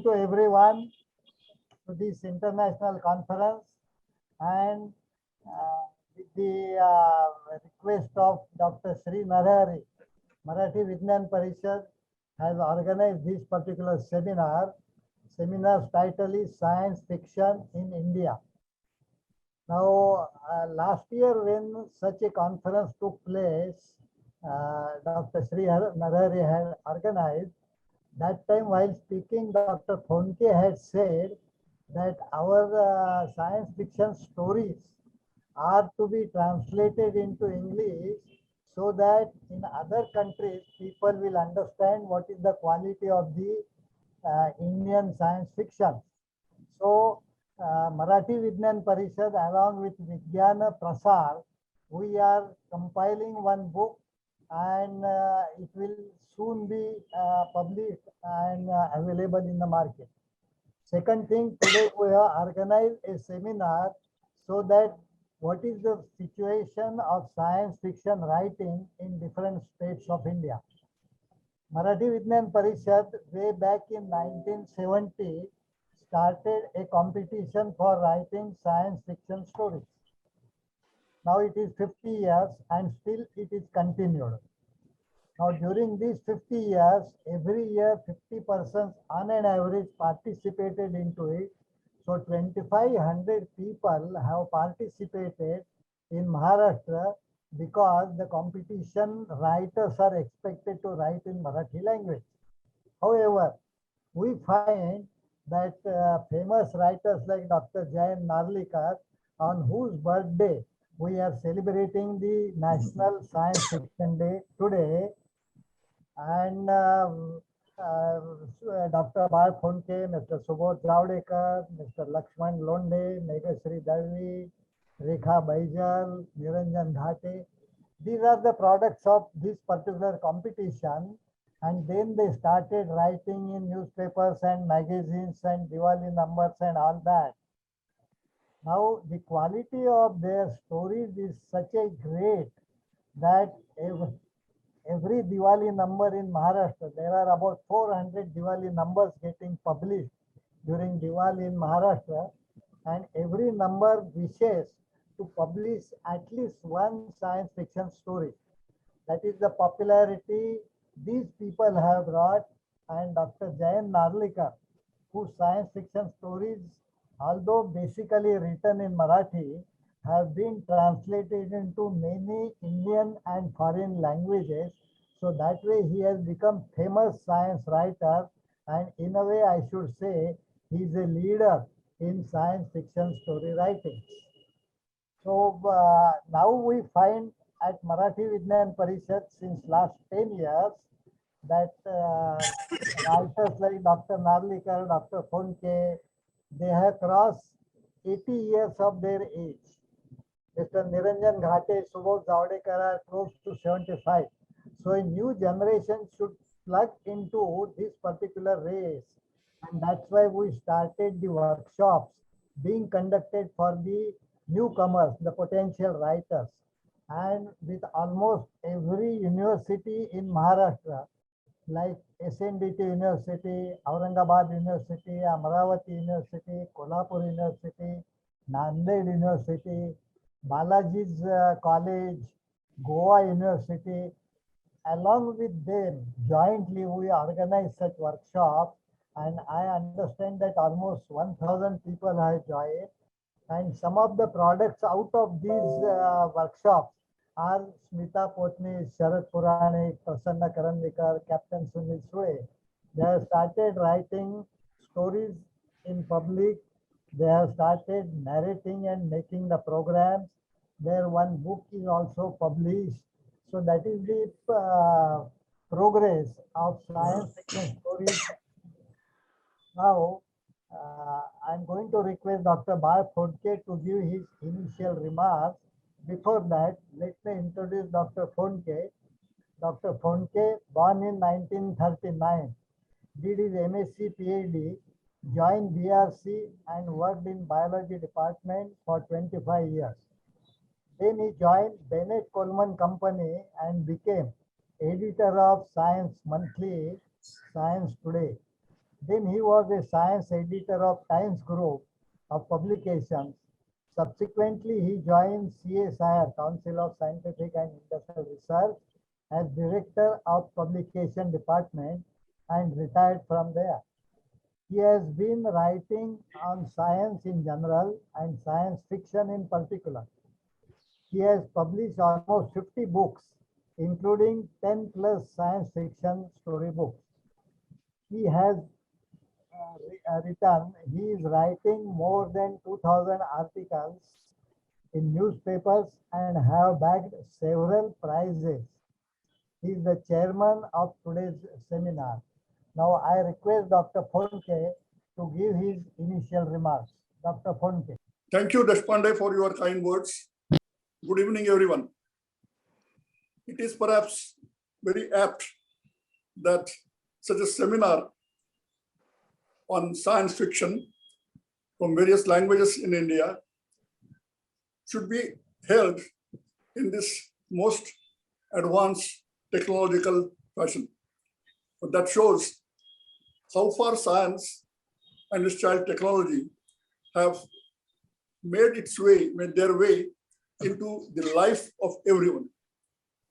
morning to everyone to this international conference, and with the request of Dr. Sri Narahari, Marathi Vidnyan Parishad has organized this particular seminar. Seminar's title is Science Fiction in India. Now, last year when such a conference took place, Dr. Sri Narahari had organized. That time while speaking, Dr. Phonke had said that our science fiction stories are to be translated into English so that in other countries people will understand what is the quality of the Indian science fiction. So Marathi Vidnyan Parishad along with Vidyan Prasar, we are compiling one book, and it will soon be published and available in the market. Second thing, today we have organized a seminar so that what is the situation of science fiction writing in different states of India. Marathi Vidnyan Parishad way back in 1970 started a competition for writing science fiction stories. Now it is 50 years and still it is continued. Now during these 50 years, every year 50 persons on an average participated into it. So 2,500 people have participated in Maharashtra because the competition writers are expected to write in Marathi language. However, we find that famous writers like Dr. Jayan Narlikar, on whose birthday we are celebrating the National Science Fiction Day today, and Dr. Bal Phonke, Mr. Subodh Javdekar, Mr. Lakshman Londe, Meghashri Dalvi, Rekha Baijal, Niranjan Dhate. These are the products of this particular competition, and then they started writing in newspapers and magazines and Diwali numbers and all that. Now the quality of their stories is such a great that every Diwali number in Maharashtra, there are about 400 Diwali numbers getting published during Diwali in Maharashtra, and every number wishes to publish at least one science fiction story. That is the popularity these people have brought, and Dr. Jayan Narlikar, whose science fiction stories, although basically written in Marathi, have been translated into many Indian and foreign languages. So that way he has become famous science writer, and in a way I should say he is a leader in science fiction story writing. So now we find at Marathi Vidnyan Parishad since last 10 years that writers like Dr. Narlikar, Dr. Phonke, they have crossed 80 years of their age. Mr. Niranjan Dhate, Subodh Javdekar are close to 75. So a new generation should plug into this particular race. And that's why we started the workshops being conducted for the newcomers, the potential writers. And with almost every university in Maharashtra, like SNDT University, Aurangabad University, Amravati University, Kolhapur University, Nanded University, Balaji's College, Goa University. Along with them, jointly we organize such workshops, and I understand that almost 1,000 people have joined. And some of the products out of these workshops are Smita Potni, Sharad Puranik, Prasanna Karandikar, Captain Sunil Sule. They have started writing stories in public. They have started narrating and making the programs. Their one book is also published. So that is the progress of science fiction stories. Now, I'm going to request Dr. Bal Phonke to give his initial remarks. Before that, let me introduce Dr. Phonke. Dr. Phonke, born in 1939, did his MSc PhD, joined BRC and worked in biology department for 25 years. Then he joined Bennett Coleman Company and became editor of Science Monthly, Science Today. Then he was a science editor of Times Group of Publications. Subsequently, he joined CSIR, Council of Scientific and Industrial Research, as Director of Publication Department and retired from there. He has been writing on science in general and science fiction in particular. He has published almost 50 books, including 10 plus science fiction storybooks. He has written, he is writing more than 2000 articles in newspapers and have bagged several prizes. He is the chairman of today's seminar. Now I request Dr. Phonke to give his initial remarks. Dr. Phonke. Thank you, Deshpande, for your kind words. Good evening, everyone. It is perhaps very apt that such a seminar on science fiction from various languages in India should be held in this most advanced technological fashion. But that shows how far science and its child technology have made their way into the life of everyone.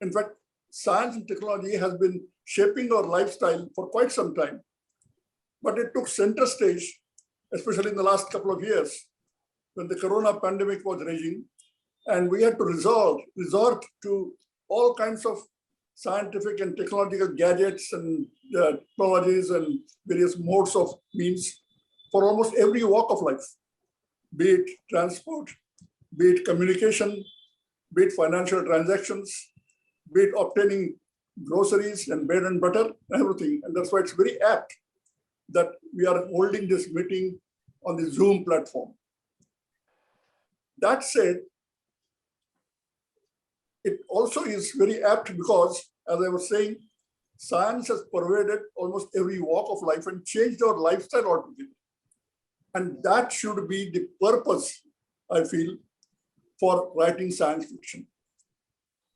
In fact, science and technology has been shaping our lifestyle for quite some time, but it took center stage, especially in the last couple of years, when the corona pandemic was raging, and we had to resort to all kinds of scientific and technological gadgets and technologies and various modes of means for almost every walk of life, be it transport, be it communication, be it financial transactions, be it obtaining groceries and bread and butter, everything. And that's why it's very apt that we are holding this meeting on the Zoom platform. That said, it also is very apt because, as I was saying, science has pervaded almost every walk of life and changed our lifestyle altogether. And that should be the purpose, I feel, for writing science fiction,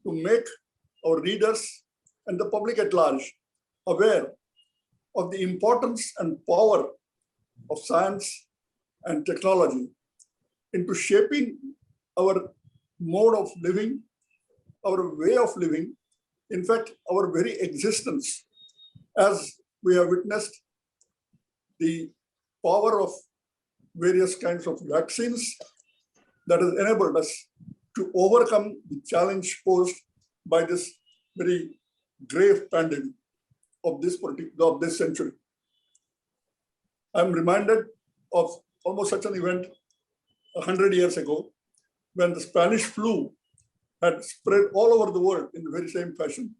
to make our readers and the public at large aware of the importance and power of science and technology into shaping our mode of living, our way of living, in fact, our very existence, as we have witnessed the power of various kinds of vaccines that has enabled us to overcome the challenge posed by this very grave pandemic of this century. I'm reminded of almost such an event 100 years ago when the Spanish flu had spread all over the world in the very same fashion.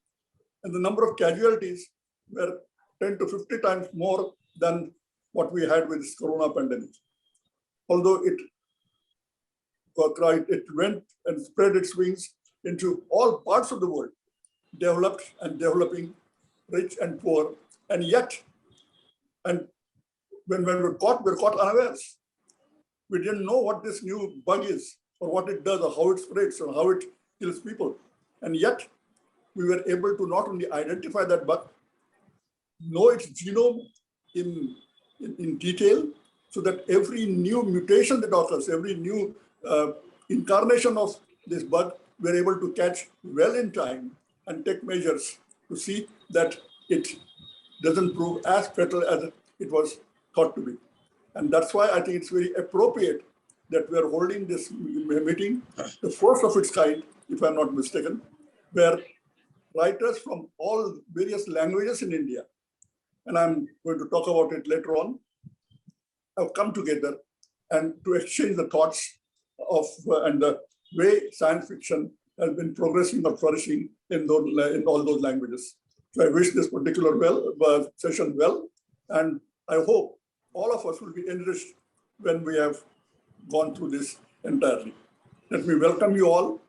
And the number of casualties were 10 to 50 times more than what we had with this corona pandemic. Although it went and spread its wings into all parts of the world, developed and developing, rich and poor, and yet, and when we're caught unawares. We didn't know what this new bug is, or what it does, or how it spreads, or how it kills people. And yet, we were able to not only identify that bug, know its genome in detail, so that every new mutation that occurs, every new incarnation of this bug, we're able to catch well in time and take measures to see that it doesn't prove as fatal as it was thought to be. And that's why I think it's very appropriate that we are holding this meeting, the first of its kind, if I'm not mistaken, where writers from all various languages in India, and I'm going to talk about it later on, have come together and to exchange the thoughts of and the way science fiction has been progressing or flourishing in all those languages. So I wish this particular session well, and I hope all of us will be enriched when we have gone through this entirely. Let me welcome you all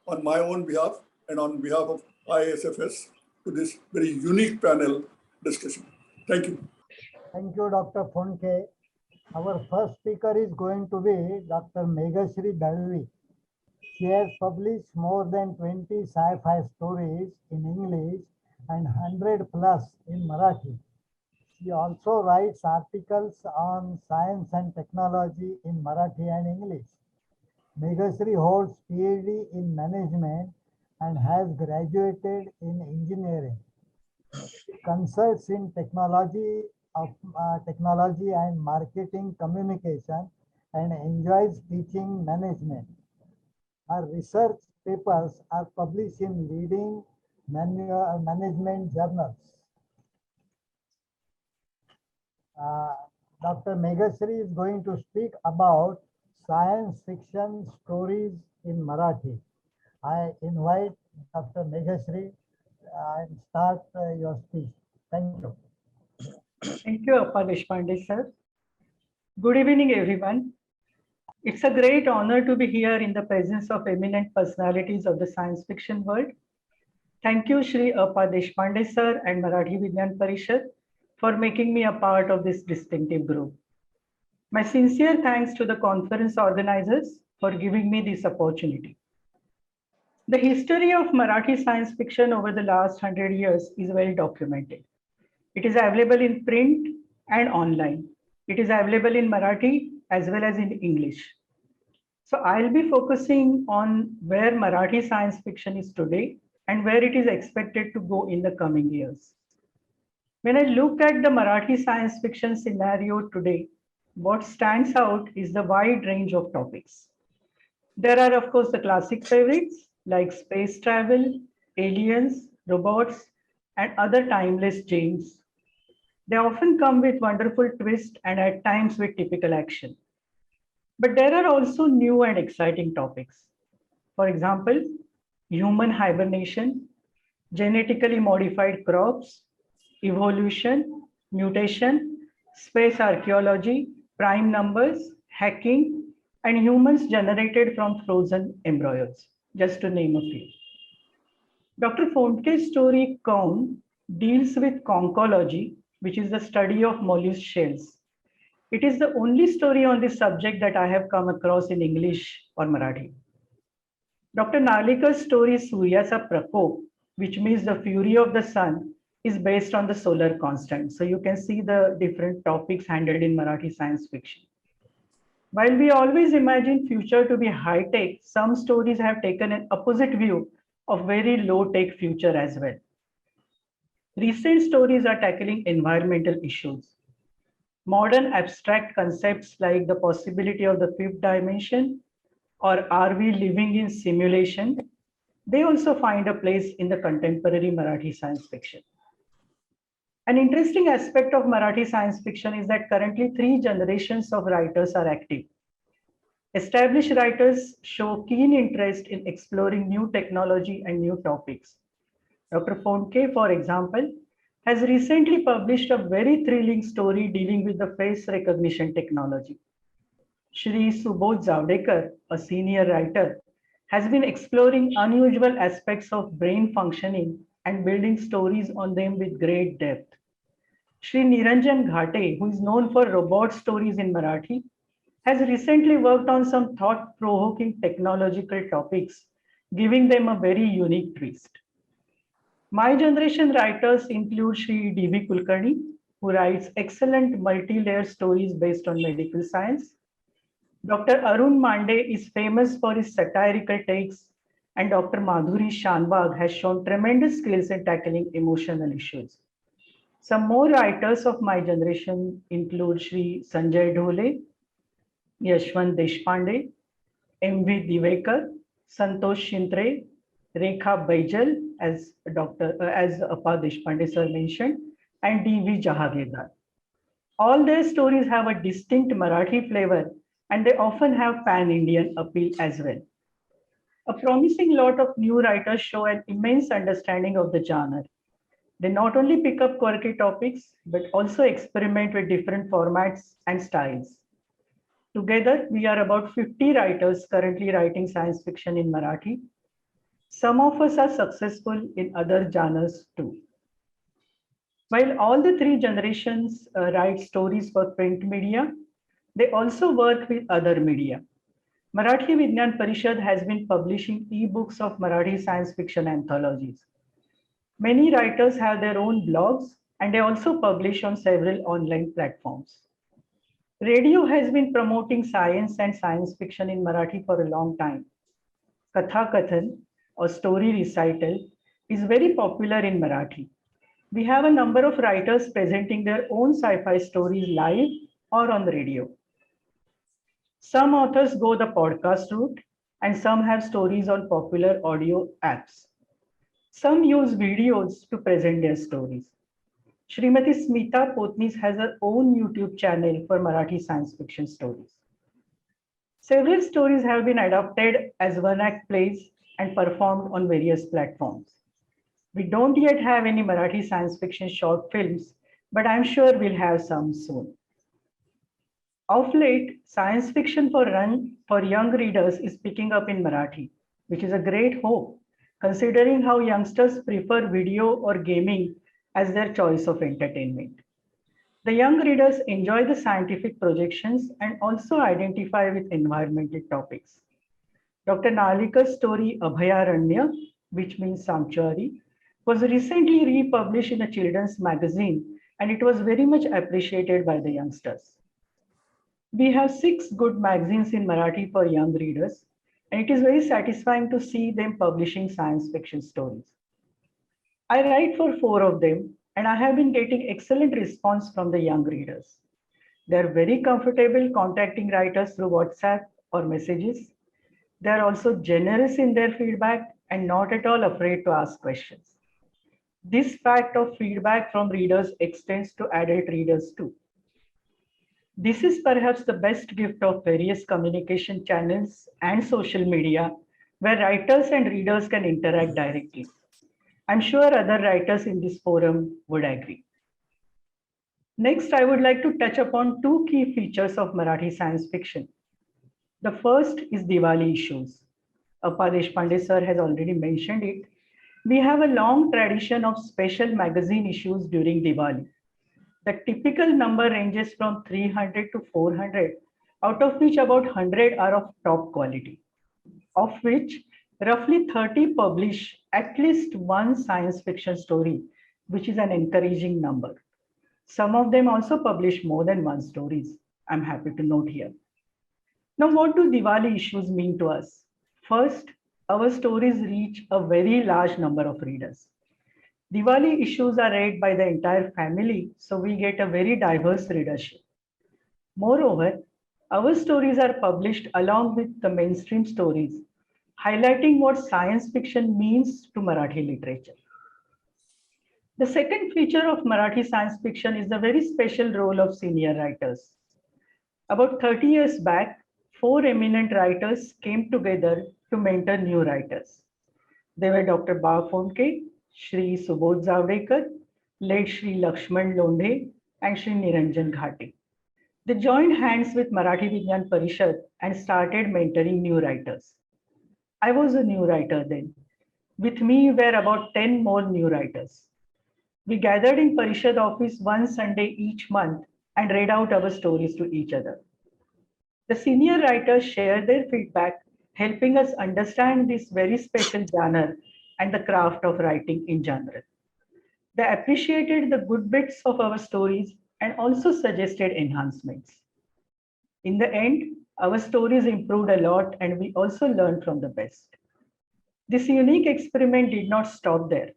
on my own behalf and on behalf of IASFS to this very unique panel discussion. Thank you. Thank you, Dr. Phonke. Our first speaker is going to be Dr. Meghashri Dalvi. She has published more than 20 sci-fi stories in English and 100 plus in Marathi. She also writes articles on science and technology in Marathi and English. Meghasri holds PhD in management and has graduated in engineering. She consults in technology and marketing communication and enjoys teaching management. Her research papers are published in leading management journals. Dr. Meghasri is going to speak about science fiction stories in Marathi. I invite Dr. Meghasri and start your speech. Thank you. Thank you, Deshpande sir. Good evening, everyone. It's a great honor to be here in the presence of eminent personalities of the science fiction world. Thank you, Shri Deshpande sir and Marathi Vidnyan Parishad for making me a part of this distinctive group. My sincere thanks to the conference organizers for giving me this opportunity. The history of Marathi science fiction over the last 100 years is well documented. It is available in print and online. It is available in Marathi as well as in English. So I'll be focusing on where Marathi science fiction is today and where it is expected to go in the coming years. When I look at the Marathi science fiction scenario today, what stands out is the wide range of topics. There are, of course, the classic favorites like space travel, aliens, robots, and other timeless gems. They often come with wonderful twists and at times with typical action. But there are also new and exciting topics. For example, human hibernation, genetically modified crops, evolution, mutation, space archaeology, prime numbers, hacking, and humans generated from frozen embryos, just to name a few. Dr. Fonte's story Kong deals with conchology, which is the study of mollusk shells. It is the only story on this subject that I have come across in English or Marathi. Dr. Nalika's story Suryasa Prakop, which means the fury of the sun, is based on the solar constant. So you can see the different topics handled in Marathi science fiction. While we always imagine future to be high-tech, some stories have taken an opposite view of very low-tech future as well. Recent stories are tackling environmental issues. Modern abstract concepts like the possibility of the fifth dimension or are we living in simulation, they also find a place in the contemporary Marathi science fiction. An interesting aspect of Marathi science fiction is that currently 3 generations of writers are active. Established writers show keen interest in exploring new technology and new topics. Dr. Fonke, for example, has recently published a very thrilling story dealing with the face recognition technology. Shri Subodh Zavdekar, a senior writer, has been exploring unusual aspects of brain functioning and building stories on them with great depth. Shri Niranjan Ghate, who is known for robot stories in Marathi, has recently worked on some thought-provoking technological topics, giving them a very unique twist. My generation writers include Shri D.V. Kulkarni, who writes excellent multi-layer stories based on medical science. Dr. Arun Mande is famous for his satirical takes, and Dr. Madhuri Shanbag has shown tremendous skills in tackling emotional issues. Some more writers of my generation include Shri Sanjay Dhole, Yashwant Deshpande, M.V. Divekar, Santosh Shintre, Rekha Baijal, as Appa Deshpande sir mentioned, and D.V. Jahagirdaar. All their stories have a distinct Marathi flavor, and they often have pan-Indian appeal as well. A promising lot of new writers show an immense understanding of the genre. They not only pick up quirky topics, but also experiment with different formats and styles. Together, we are about 50 writers currently writing science fiction in Marathi. Some of us are successful in other genres too. While all the 3 generations write stories for print media, they also work with other media. Marathi Vidnyan Parishad has been publishing e-books of Marathi science fiction anthologies. Many writers have their own blogs and they also publish on several online platforms. Radio has been promoting science and science fiction in Marathi for a long time. Katha Kathan, or story recital, is very popular in Marathi. We have a number of writers presenting their own sci-fi stories live or on the radio. Some authors go the podcast route, and some have stories on popular audio apps. Some use videos to present their stories. Srimati Smita Potnis has her own YouTube channel for Marathi science fiction stories. Several stories have been adapted as one-act plays and performed on various platforms. We don't yet have any Marathi science fiction short films, but I'm sure we'll have some soon. Of late, science fiction for young readers is picking up in Marathi, which is a great hope, considering how youngsters prefer video or gaming as their choice of entertainment. The young readers enjoy the scientific projections and also identify with environmental topics. Dr. Nalika's story Abhayaranya, which means sanctuary, was recently republished in a children's magazine, and it was very much appreciated by the youngsters. We have 6 good magazines in Marathi for young readers, and it is very satisfying to see them publishing science fiction stories. I write for 4 of them, and I have been getting excellent response from the young readers. They are very comfortable contacting writers through WhatsApp or messages. They are also generous in their feedback and not at all afraid to ask questions. This fact of feedback from readers extends to adult readers too. This is perhaps the best gift of various communication channels and social media where writers and readers can interact directly. I'm sure other writers in this forum would agree. Next, I would like to touch upon 2 key features of Marathi science fiction. The first is Diwali issues. Appa Deshpande sir has already mentioned it. We have a long tradition of special magazine issues during Diwali. The typical number ranges from 300 to 400, out of which about 100 are of top quality, of which roughly 30 publish at least one science fiction story, which is an encouraging number. Some of them also publish more than one stories, I'm happy to note here. Now, what do Diwali issues mean to us? First, our stories reach a very large number of readers. Diwali issues are read by the entire family, so we get a very diverse readership. Moreover, our stories are published along with the mainstream stories, highlighting what science fiction means to Marathi literature. The second feature of Marathi science fiction is the very special role of senior writers. About 30 years back, 4 eminent writers came together to mentor new writers. They were Dr. Ba Phonke, Shri Subodh Zavdekar, late Shri Lakshman Londhe, and Shri Niranjan Ghate. They joined hands with Marathi Vidnyan Parishad and started mentoring new writers. I was a new writer then. With me were about 10 more new writers. We gathered in Parishad office one Sunday each month and read out our stories to each other. The senior writers shared their feedback, helping us understand this very special genre and the craft of writing in general. They appreciated the good bits of our stories and also suggested enhancements. In the end, our stories improved a lot and we also learned from the best. This unique experiment did not stop there.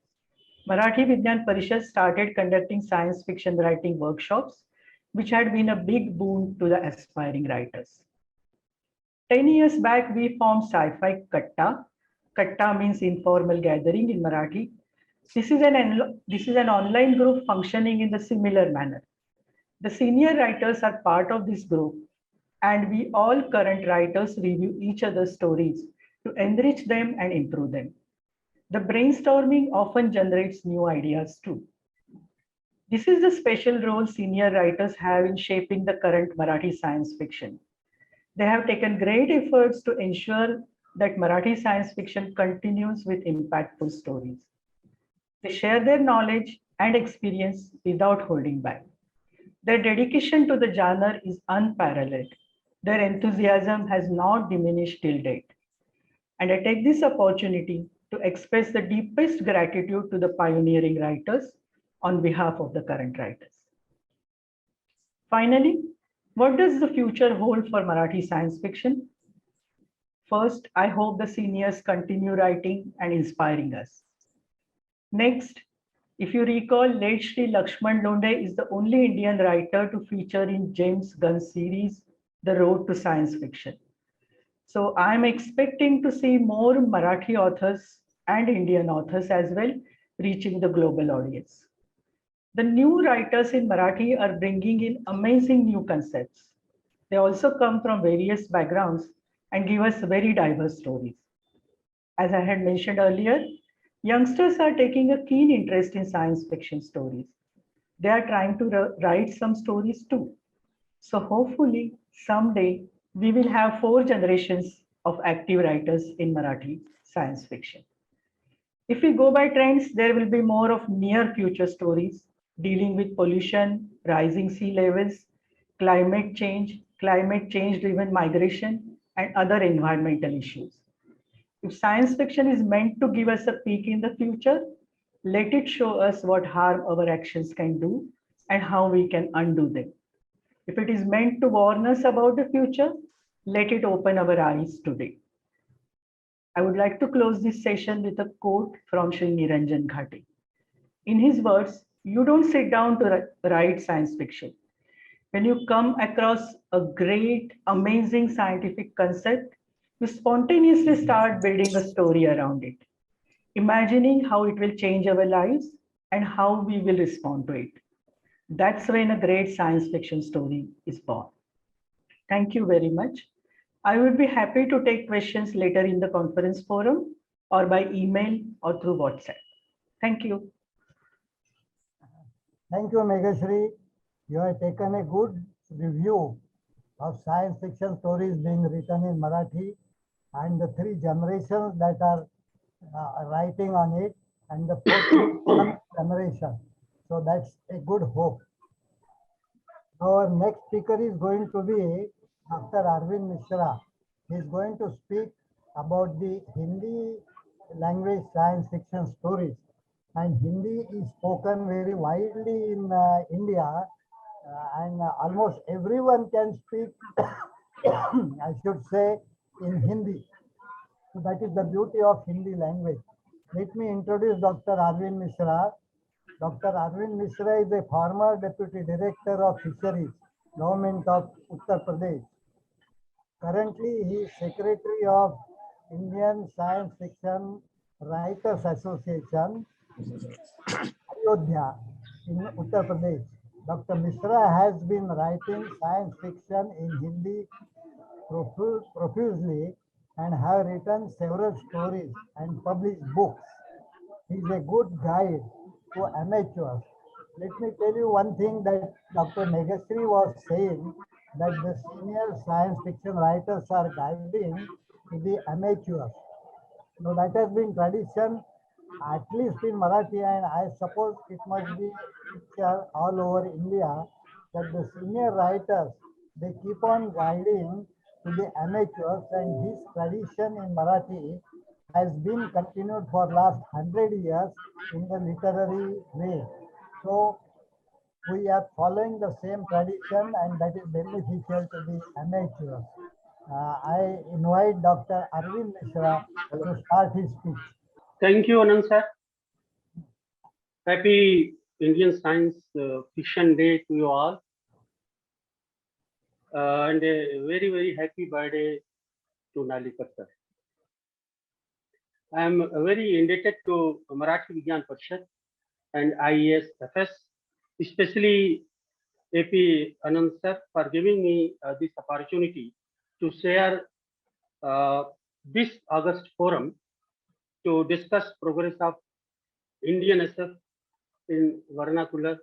Marathi Vidnyan Parishad started conducting science fiction writing workshops, which had been a big boon to the aspiring writers. 10 years back, we formed Sci-Fi Katta. Katta means informal gathering in Marathi. This is an online group functioning in the similar manner. The senior writers are part of this group, and we all current writers review each other's stories to enrich them and improve them. The brainstorming often generates new ideas too. This is the special role senior writers have in shaping the current Marathi science fiction. They have taken great efforts to ensure that Marathi science fiction continues with impactful stories. They share their knowledge and experience without holding back. Their dedication to the genre is unparalleled. Their enthusiasm has not diminished till date. And I take this opportunity to express the deepest gratitude to the pioneering writers on behalf of the current writers. Finally, what does the future hold for Marathi science fiction? First, I hope the seniors continue writing and inspiring us. Next, if you recall, late Shri Lakshman Londe is the only Indian writer to feature in James Gunn's series, The Road to Science Fiction. So I'm expecting to see more Marathi authors and Indian authors as well reaching the global audience. The new writers in Marathi are bringing in amazing new concepts. They also come from various backgrounds and give us very diverse stories. As I had mentioned earlier, youngsters are taking a keen interest in science fiction stories. They are trying to write some stories too. So hopefully someday we will have 4 generations of active writers in Marathi science fiction. If we go by trends, there will be more of near future stories dealing with pollution, rising sea levels, climate change driven migration, and other environmental issues. If science fiction is meant to give us a peek in the future, let it show us what harm our actions can do and how we can undo them. If it is meant to warn us about the future, let it open our eyes today. I would like to close this session with a quote from Sri Niranjan Ghate. In his words, you don't sit down to write science fiction. When you come across a great, amazing scientific concept, you spontaneously start building a story around it, imagining how it will change our lives and how we will respond to it. That's when a great science fiction story is born. Thank you very much. I would be happy to take questions later in the conference forum or by email or through WhatsApp. Thank you. Thank you, Megashri. You have taken a good review of science fiction stories being written in Marathi and the 3 generations that are writing on it and the 4th generation. So that's a good hope. Our next speaker is going to be Dr. Arvind Mishra. He is going to speak about the Hindi language science fiction stories. And Hindi is spoken very widely in India, and almost everyone can speak, I should say, in Hindi. So that is the beauty of Hindi language. Let me introduce Dr. Arvind Mishra. Dr. Arvind Mishra is a former Deputy Director of Fisheries, Government of Uttar Pradesh. Currently, he is Secretary of Indian Science Fiction Writers Association, Ayodhya, in Uttar Pradesh. Dr. Mishra has been writing science fiction in Hindi profusely and have written several stories and published books. He is a good guide to amateurs. Let me tell you one thing that Dr. Megashri was saying, that the senior science fiction writers are guiding to the amateurs. So that has been tradition, at least in Marathi, and I suppose it must be all over India, that the senior writers, they keep on guiding to the amateurs, and this tradition in Marathi has been continued for last 100 years in the literary way. So we are following the same tradition, and that is beneficial to the amateurs. I invite Dr. Arvind Mishra to start his speech. Thank you, Anand sir. Happy Indian Science Fiction Day to you all. And a very, very happy birthday to Nalikar sir. I am very indebted to Marathi Vidnyan Parishad and IASFS, especially AP Anand sir, for giving me this opportunity to share this August forum to discuss progress of Indian SF in vernacular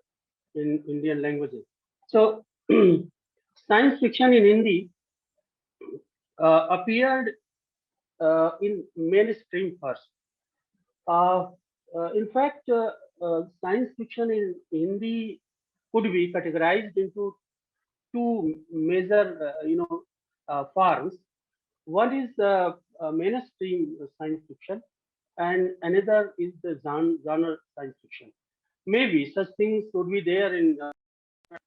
in Indian languages. So science fiction in Hindi appeared in mainstream first. In fact, science fiction in Hindi could be categorized into 2 major, forms. One is mainstream science fiction, and another is the genre science fiction. maybe such things would be there in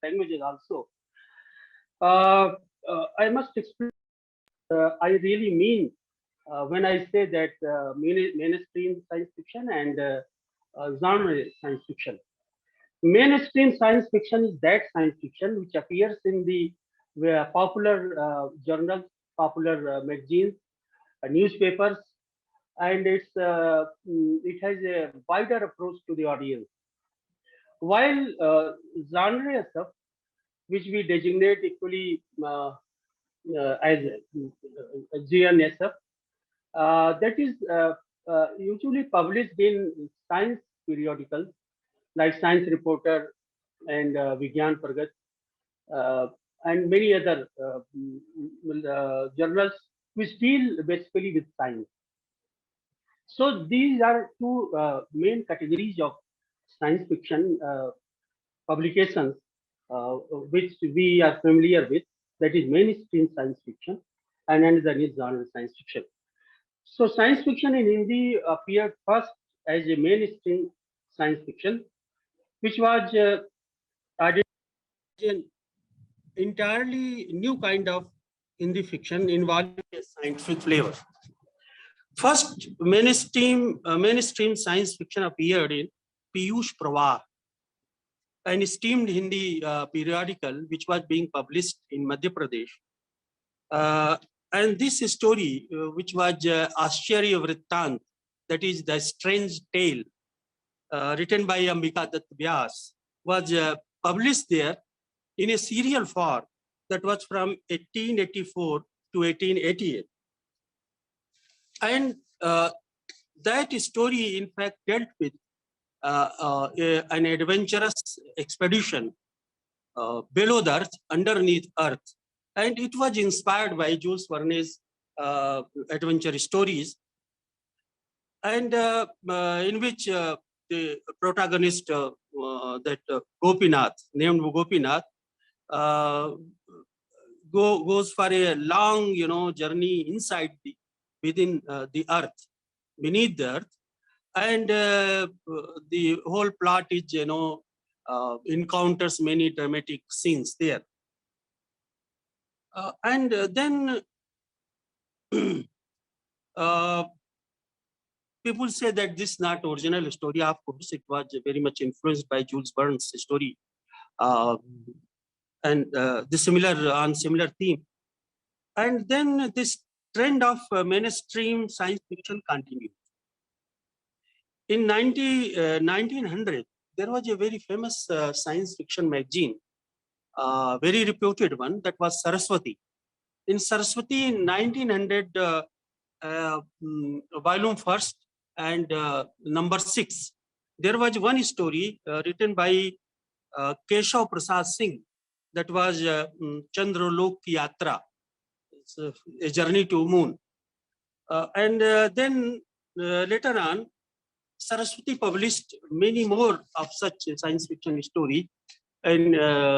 languages also. I must explain. I really mean when I say that mainstream science fiction and genre science fiction. Mainstream science fiction is that science fiction which appears in the popular journals, popular magazines, newspapers, and it has a wider approach to the audience. While genre stuff, which we designate equally as GNSF, that is usually published in science periodicals like Science Reporter and Vidnyan Parishad, and many other journals which deal basically with science. So these are two main categories of science fiction publications which we are familiar with. That is mainstream science fiction, and another is genre science fiction. So science fiction in Hindi appeared first as a mainstream science fiction, which was added an entirely new kind of Hindi fiction involving a scientific flavor. First mainstream science fiction appeared in Piyush Prawah, an esteemed Hindi periodical which was being published in Madhya Pradesh. And this story, which was Ashcharya Vrittant, that is the strange tale, written by Ambika Dutt Vyas, was published there in a serial form that was from 1884 to 1888. And that story, in fact, dealt with an adventurous expedition below the earth, underneath earth. And it was inspired by Jules Verne's adventure stories, and in which the protagonist, Gopinath, named Gopinath, goes for a long, journey inside within the earth, beneath the earth, and the whole plot is, encounters many dramatic scenes there. And then people say that this is not original story. Of course, it was very much influenced by Jules Verne's story, and the similar theme. And then this trend of mainstream science fiction continued. In 1900, there was a very famous science fiction magazine, very reputed one, that was Saraswati. In Saraswati, in 1900, volume first and number 6, there was one story written by Keshav Prasad Singh, that was Chandralok Ki Yatra, a journey to moon. And then later on, Saraswati published many more of such science fiction stories in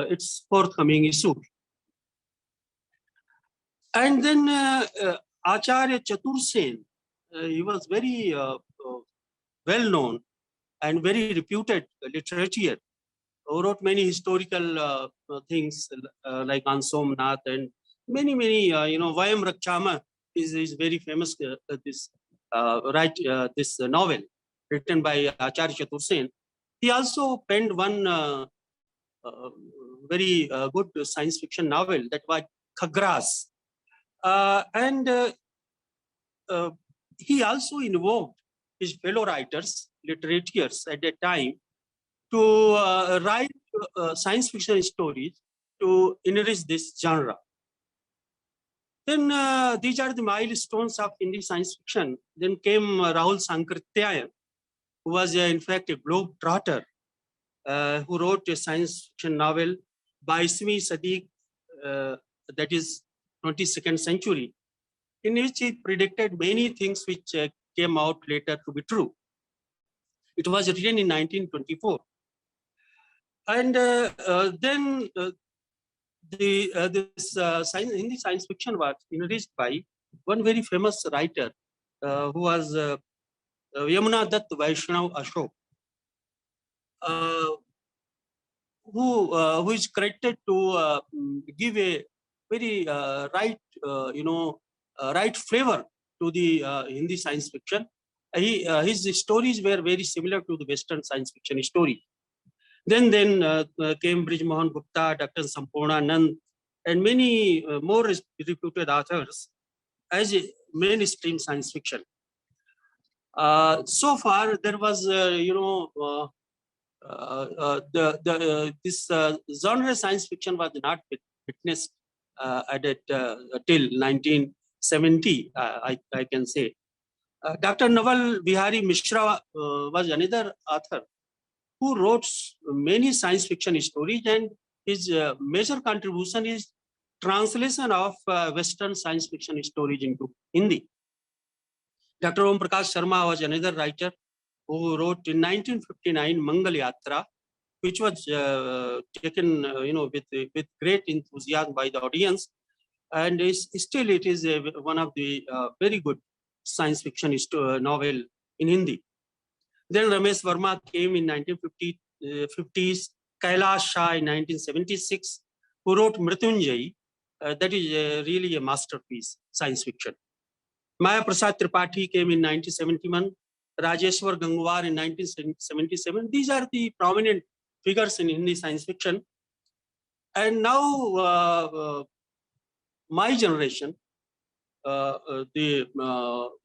its forthcoming issue. And then Acharya Chatur Sen, he was very well known and very reputed literature, who wrote many historical things like Ansomnath and many, Vayam Rakshama is very famous, this novel written by Acharya Chatur Sen. He also penned one very good science fiction novel that was Khagras. And he also invoked his fellow writers, literateurs at that time, to write science fiction stories to enrich this genre. Then these are the milestones of Hindi science fiction. Then came Rahul Sankrityayan, who was in fact a globe-trotter, who wrote a science fiction novel, Baiswi Sadiq, that is 22nd century, in which he predicted many things which came out later to be true. It was written in 1924. And then this Hindi science fiction was enriched by one very famous writer who was Yamuna Dutt Vaishnav Ashok. who is credited to give a very right flavor to the Hindi science fiction. His stories were very similar to the Western science fiction story. Then came Brij Mohan Gupta, Dr. Sampurna Nand, and many more reputed authors as a mainstream science fiction. So far, there was, this genre science fiction was not witnessed till 1970, I can say. Dr. Naval Bihari Mishra was another author who wrote many science fiction stories, and his major contribution is translation of Western science fiction stories into Hindi. Dr. Om Prakash Sharma was another writer who wrote in 1959 Mangal Yatra, which was taken with great enthusiasm by the audience, and still it is one of the very good science fiction novel in Hindi. Then Ramesh Verma came in 1950s, Kailash Shah in 1976, who wrote Mrityunjay. That is really a masterpiece, science fiction. Maya Prasad Tripathi came in 1971, Rajeshwar Gangwar in 1977. These are the prominent figures in Hindi science fiction. And now my generation, we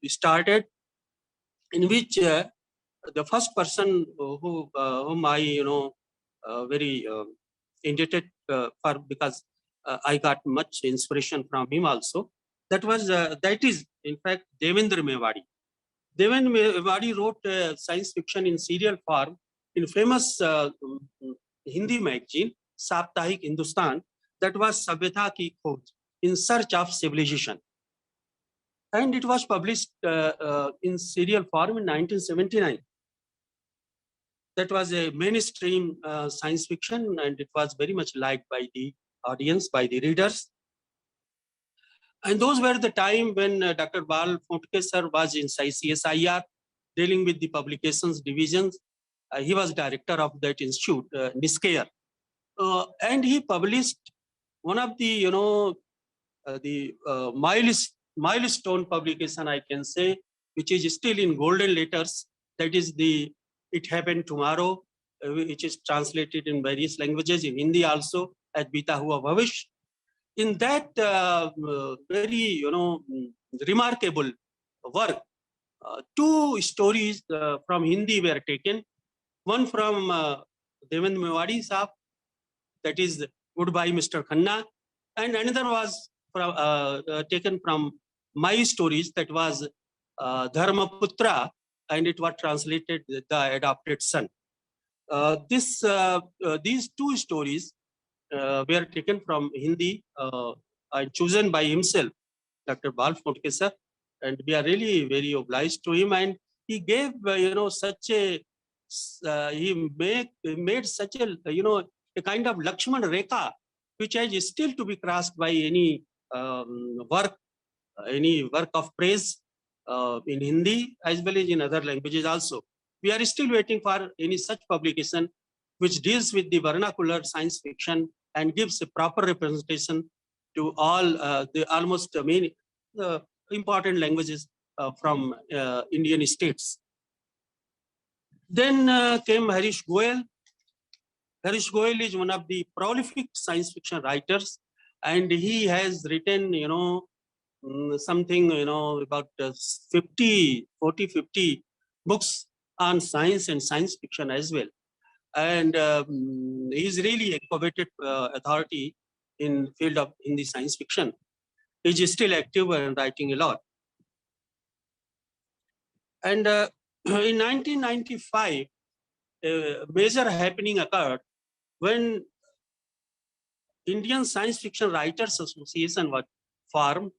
started, in which the first person whom I very indebted for, because I got much inspiration from him also. That is in fact Devendra Mewadi. Devendra Mewadi wrote science fiction in serial form in famous Hindi magazine Saptahik Hindustan, that was Sabhyata Ki Khoj, In Search of Civilization. And it was published in serial form in 1979. That was a mainstream science fiction, and it was very much liked by the audience, by the readers. And those were the time when Dr. Bal Photke sir was in CSIR, dealing with the publications divisions. He was director of that institute, Niskaya. And he published one of the, milestone publication, I can say, which is still in golden letters. That is It Happened Tomorrow, which is translated in various languages, in Hindi also, as Bita Hua Bhavish. In that very, remarkable work, two stories from Hindi were taken. One from Devendra Mewadi Saab, that is Goodbye Mr. Khanna, and another was taken from my stories, that was Dharmaputra, and it was translated The Adopted Son. These two stories were taken from Hindi and chosen by himself, Dr. Bal Photke sir, and we are really very obliged to him. And he gave, such a, he made such a, a kind of Lakshman Rekha, which is still to be crossed by any work of praise in Hindi as well as in other languages also. We are still waiting for any such publication which deals with the vernacular science fiction and gives a proper representation to all the almost many important languages from Indian states. Then came Harish Goel. Harish Goel is one of the prolific science fiction writers, and he has written, something, about 50 books on science and science fiction as well. And he's really a coveted authority in field of Hindi science fiction. He's still active and writing a lot. And in 1995, a major happening occurred when Indian Science Fiction Writers Association was formed.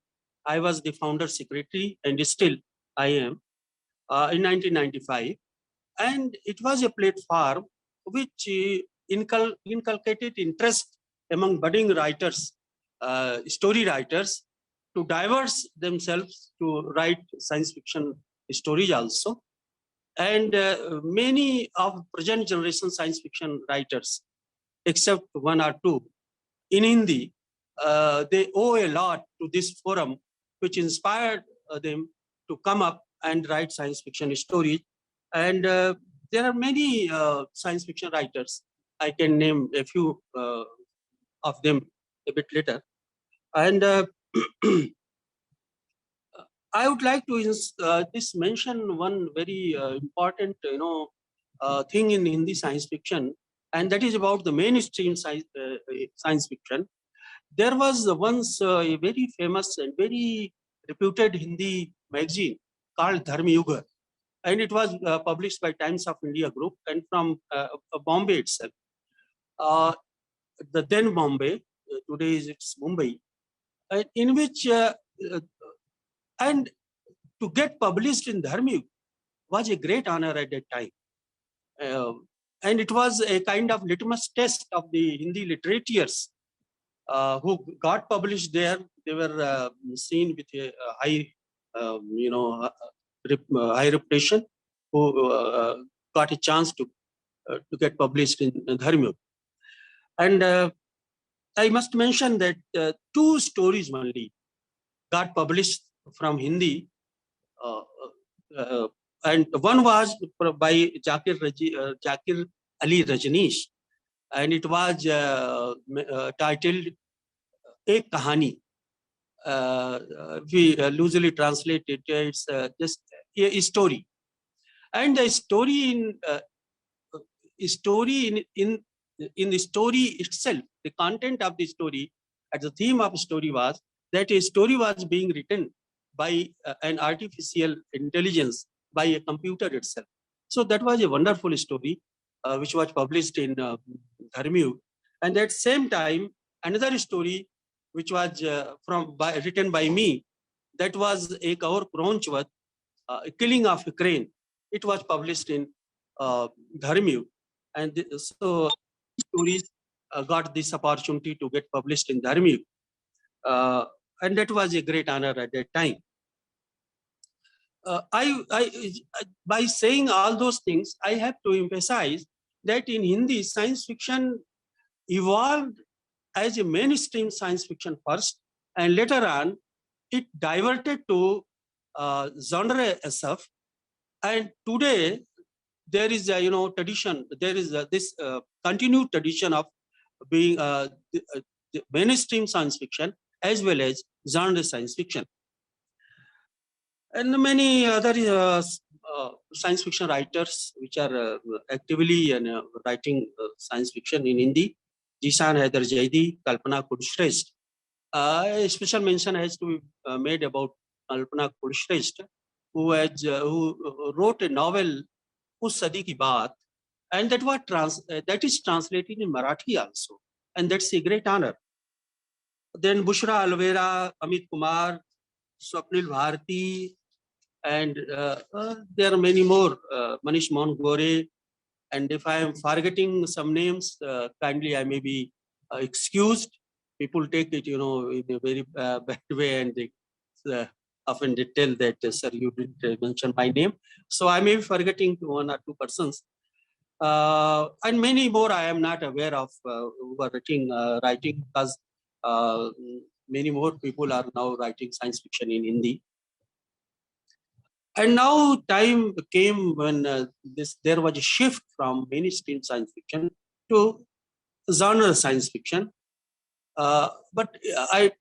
I was the founder secretary, and still I am, in 1995. And it was a platform which inculcated interest among budding writers, story writers, to diverse themselves to write science fiction stories also. And many of present generation science fiction writers, except one or two in Hindi, they owe a lot to this forum, which inspired them to come up and write science fiction stories. And there are many science fiction writers. I can name a few of them a bit later. And I would like to just mention one very important, thing in Hindi science fiction, and that is about the mainstream science fiction. There was once a very famous and very reputed Hindi magazine called Dharma Yuga, and it was published by Times of India Group and from Bombay itself. The then Bombay, today it's Mumbai, in which and to get published in Dharma Yuga was a great honor at that time. And it was a kind of litmus test of the Hindi literatures who got published there. They were seen with a high, high reputation, who got a chance to get published in Dharma. And I must mention that two stories only got published from Hindi. And one was by Zakir Ali Rajneesh, and it was titled Ek Kahani. We loosely translate it, it's just a story. And the story in the story itself, the content of the story, and the theme of the story was that a story was being written by an artificial intelligence, by a computer itself. So that was a wonderful story, which was published in Dharma Yuga. And at the same time, another story which was written by me, that was Ek Aur Kronchvat, Killing of Ukraine. It was published in Dharma Yuga. And so stories got this opportunity to get published in Dharma Yuga. And that was a great honor at that time. By saying all those things, I have to emphasize that in Hindi, science fiction evolved as a mainstream science fiction first, and later on, it diverted to genre SF. And today, there is a tradition. There is this continued tradition of being the mainstream science fiction as well as genre science fiction. And many other science fiction writers which are actively writing science fiction in Hindi, Jishan Haider Zaidi, Kalpana Kudshresht. A special mention has to be made about Kalpana Kudshresht, who wrote a novel, Us Sadi Ki Baat, and that is translated in Marathi also, and that's a great honor. Then Bushra Alvera, Amit Kumar, Swapnil Bharti, and there are many more, Manish Mohan Gore. And if I am forgetting some names, kindly I may be excused. People take it, in a very bad way, and they often they tell that, sir, you didn't mention my name. So I may be forgetting one or two persons. And many more I am not aware of who are writing, because many more people are now writing science fiction in Hindi. And now time came when there was a shift from mainstream science fiction to genre science fiction. But I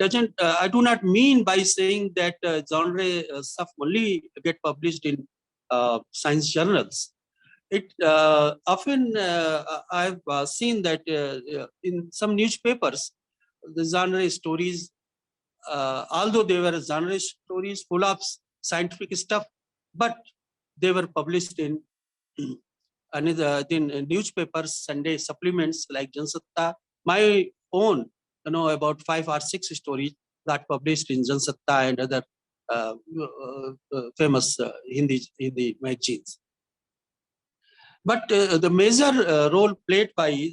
do not mean by saying that genre stuff only get published in science journals. It often I've seen that in some newspapers, the genre stories, although they were genre stories full of scientific stuff, but they were published in newspapers, Sunday supplements like Jansatta. My own, about 5 or 6 stories got published in Jansatta and other famous Hindi magazines. But the major role played by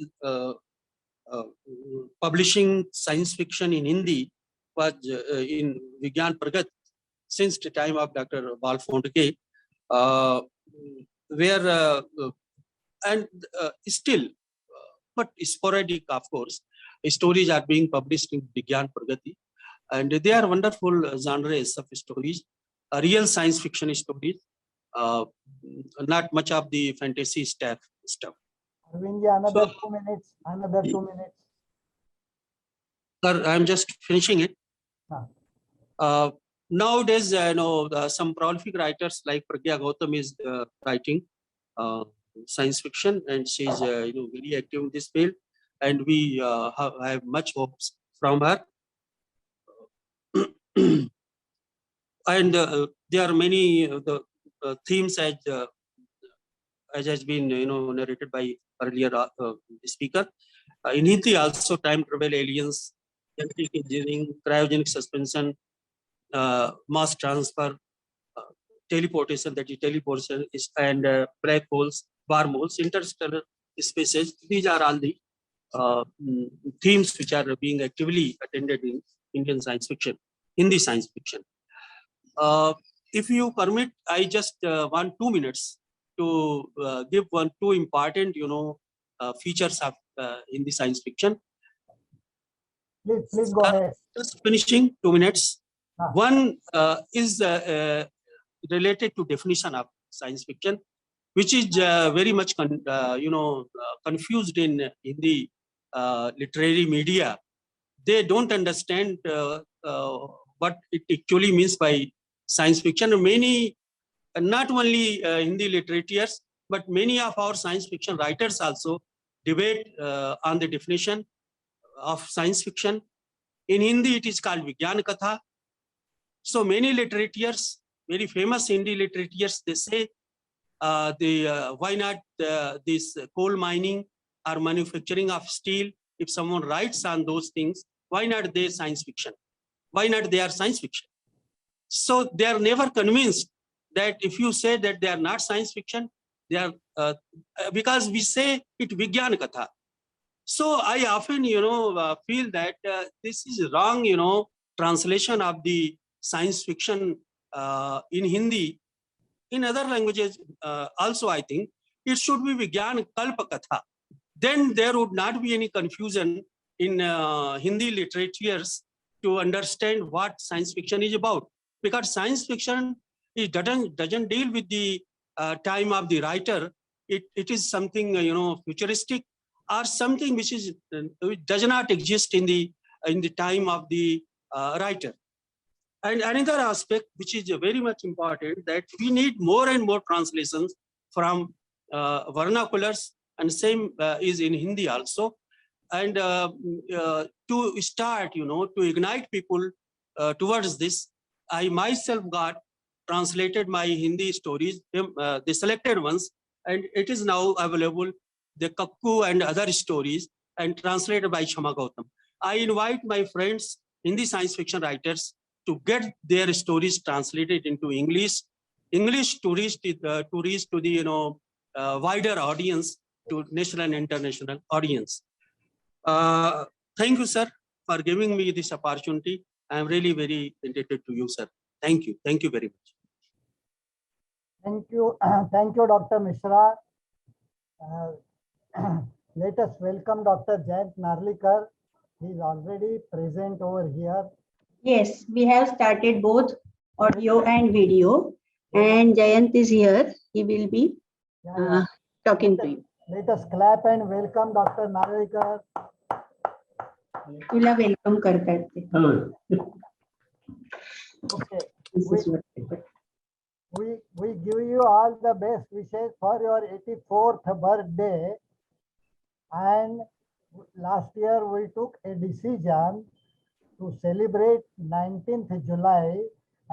publishing science fiction in Hindi was in Vidnyan Parishad since the time of Dr. Balfontke. where and still, but sporadic, of course, stories are being published in Vigyan Pragati, and they are wonderful genres of stories, real science fiction stories, not much of the fantasy stuff. Arvindji, another So, 2 minutes. Another 2 minutes. Sir, I'm just finishing it. Ah. Nowadays, some prolific writers like Pragya Gautam is writing science fiction, and she's very active in this field, and we have much hopes from her. And there are many the themes as has been narrated by earlier speaker. In Hindi also, time travel, aliens, genetic engineering, cryogenic suspension, mass transfer, teleportation, that is teleportation, and black holes, wormholes, interstellar spaces. These are all the themes which are being actively attended in Indian science fiction, Hindi science fiction. If you permit, I just want 2 minutes to give two important, features of Hindi science fiction. Please go ahead. Just finishing 2 minutes. Ah. One is related to definition of science fiction, which is very much confused in the literary media. They don't understand what it actually means by science fiction. Many, not only Hindi literatures, but many of our science fiction writers also debate on the definition of science fiction. In Hindi, it is called Vigyan Katha. So many literatures, very famous Hindi literatures, they say why not this coal mining or manufacturing of steel? If someone writes on those things, why not they science fiction? Why not they are science fiction? So they are never convinced that if you say that they are not science fiction, they are because we say it Vigyan Katha. So I often, feel that this is wrong, translation of the science fiction in Hindi. In other languages also, I think it should be Vigyan Kalpa Katha. Then there would not be any confusion in Hindi literatures to understand what science fiction is about. Because science fiction doesn't deal with the time of the writer. It is something, futuristic, or something which does not exist in the time of the writer. And another aspect which is very much important, that we need more and more translations from vernaculars, and same is in Hindi also. And to start, to ignite people towards this, I myself got translated my Hindi stories, the selected ones, and it is now available, the Kakku and other stories, and translated by Shama Gautam. I invite my friends, Hindi science fiction writers, to get their stories translated into English to reach to the wider audience, to national and international audience. Thank you, sir, for giving me this opportunity. I am really very indebted to you, sir. Thank you. Thank you very much. Thank you. Thank you, Dr. Mishra. Let us welcome Dr. Jayant Narlikar. He is already present over here. Yes, we have started both audio and video, and Jayant is here. He will be talking to you. Let us clap and welcome Dr. Narlikar. तुला welcome करतात ते. Okay. We give you all the best wishes for your 84th birthday. And last year we took a decision to celebrate 19th July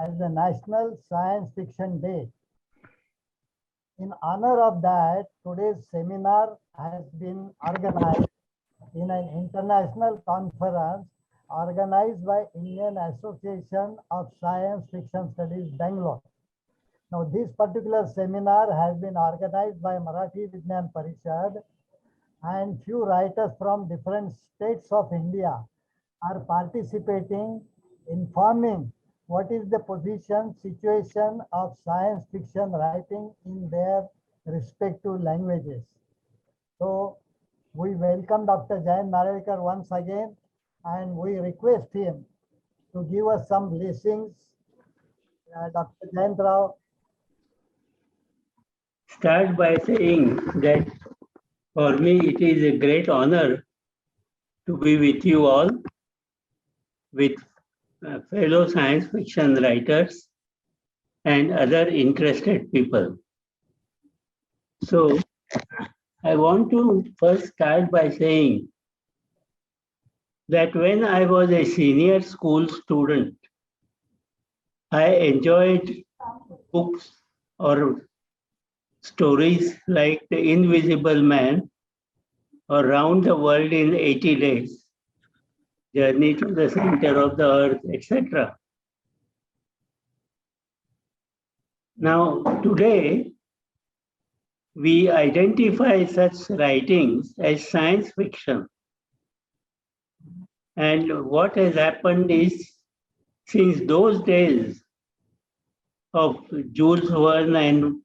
as the National Science Fiction Day. In honor of that, today's seminar has been organized in an international conference organized by Indian Association of Science Fiction Studies, Bangalore. Now, this particular seminar has been organized by Marathi Vidnyan Parishad, and few writers from different states of India are participating, informing what is the position, situation of science fiction writing in their respective languages. So we welcome Dr. Jayant Narvekar once again, and we request him to give us some blessings. Dr. Jayant Rao. Start by saying that for me it is a great honor to be with you all, with fellow science fiction writers and other interested people. So I want to first start by saying that when I was a senior school student, I enjoyed books or stories like The Invisible Man or Round the World in 80 Days, Journey to the Center of the Earth, etc. Now, today, we identify such writings as science fiction. And what has happened is, since those days of Jules Verne and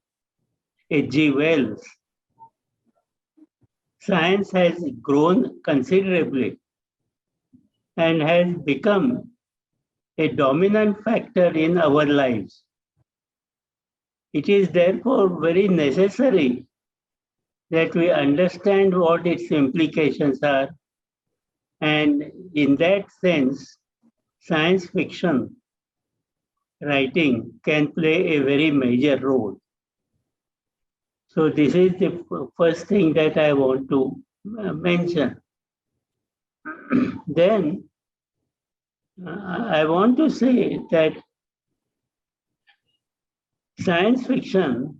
H.G. Wells, science has grown considerably and has become a dominant factor in our lives. It is therefore very necessary that we understand what its implications are, and in that sense, science fiction writing can play a very major role. So this is the first thing that I want to mention. Then I want to say that science fiction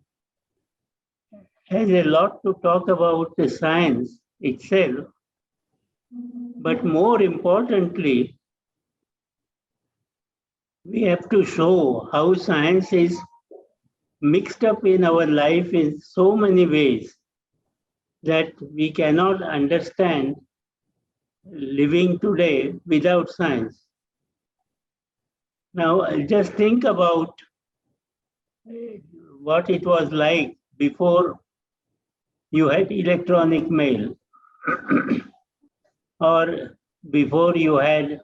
has a lot to talk about the science itself, but more importantly, we have to show how science is mixed up in our life in so many ways that we cannot understand living today without science. Now, just think about what it was like before you had electronic mail or before you had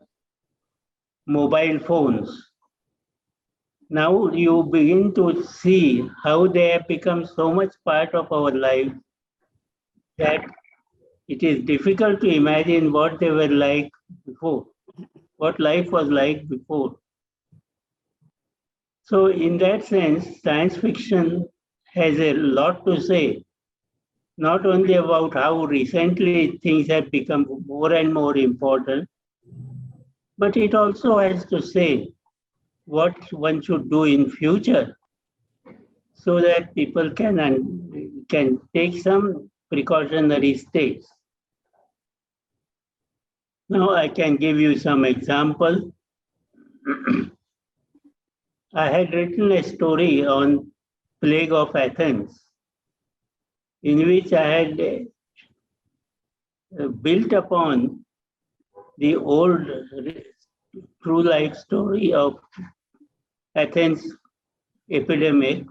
mobile phones. Now you begin to see how they have become so much part of our life that it is difficult to imagine what they were like before, what life was like before. So in that sense, science fiction has a lot to say, not only about how recently things have become more and more important, but it also has to say what one should do in future so that people can take some precautionary steps. Now I can give you some example. I had written a story on Plague of Athens, in which I had built upon the old true life story of Athens epidemic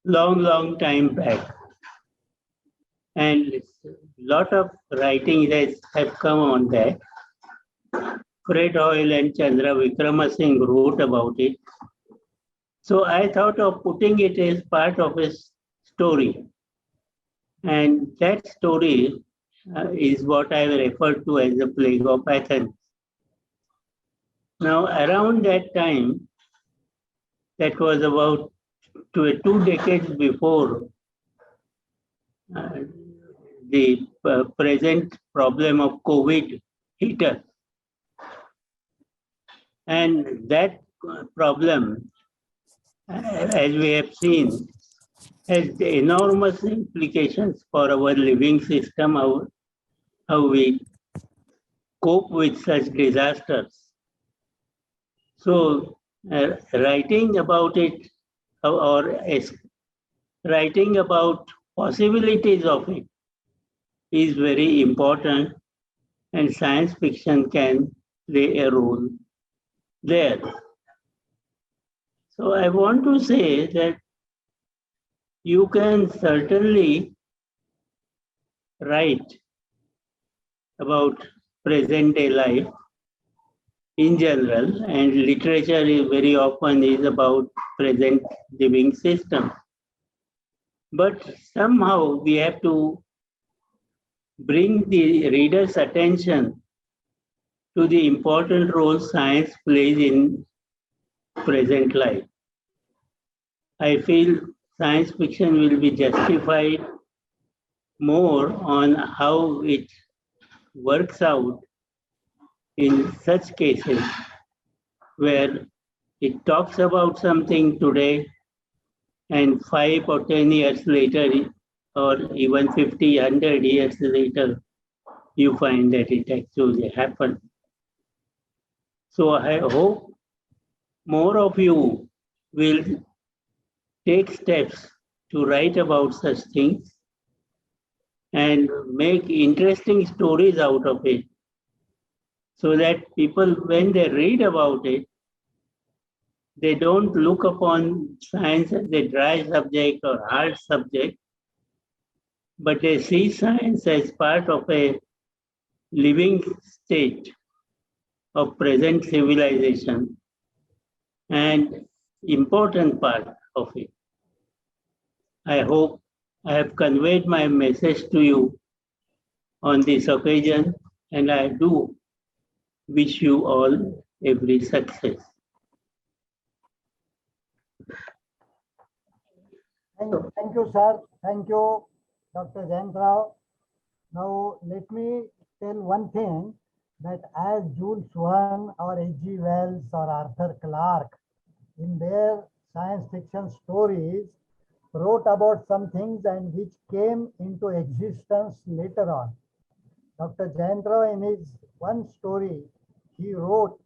long time back. And a lot of writings have come on that. Fred Hoyle and Chandra Vikramasinghe wrote about it. So I thought of putting it as part of a story. And that story is what I refer to as the Plague of Athens. Now, around that time, that was about 2 decades before the present problem of COVID hit us. And that problem, as we have seen, has enormous implications for our living system, how we cope with such disasters. So writing about it or writing about possibilities of it is very important, and science fiction can play a role there. So I want to say that you can certainly write about present day life in general, and literature is very often is about present living system. But somehow we have to bring the reader's attention to the important role science plays in present life. I feel science fiction will be justified more on how it works out in such cases where it talks about something today and 5 or 10 years later, or even 50, 100 years later, you find that it actually happened. So I hope more of you will take steps to write about such things and make interesting stories out of it, so that people, when they read about it, they don't look upon science as a dry subject or hard subject, but they see science as part of a living state of present civilization and important part of it. I hope I have conveyed my message to you on this occasion, and I do wish you all every success. Thank you, sir. Thank you, Dr. Jayantrao. Now, let me tell one thing, that as Jules Verne or H.G. Wells or Arthur Clarke, in their science fiction stories, wrote about some things and which came into existence later on. Dr. Jayantrao, in his one story, he wrote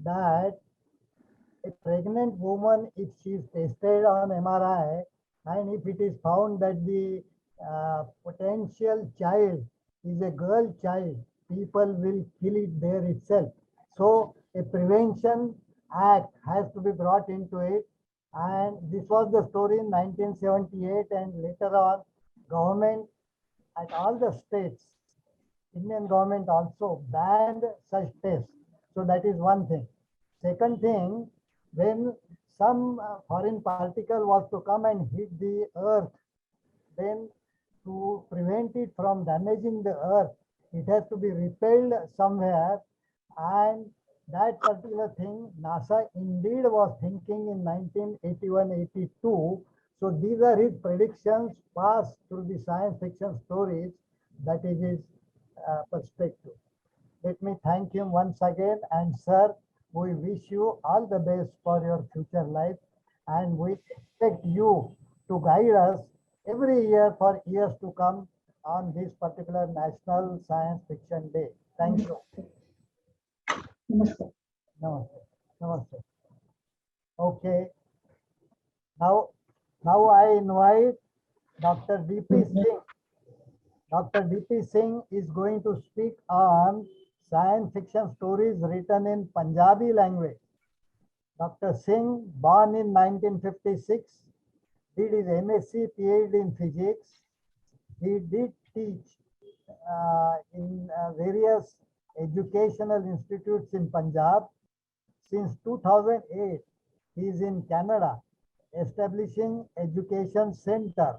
that a pregnant woman, if she is tested on MRI, and if it is found that the potential child is a girl child, people will kill it there itself. So a prevention act has to be brought into it. And this was the story in 1978, and later on, government at all the states, Indian government also banned such tests. So that is one thing. Second thing, when some foreign particle was to come and hit the earth, then to prevent it from damaging the earth, it has to be repelled somewhere. And that particular thing, NASA indeed was thinking in 1981-82. So these are his predictions passed through the science fiction stories. That is his perspective. Let me thank him once again. And sir, we wish you all the best for your future life. And we expect you to guide us every year for years to come on this particular National Science Fiction Day. Thank you. Namaste. Namaste. Namaste. Okay. Now I invite Dr. D.P. Singh. Dr. D.P. Singh is going to speak on science fiction stories written in Punjabi language. Dr. Singh, born in 1956, did his MSc PhD in physics. He did teach in various educational institutes in Punjab. Since 2008, he is in Canada, establishing Education Center.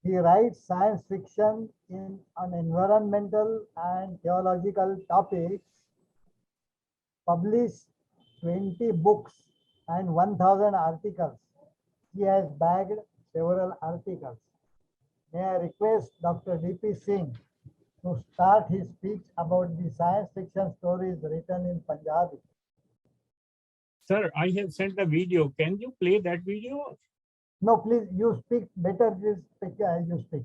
He writes science fiction on environmental and theological topics, published 20 books and 1,000 articles. He has bagged several articles. May I request Dr. D.P. Singh to start his speech about the science fiction stories written in Punjabi. Sir, I have sent the video. Can you play that video? No, please, you speak better. Please speak as you speak.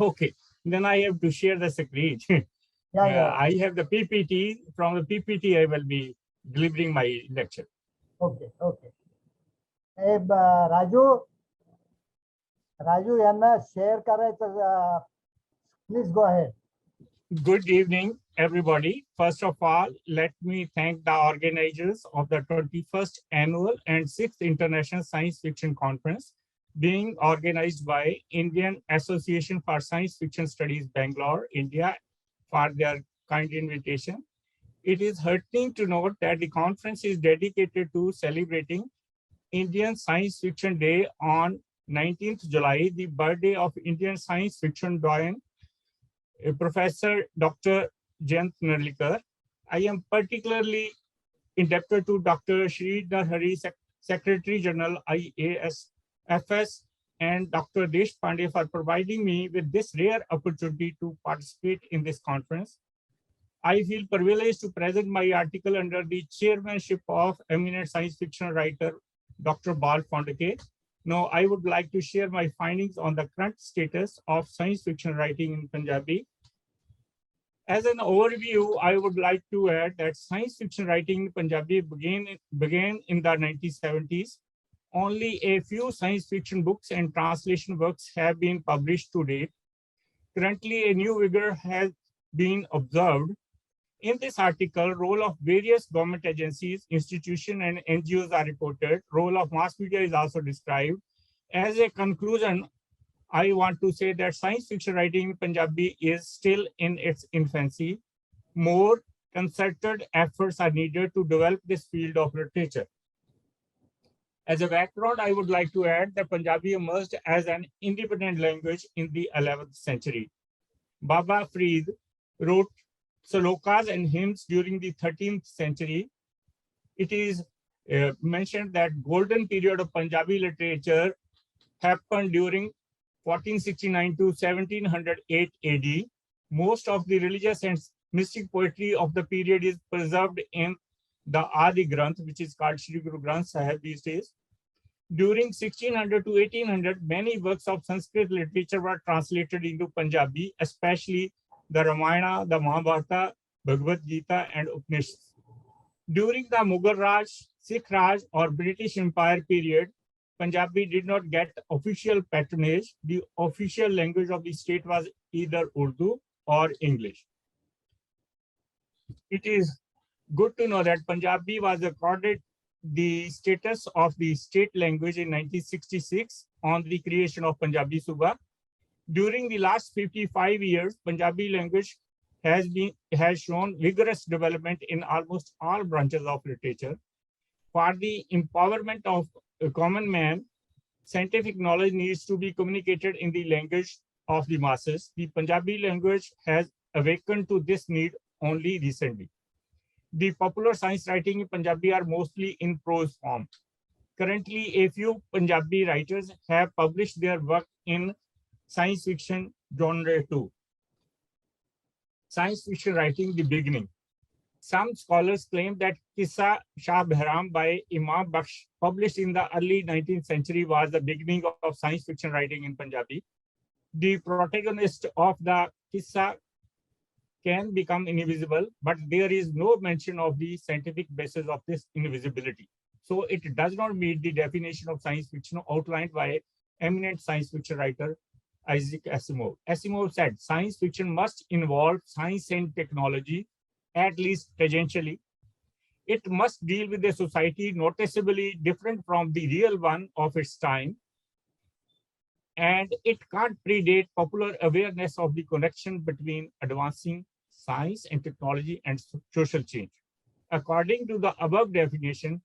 Okay, then I have to share the screen. Yeah. I have the PPT. From the PPT, I will be delivering my lecture. Okay. Raju यांना share करायचं. Please go ahead. Good evening, everybody. First of all, let me thank the organizers of the 21st Annual and 6th International Science Fiction Conference being organized by Indian Association for Science Fiction Studies, Bangalore, India, for their kind invitation. It is heartening to note that the conference is dedicated to celebrating Indian Science Fiction Day on 19th July, the birthday of Indian science fiction doyen, Professor Dr. Jayant Narlikar. I am particularly indebted to Dr. Shri Narhari, Secretary General IASFS, and Dr. Deshpande for providing me with this rare opportunity to participate in this conference. I feel privileged to present my article under the chairmanship of eminent science fiction writer, Dr. Bal Fondake. Now, I would like to share my findings on the current status of science fiction writing in Punjabi. As an overview, I would like to add that science fiction writing in Punjabi began in the 1970s. Only a few science fiction books and translation works have been published to date. Currently, a new vigor has been observed. In this article, role of various government agencies, institutions, and NGOs are reported. Role of mass media is also described. As a conclusion, I want to say that science fiction writing in Punjabi is still in its infancy. More concerted efforts are needed to develop this field of literature. As a background, I would like to add that Punjabi emerged as an independent language in the 11th century. Baba Farid wrote slokas and hymns during the 13th century. It is mentioned that golden period of Punjabi literature happened during 1469 to 1708 AD. Most of the religious and mystic poetry of the period is preserved in the Adi Granth, which is called Shri Guru Granth Sahib these days. During 1600 to 1800, many works of Sanskrit literature were translated into Punjabi, especially the Ramayana, the Mahabharata, Bhagavad Gita, and Upanishads. During the Mughal Raj, Sikh Raj, or British Empire period, Punjabi did not get official patronage. The official language of the state was either Urdu or English. It is good to know that Punjabi was accorded the status of the state language in 1966 on the creation of Punjabi Suba. During the last 55 years, Punjabi language has shown vigorous development in almost all branches of literature. For the empowerment of a common man, scientific knowledge needs to be communicated in the language of the masses. The Punjabi language has awakened to this need only recently. The popular science writing in Punjabi are mostly in prose form. Currently, a few Punjabi writers have published their work in science fiction genre too. Science fiction writing, the beginning. Some scholars claim that Kissa Shah Behram by Imam Bakhsh, published in the early 19th century, was the beginning of science fiction writing in Punjabi. The protagonist of the Kissa can become invisible, but there is no mention of the scientific basis of this invisibility. So it does not meet the definition of science fiction outlined by eminent science fiction writer Isaac Asimov. Asimov said, science fiction must involve science and technology, at least tangentially. It must deal with a society noticeably different from the real one of its time. And it can't predate popular awareness of the connection between advancing science and technology and social change. According to the above definition,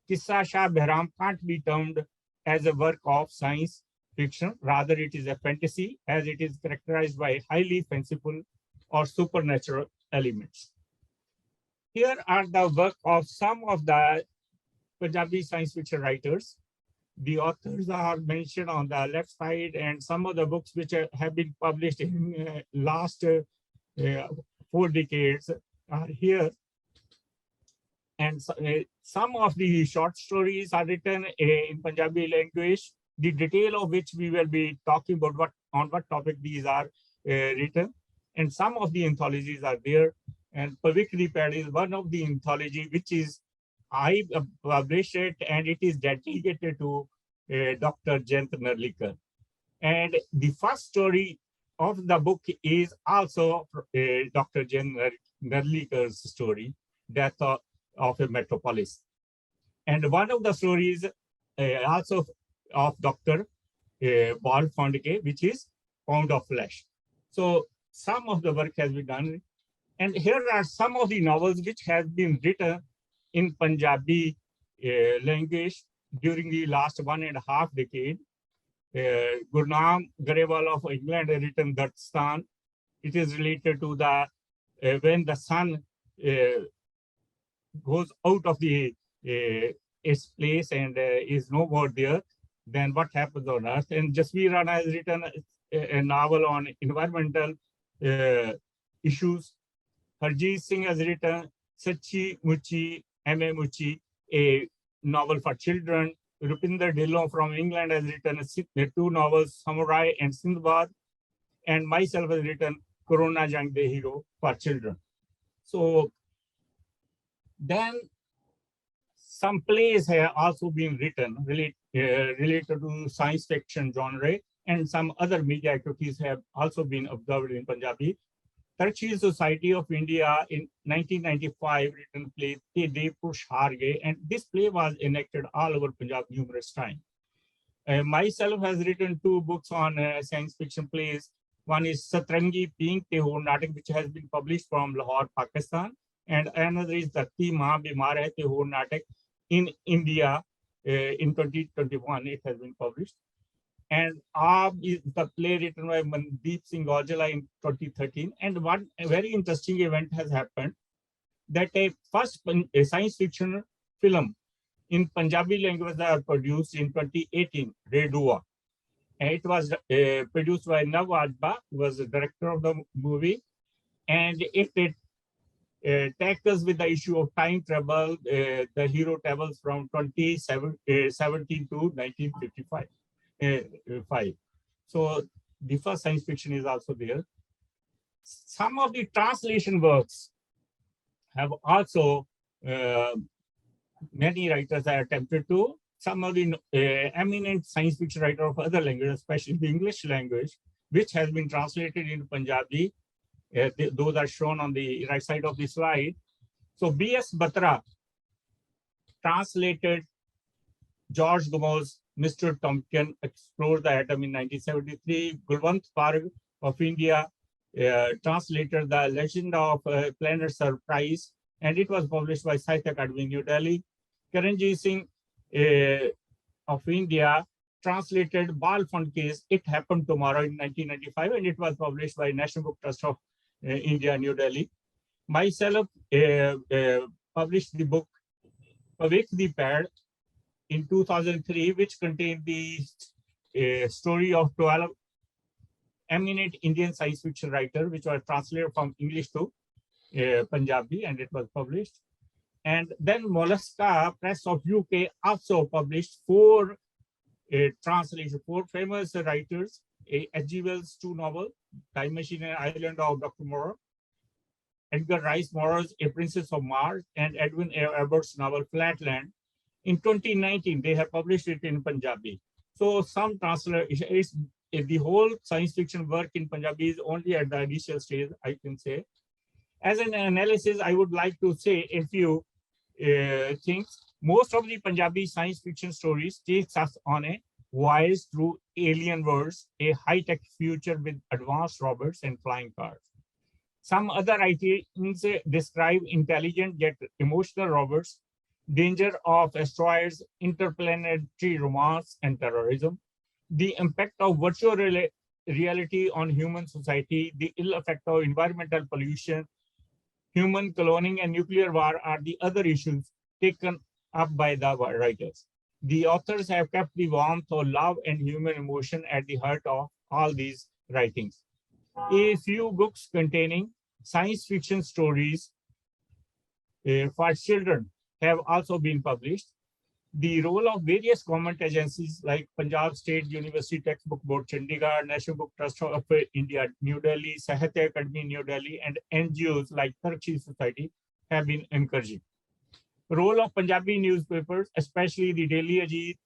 Kissa Shah Behram can't be termed as a work of science fiction. Rather, it is a fantasy, as it is characterized by highly fanciful or supernatural elements. Here are the work of some of the Punjabi science fiction writers. The authors are mentioned on the left side, and some of the books which have been published in last 4 decades are here. And some of the short stories are written in Punjabi language, the detail of which we will be talking about on what topic these are written. And some of the anthologies are there. And Pavik Pad is one of the anthology which is I published it, and it is dedicated to Dr. Jayant Narlikar. And the first story of the book is also Dr. Jayant Narlikar's story, Death of a Metropolis. And one of the stories also of Dr. Bal Fondke, which is pound of flesh. So some of the work has been done. And here are some of the novels which have been written in Punjabi language during the last 1.5 decade. Gurnam Garewal of England has written Darstan. It is related to the when the sun goes out of the its place and is no more there, then what happens on Earth? And Jasveer Rana has written a novel on environmental issues. Harjeet Singh has written Sachi Muchi, M.A. Muchi, a novel for children. Rupinder Dhillon from England has written 2 novels, Samurai and Sindbad. And myself has written Corona Jang the Hero for children. So then some plays have also been written related to science fiction genre, and some other media activities have also been observed in Punjabi. Tarchi Society of India in 1995 written play Te De Push Harge, and this play was enacted all over Punjab numerous times. Myself has written 2 books on science fiction plays. One is Satrangi Pink Tehor Natak, which has been published from Lahore, Pakistan, and another is Dhakti Maa Bimar Hai Tehor Natak in India in 2021. It has been published. And Aab is the play written by Mandeep Singh Aujla in 2013. And one very interesting event has happened, that a first science fiction film in Punjabi language was produced in 2018, Redua. And it was produced by Nav Ajba, who was the director of the movie. And it tackles with the issue of time travel. The hero travels from 2017 to 1955. So the first science fiction is also there. Some of the translation works have also many writers are attempted to. Some of the eminent science fiction writers of other languages, especially the English language, which has been translated into Punjabi. Those are shown on the right side of the slide. So B.S. Batra translated George Gamo's Mr. Tompkin Explored the Atom in 1973. Gulwant Parg of India translated The Legend of Planet Surprise, and it was published by Sahitya Akademi, New Delhi. Karanjit Singh of India translated Bal Fondke's It Happened Tomorrow in 1995, and it was published by National Book Trust of India, New Delhi. Myself published the book Pavik the Pad in 2003, which contained the story of 12 eminent Indian science fiction writers, which was translated from English to Punjabi, and it was published. And then Mollusca Press of UK also published 4 translations, 4 famous writers, H.G. Wells' 2 novels, Time Machine and Island of Dr. Moreau, Edgar Rice Burroughs' A Princess of Mars, and Edwin Abbott's novel Flatland. In 2019, they have published it in Punjabi. So some translations, the whole science fiction work in Punjabi is only at the initial stage, I can say. As an analysis, I would like to say a few things. Most of the Punjabi science fiction stories takes us on a voyage through alien worlds, a high-tech future with advanced robots and flying cars. Some other writings describe intelligent yet emotional robots, danger of asteroids, interplanetary romance, and terrorism, the impact of virtual reality on human society, the ill effect of environmental pollution, human cloning, and nuclear war are the other issues taken up by the writers. The authors have kept the warmth of love and human emotion at the heart of all these writings. A few books containing science fiction stories for children have also been published. The role of various government agencies like Punjab State University Textbook Board, Chandigarh, National Book Trust of India, New Delhi, Sahitya Akademi, New Delhi, and NGOs like Tarchi Society have been encouraging. Role of Punjabi newspapers, especially the Daily Ajit,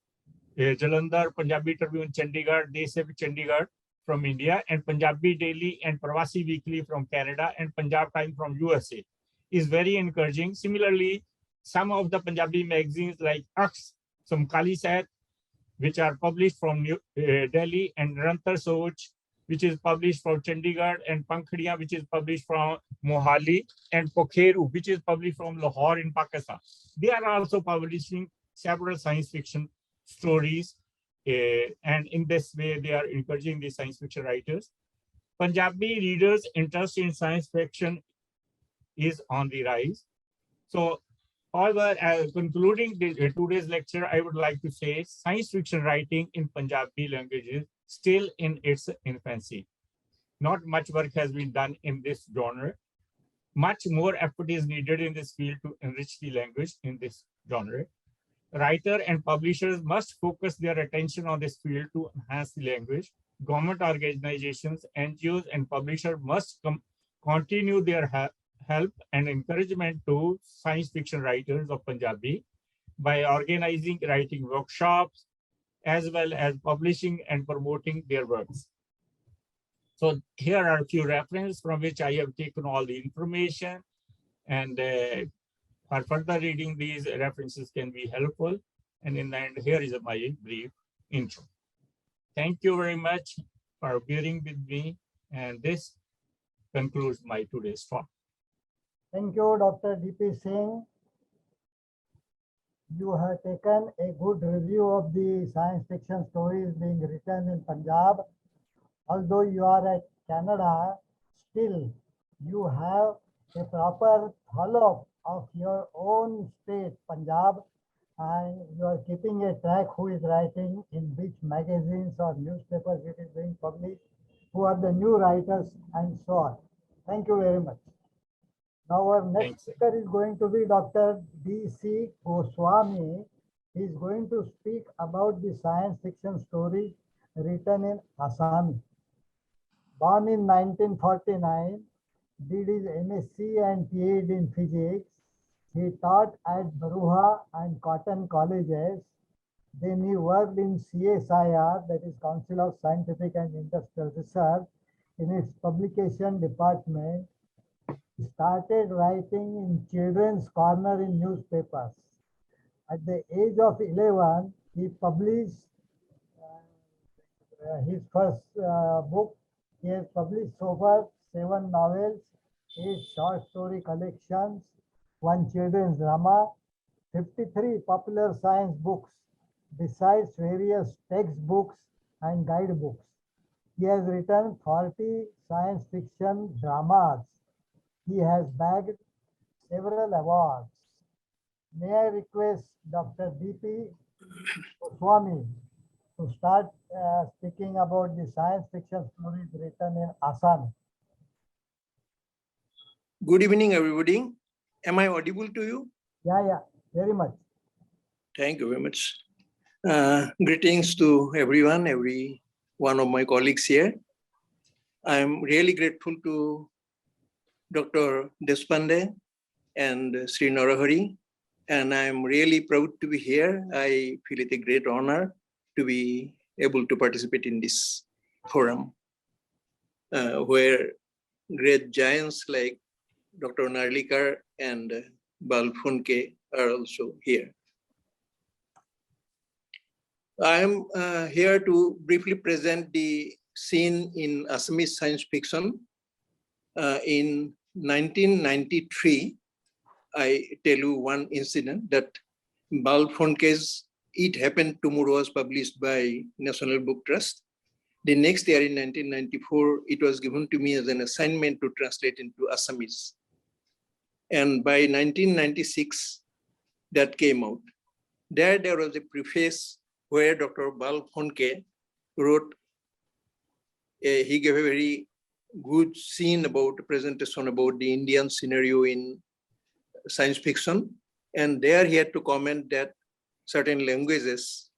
Jalandhar, Punjabi Tribune, Chandigarh, Deshpande, Chandigarh from India, and Punjabi Daily and Pravasi Weekly from Canada, and Punjab Times from USA is very encouraging. Similarly, some of the Punjabi magazines like Aks, Samkali Sahat, which are published from Delhi, and Nirantar Soch, which is published from Chandigarh, and Pankhadiyan, which is published from Mohali, and Pokheru, which is published from Lahore in Pakistan. They are also publishing several science fiction stories, and in this way, they are encouraging the science fiction writers. Punjabi readers' interest in science fiction is on the rise. So, however, concluding today's lecture, I would like to say science fiction writing in Punjabi language is still in its infancy. Not much work has been done in this genre. Much more effort is needed in this field to enrich the language in this genre. Writers and publishers must focus their attention on this field to enhance the language. Government organizations, NGOs, and publishers must continue their help and encouragement to science fiction writers of Punjabi by organizing writing workshops, as well as publishing and promoting their works. So here are a few references from which I have taken all the information, and for further reading, these references can be helpful. And in the end, here is my brief intro. Thank you very much for bearing with me, and this concludes my today's talk. Thank you, Dr. D.P. Singh. You have taken a good review of the science fiction stories being written in Punjab. Although you are at Canada, still you have a proper follow-up of your own state, Punjab, and you are keeping a track who is writing in which magazines or newspapers it is being published, who are the new writers, and so on. Thank you very much. Now our next speaker is going to be Dr. D.C. Goswami. He is going to speak about the science fiction stories written in Assami. Born in 1949, did his MSc and PhD in physics. He taught at Baruha and Cotton colleges. Then he worked in CSIR, that is Council of Scientific and Industrial Research, in its publication department. He started writing in Children's Corner in newspapers. At the age of 11, he published his first book. He has published so far 7 novels, 8 short story collections, 1 children's drama, 53 popular science books, besides various textbooks and guidebooks. He has written 40 science fiction dramas. He has bagged several awards. May I request Dr. D.P. Goswami to start speaking about the science fiction stories written in Assam. Good evening, everybody. Am I audible to you? Yeah, very much. Thank you very much. Greetings to everyone, every one of my colleagues here. I'm really grateful to Dr. Deshpande and Sri Narahari, and I'm really proud to be here. I feel it a great honor to be able to participate in this forum, where great giants like Dr. Narlikar and Bal Phunke are also here. I am here to briefly present the scene in Assamese science fiction. In 1993, I tell you one incident that Bal Phunke's It Happened Tomorrow was published by National Book Trust. The next year in 1994, it was given to me as an assignment to translate into Assamese. And by 1996, that came out. There was a preface where Dr. Bal Phunke wrote, he gave a very good scene about a presentation about the Indian scenario in science fiction. And there he had to comment that certain languages,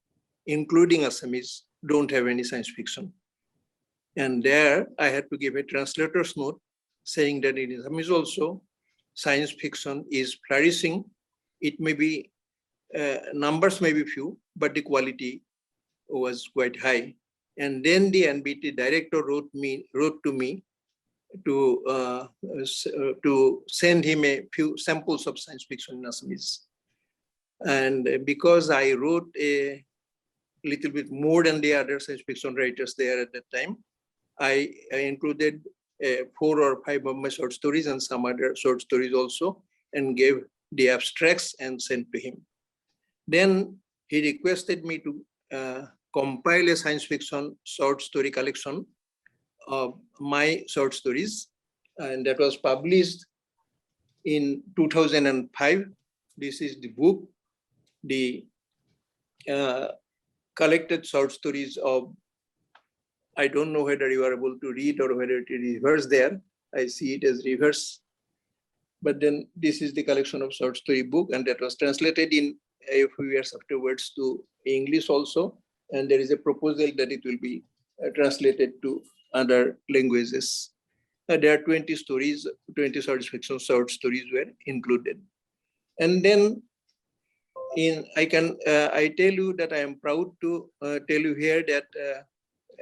including Assamese, don't have any science fiction. And there I had to give a translator's note saying that in Assamese also, science fiction is flourishing. It may be, numbers may be few, but the quality was quite high. And then the NBT director wrote to me to send him a few samples of science fiction in Assamese. And because I wrote a little bit more than the other science fiction writers there at that time. I included 4 or 5 of my short stories and some other short stories also, and gave the abstracts and sent to him. Then he requested me to compile a science fiction short story collection of my short stories, and that was published in 2005. This is the book, the collected short stories of, I don't know whether you are able to read or whether it is reverse there. I see it as reverse. But then this is the collection of short story book, and that was translated in a few years afterwards to English also. And there is a proposal that it will be translated to other languages. There are 20 stories, 20 science fiction short stories were included. And then I tell you that I am proud to tell you here that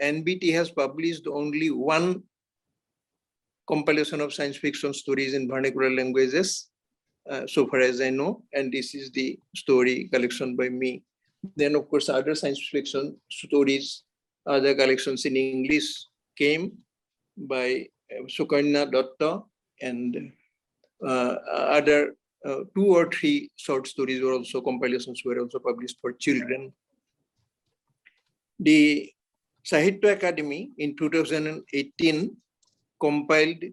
NBT has published only 1 compilation of science fiction stories in vernacular languages, so far as I know, and this is the story collection by me. Then, of course, other science fiction stories, other collections in English came by Sukanya Datta, and other 2 or 3 short stories were also, compilations were also published for children. The Sahitya Academy in 2018 compiled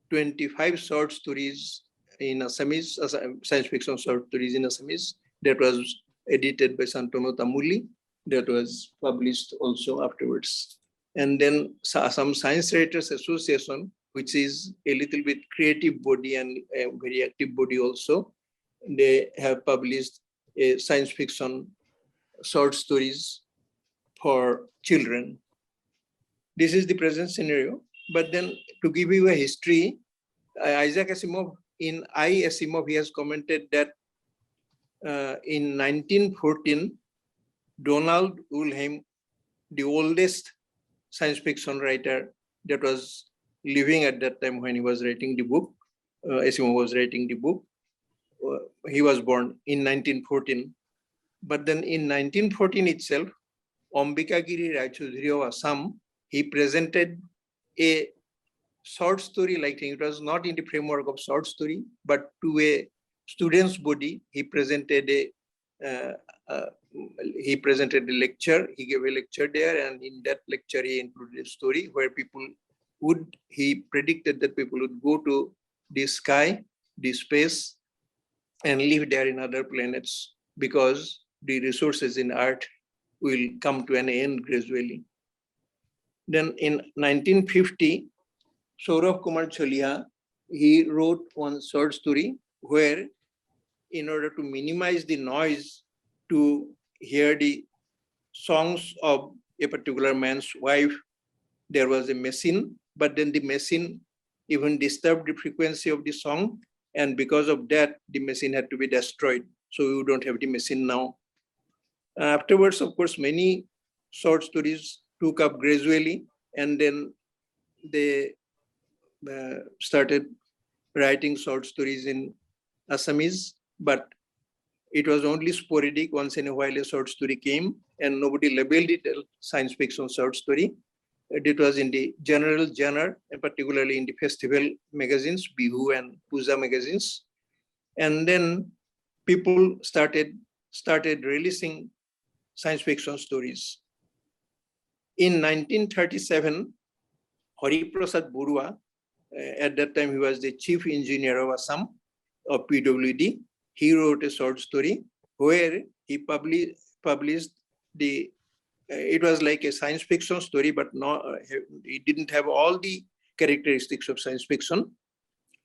25 short stories in Assamese, science fiction short stories in Assamese, that was edited by Santanu Tamuli, that was published also afterwards. And then some Science Writers Association, which is a little bit creative body and a very active body also, they have published a science fiction short stories for children. This is the present scenario. But then to give you a history, Isaac Asimov, in Asimov, he has commented that in 1914, Donald Wollheim, the oldest science fiction writer that was living at that time when he was writing the book, Asimov was writing the book, he was born in 1914. But then in 1914 itself, Ambikagiri Raichaudhuri of Assam, he presented a short story like thing. It was not in the framework of short story, but to a student's body, he presented a lecture. He gave a lecture there, and in that lecture, he included a story where he predicted that people would go to the sky, the space, and live there in other planets because the resources in Earth will come to an end gradually. Then in 1950, Saurav Kumar Cholia, he wrote one short story where, in order to minimize the noise to hear the songs of a particular man's wife, there was a machine, but then the machine even disturbed the frequency of the song, and because of that, the machine had to be destroyed. So you don't have the machine now. Afterwards, of course, many short stories took up gradually, and then they started writing short stories in Assamese, but it was only sporadic. Once in a while, a short story came, and nobody labeled it as science fiction short story. It was in the general genre, and particularly in the festival magazines, Bihu and Puja magazines. And then people started releasing science fiction stories. In 1937, Hari Prasad Burua, at that time he was the chief engineer of Assam, of PWD, he wrote a short story where he published the, it was like a science fiction story, but it didn't have all the characteristics of science fiction,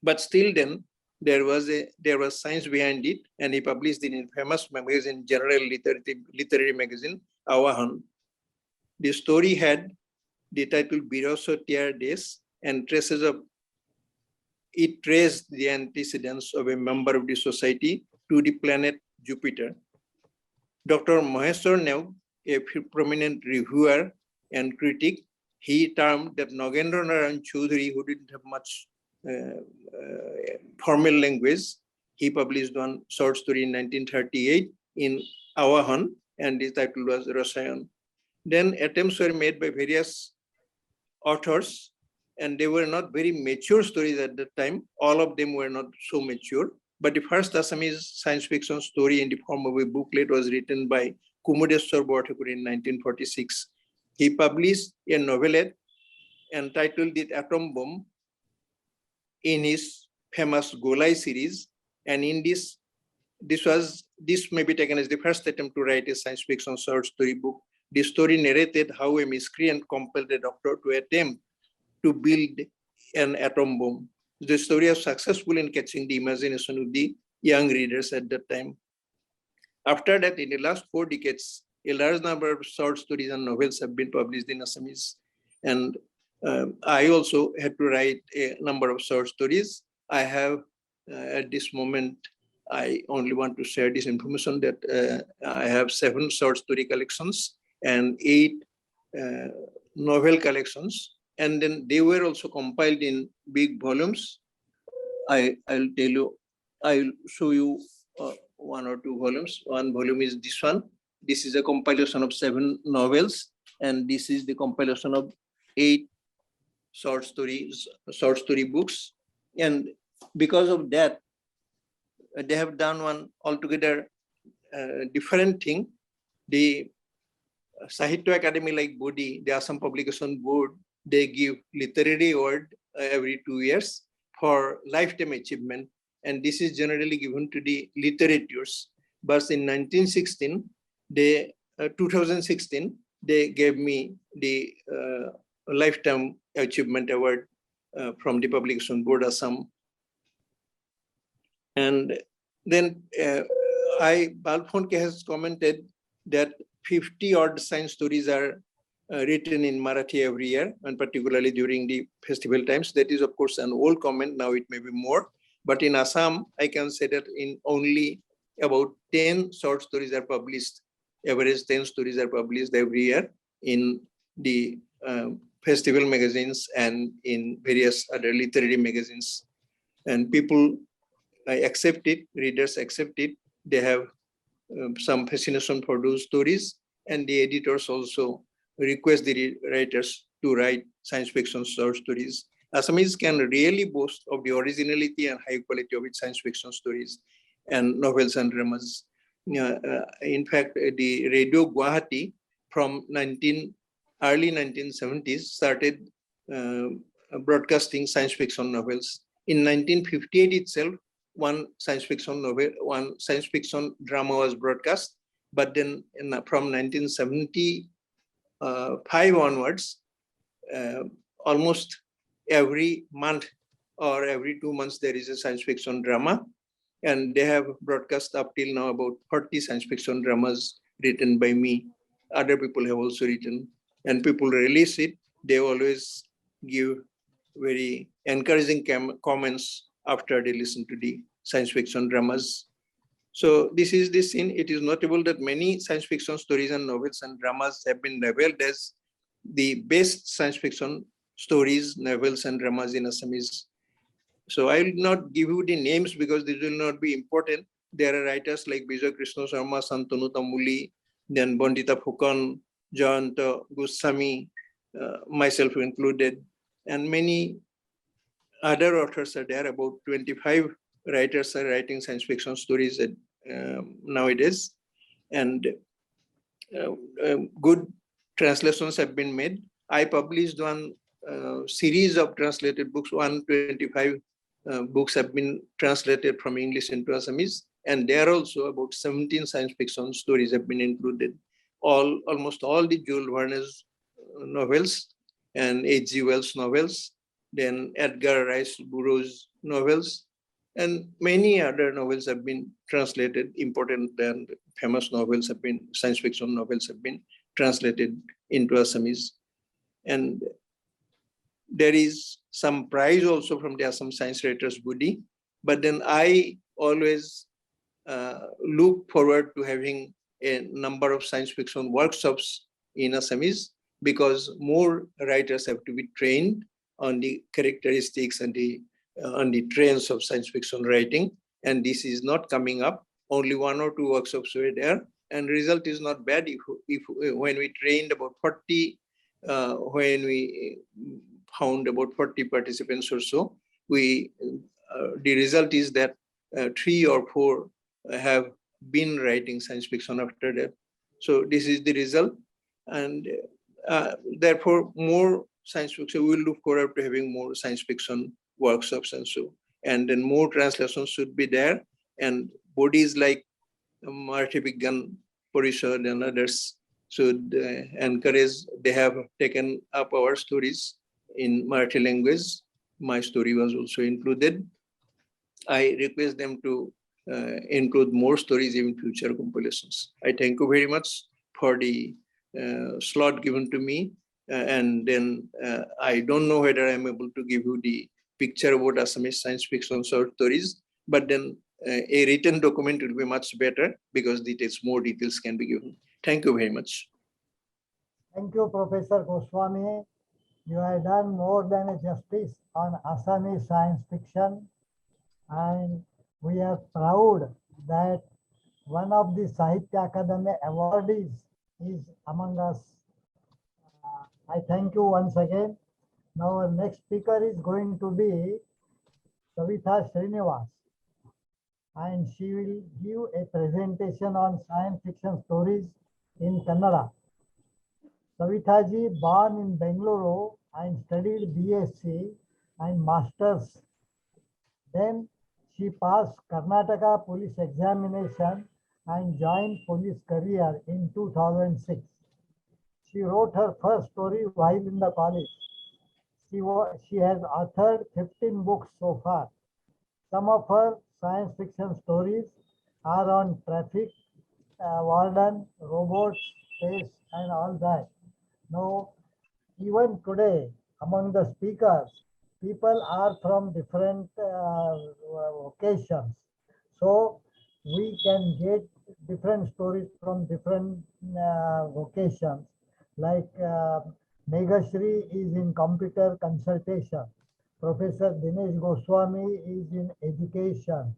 but still then there was science behind it, and he published it in famous magazine, general literary magazine, Awahan. The story had the title Birosotiyar Des, and it traced the antecedents of a member of the society to the planet Jupiter. Dr. Maheshwar Neog, a prominent reviewer and critic, he termed that Nagendra Narayan Chaudhuri, who didn't have much formal language, he published one short story in 1938 in Awahan, and the title was Rasayan. Then attempts were made by various authors, and they were not very mature stories at that time. All of them were not so mature. But the first Assamese science fiction story in the form of a booklet was written by Kumudeshwar Borthakur in 1946. He published a novelette entitled The Atom Bomb in his famous Golai series. And in this may be taken as the first attempt to write a science fiction short story book. The story narrated how a miscreant compelled a doctor to attempt to build an atom bomb. The story was successful in catching the imagination of the young readers at that time. After that, in the last 4 decades, a large number of short stories and novels have been published in Assamese. And I also had to write a number of short stories. I have, at this moment, I only want to share this information that I have 7 short story collections and 8 novel collections. And then they were also compiled in big volumes. I'll show you 1 or 2 volumes. One volume is this one. This is a compilation of 7 novels, and this is the compilation of 8 short story books. And because of that, they have done one altogether different thing. The Sahitya Academy like body, the Assam Publication Board, they give literary award every 2 years for lifetime achievement. And this is generally given to the literatures. But in 2016, they gave me the lifetime achievement award from the Publication Board Assam. And then Balfonke has commented that 50 odd science stories are written in Marathi every year, and particularly during the festival times. That is, of course, an old comment. Now it may be more. But in Assam, I can say that in only about 10 short stories are published. Average 10 stories are published every year in the festival magazines and in various other literary magazines. And people accept it, readers accept it. They have some fascination for those stories, and the editors also request the writers to write science fiction short stories. Assamese can really boast of the originality and high quality of its science fiction stories and novels and dramas. In fact, the Radio Guwahati from early 1970s started broadcasting science fiction novels. In 1958 itself, one science fiction drama was broadcast, but then from 1975 onwards, almost every month or every 2 months, there is a science fiction drama. And they have broadcast up till now about 40 science fiction dramas written by me. Other people have also written, and people release it. They always give very encouraging comments after they listen to the science fiction dramas. So this is the scene. It is notable that many science fiction stories and novels and dramas have been labeled as the best science fiction stories, novels, and dramas in Assamese. So I will not give you the names because these will not be important. There are writers like Bijoy Krishna Sharma, Santanu Tamuli, then Bondita Fukan, Jayanta Goswami, myself included, and many other authors are there. About 25 writers are writing science fiction stories nowadays, and good translations have been made. I published one series of translated books. 125 books have been translated from English into Assamese, and there also about 17 science fiction stories have been included. Almost all the Jules Verne's novels and H.G. Wells novels, then Edgar Rice Burroughs novels, and many other novels have been translated. Important and famous novels have been, science fiction novels have been translated into Assamese. And there is some prize also from the Assam Science Writers Body, but then I always look forward to having a number of science fiction workshops in Assamese, because more writers have to be trained on the characteristics and on the trends of science fiction writing. And this is not coming up. Only 1 or 2 workshops were there, and result is not bad. If when we trained about 40, when we found about 40 participants or so, the result is that 3 or 4 have been writing science fiction after that. So this is the result, and therefore more science fiction. We will look forward to having more science fiction workshops and so, and then more translations should be there, and bodies like Marathi Vidnyan Parishad and others should encourage. They have taken up our stories in Marathi language. My story was also included. I request them to include more stories in future compilations. I thank you very much for the slot given to me. And then I don't know whether I'm able to give you the picture about Assamese science fiction short stories, but then a written document will be much better because more details can be given. Thank you very much. Thank you, Professor Goswami. You have done more than a justice on Assamese science fiction, and we are proud that one of the Sahitya Akademi awardees is among us. I thank you once again. Now our next speaker is going to be Savitha Srinivas, and she will give a presentation on science fiction stories in Kannada. Savithaji, born in Bengaluru and studied BSc and Masters. Then she passed Karnataka police examination and joined police career in 2006. She wrote her first story while in the college. She has authored 15 books so far. Some of her science fiction stories are on traffic, warden, robots, space, and all that. Now, even today, among the speakers, people are from different vocations. So we can get different stories from different vocations. Like Meghashri is in computer consultation. Professor Dinesh Goswami is in education.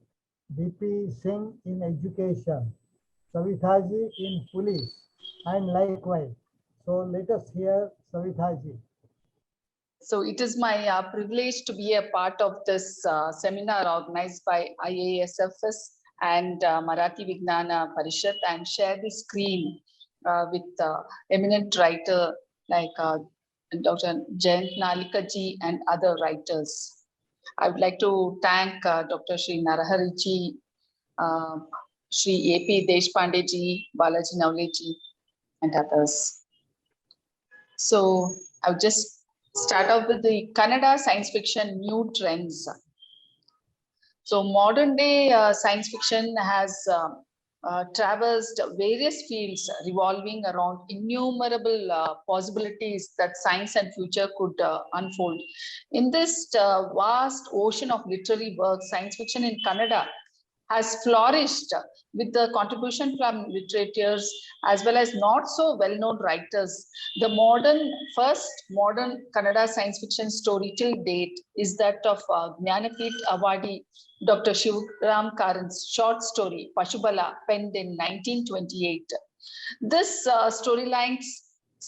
DP Singh in education. Savithaji in police, and likewise. So let us hear Savithaji. So it is my privilege to be a part of this seminar organized by IASFS and Marathi Vidnyan Parishad, and share the screen with eminent writer like Dr. Jayant Nalikaji and other writers. I would like to thank Dr. Sri Narahari ji, Sri A.P. Deshpande ji, Balaji Navle ji, and others. So I would just start off with the Kannada science fiction new trends. So modern day science fiction has traversed various fields revolving around innumerable possibilities that science and future could unfold. In this vast ocean of literary work, science fiction in Kannada has flourished with the contribution from literatures as well as not so well-known writers. The first modern Kannada science fiction story till date is that of Jnanapeeth Awardee Dr. Shivaram Karan's short story, Pashubala, penned in 1928. This storyline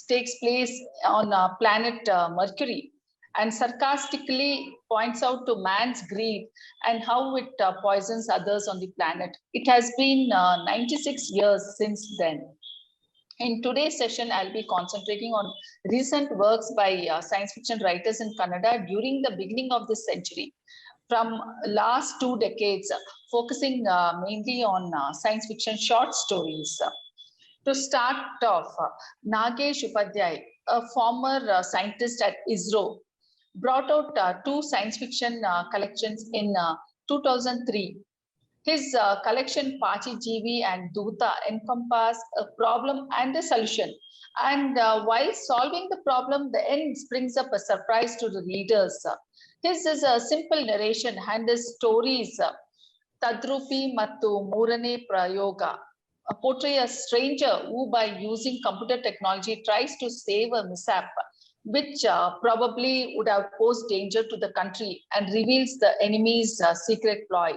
takes place on planet Mercury and sarcastically points out to man's greed and how it poisons others on the planet. It has been 96 years since then. In today's session, I'll be concentrating on recent works by science fiction writers in Kannada during the beginning of this century. From last 2 decades, focusing mainly on science fiction short stories. To start off, Nagesh Upadhyay, a former scientist at ISRO, brought out 2 science fiction collections in 2003. His collection Pachi Jeevi and Duta encompass a problem and a solution. And while solving the problem, the end brings up a surprise to the readers. His is a simple narration and his stories, Tadrupi Mattu Murane Prayoga, portray a stranger who by using computer technology tries to save a mishap, which probably would have posed danger to the country and reveals the enemy's secret ploy.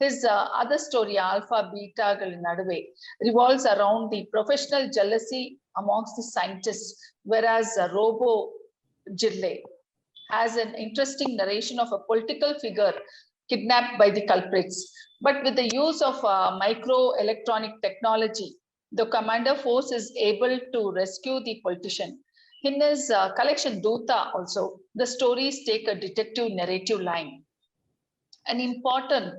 His other story, Alpha Beta Naduve, revolves around the professional jealousy amongst the scientists, whereas Robo Jirle has an interesting narration of a political figure kidnapped by the culprits. But with the use of microelectronic technology, the commander force is able to rescue the politician. In his collection Duta also, the stories take a detective narrative line. An important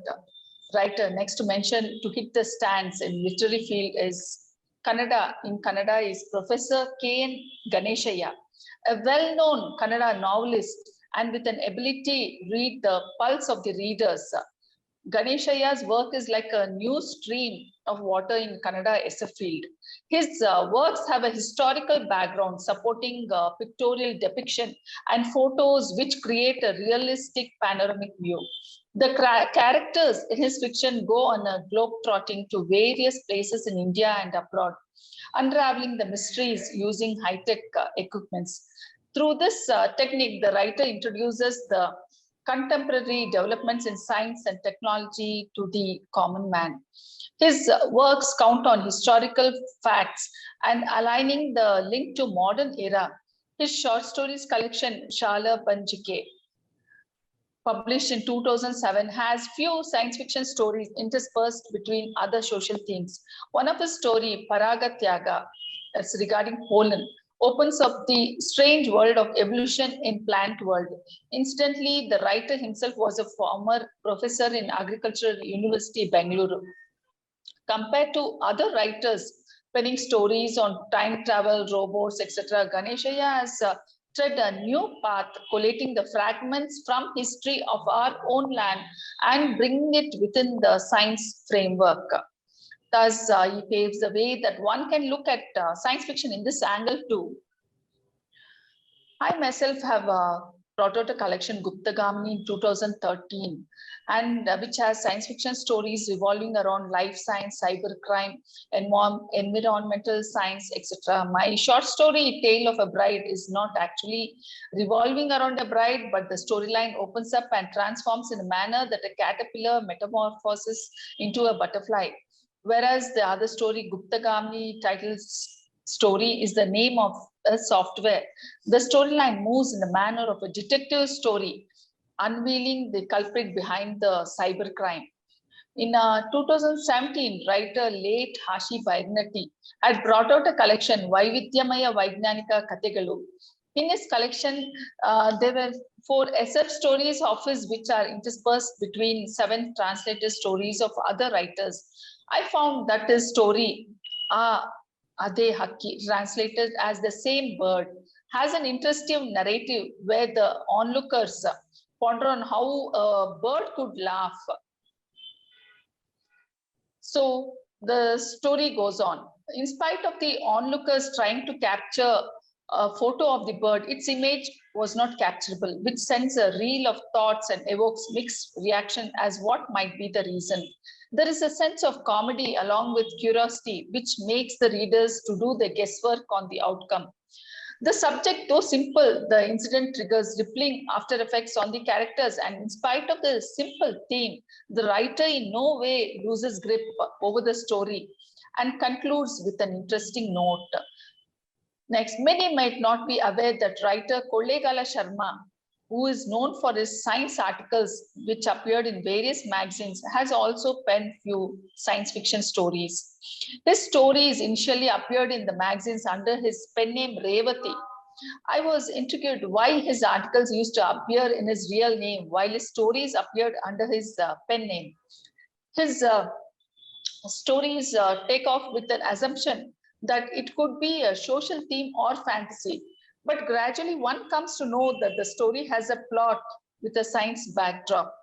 writer next to mention to hit the stands in literary field is Kannada is Professor K.N. Ganeshaya, a well-known Kannada novelist and with an ability to read the pulse of the readers. Ganeshaya's work is like a new stream of water in Kannada SF field. His works have a historical background supporting pictorial depiction and photos which create a realistic panoramic view. The characters in his fiction go on a globe-trotting to various places in India and abroad, unraveling the mysteries using high-tech equipments. Through this technique, the writer introduces the contemporary developments in science and technology to the common man. His works count on historical facts and aligning the link to modern era. His short stories collection, Shala Banjike, published in 2007, has few science fiction stories interspersed between other social themes. One of his story, Paraga Tyaga, that's regarding Poland, opens up the strange world of evolution in plant world. Incidentally, the writer himself was a former professor in Agricultural University, Bengaluru. Compared to other writers penning stories on time travel, robots, etc., Ganeshaya has tread a new path, collating the fragments from history of our own land and bringing it within the science framework. Thus, he paves the way that one can look at science fiction in this angle too. I myself have brought out a collection, Guptagamini, in 2013, and which has science fiction stories revolving around life science, cybercrime, environmental science, etc. My short story, Tale of a Bride, is not actually revolving around a bride, but the storyline opens up and transforms in a manner that a caterpillar metamorphoses into a butterfly. Whereas the other story, Guptagamini, titled story, is the name of a software. The storyline moves in the manner of a detective story, unveiling the culprit behind the cybercrime. In 2017, writer late Hashi Vairnati had brought out a collection, Vaividyamaya Vaidyanika Kategalu. In his collection, there were 4 SF stories of his which are interspersed between 7 translated stories of other writers. I found that his story, Ade Haki, translated as the same bird, has an interesting narrative where the onlookers ponder on how a bird could laugh. So the story goes on. In spite of the onlookers trying to capture a photo of the bird, its image was not capturable, which sends a reel of thoughts and evokes mixed reaction as what might be the reason. There is a sense of comedy along with curiosity, which makes the readers to do the guesswork on the outcome. The subject, though simple, the incident triggers rippling after effects on the characters, and in spite of the simple theme, the writer in no way loses grip over the story and concludes with an interesting note. Next, many might not be aware that writer Kollegala Sharma, who is known for his science articles which appeared in various magazines, has also penned few science fiction stories. His stories initially appeared in the magazines under his pen name Revati. I was intrigued why his articles used to appear in his real name while his stories appeared under his pen name. His stories take off with an assumption that it could be a social theme or fantasy. But gradually one comes to know that the story has a plot with a science backdrop.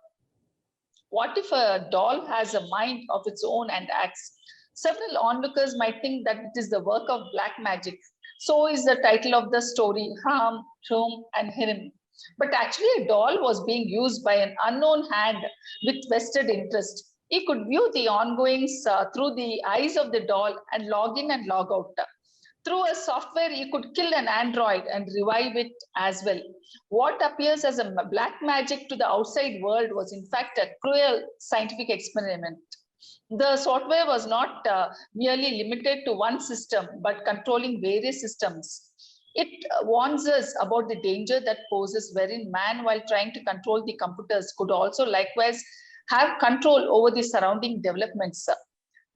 What if a doll has a mind of its own and acts? Several onlookers might think that it is the work of black magic. So is the title of the story, Ham, Shom, and Hirim. But actually a doll was being used by an unknown hand with vested interest. He could view the ongoings through the eyes of the doll and log in and log out. Through a software, you could kill an android and revive it as well. What appears as a black magic to the outside world was in fact a cruel scientific experiment. The software was not merely limited to one system, but controlling various systems. It warns us about the danger that poses, wherein man, while trying to control the computers, could also likewise have control over the surrounding developments.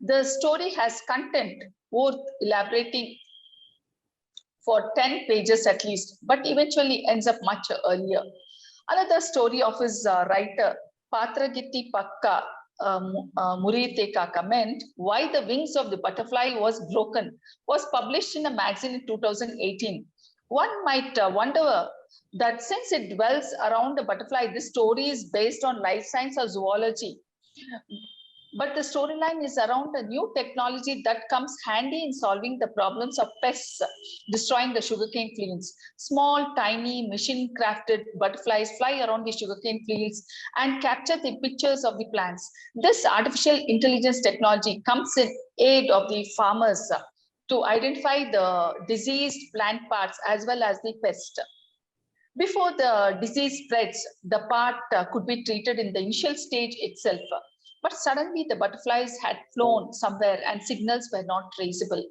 The story has content worth elaborating for 10 pages at least, but eventually ends up much earlier. Another story of his writer, Patragiti Pakka Murite Kaka, meant Why the Wings of the Butterfly Was Broken, was published in a magazine in 2018. One might wonder that since it dwells around the butterfly, this story is based on life science or zoology. But the storyline is around a new technology that comes handy in solving the problems of pests destroying the sugarcane fields. Small, tiny, machine-crafted butterflies fly around the sugarcane fields and capture the pictures of the plants. This artificial intelligence technology comes in aid of the farmers to identify the diseased plant parts as well as the pest. Before the disease spreads, the part could be treated in the initial stage itself. But suddenly the butterflies had flown somewhere and signals were not traceable.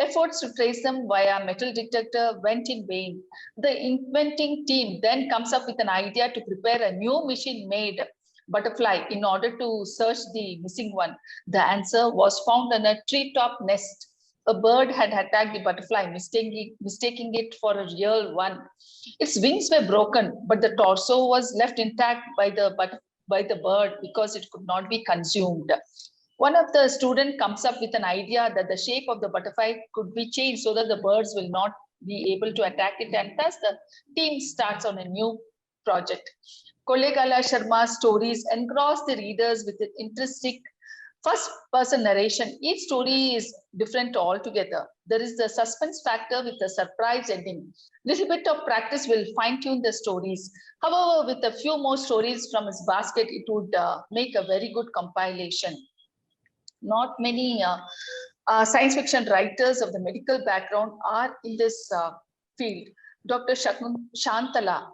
Efforts to trace them via metal detector went in vain. The inventing team then comes up with an idea to prepare a new machine-made butterfly in order to search the missing one. The answer was found in a treetop nest. A bird had attacked the butterfly, mistaking it for a real one. Its wings were broken, but the torso was left intact by the bird because it could not be consumed. One of the students comes up with an idea that the shape of the butterfly could be changed so that the birds will not be able to attack it, and thus the team starts on a new project. Kollegala Sharma's stories engross the readers with an interesting first-person narration. Each story is different altogether. There is the suspense factor with a surprise ending. Little bit of practice will fine-tune the stories. However, with a few more stories from his basket, it would make a very good compilation. Not many science fiction writers of the medical background are in this field. Dr. Shantala,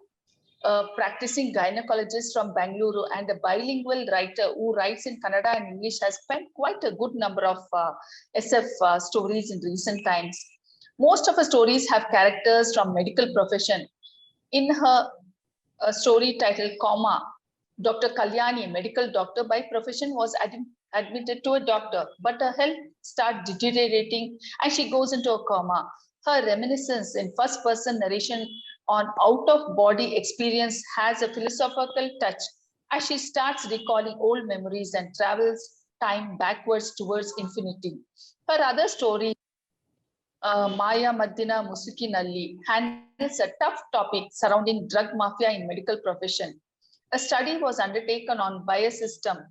a practicing gynecologist from Bangalore and a bilingual writer who writes in Kannada and English, has spent quite a good number of SF stories in recent times. Most of her stories have characters from medical profession. In her story titled Coma, Dr. Kalyani, a medical doctor by profession, was admitted to a doctor, but her health starts deteriorating and she goes into a coma. Her reminiscence in first-person narration on out-of-body experience has a philosophical touch as she starts recalling old memories and travels time backwards towards infinity. Her other story, Maya Madina Musuki Nalli, handles a tough topic surrounding drug mafia in medical profession. A study was undertaken on biosystem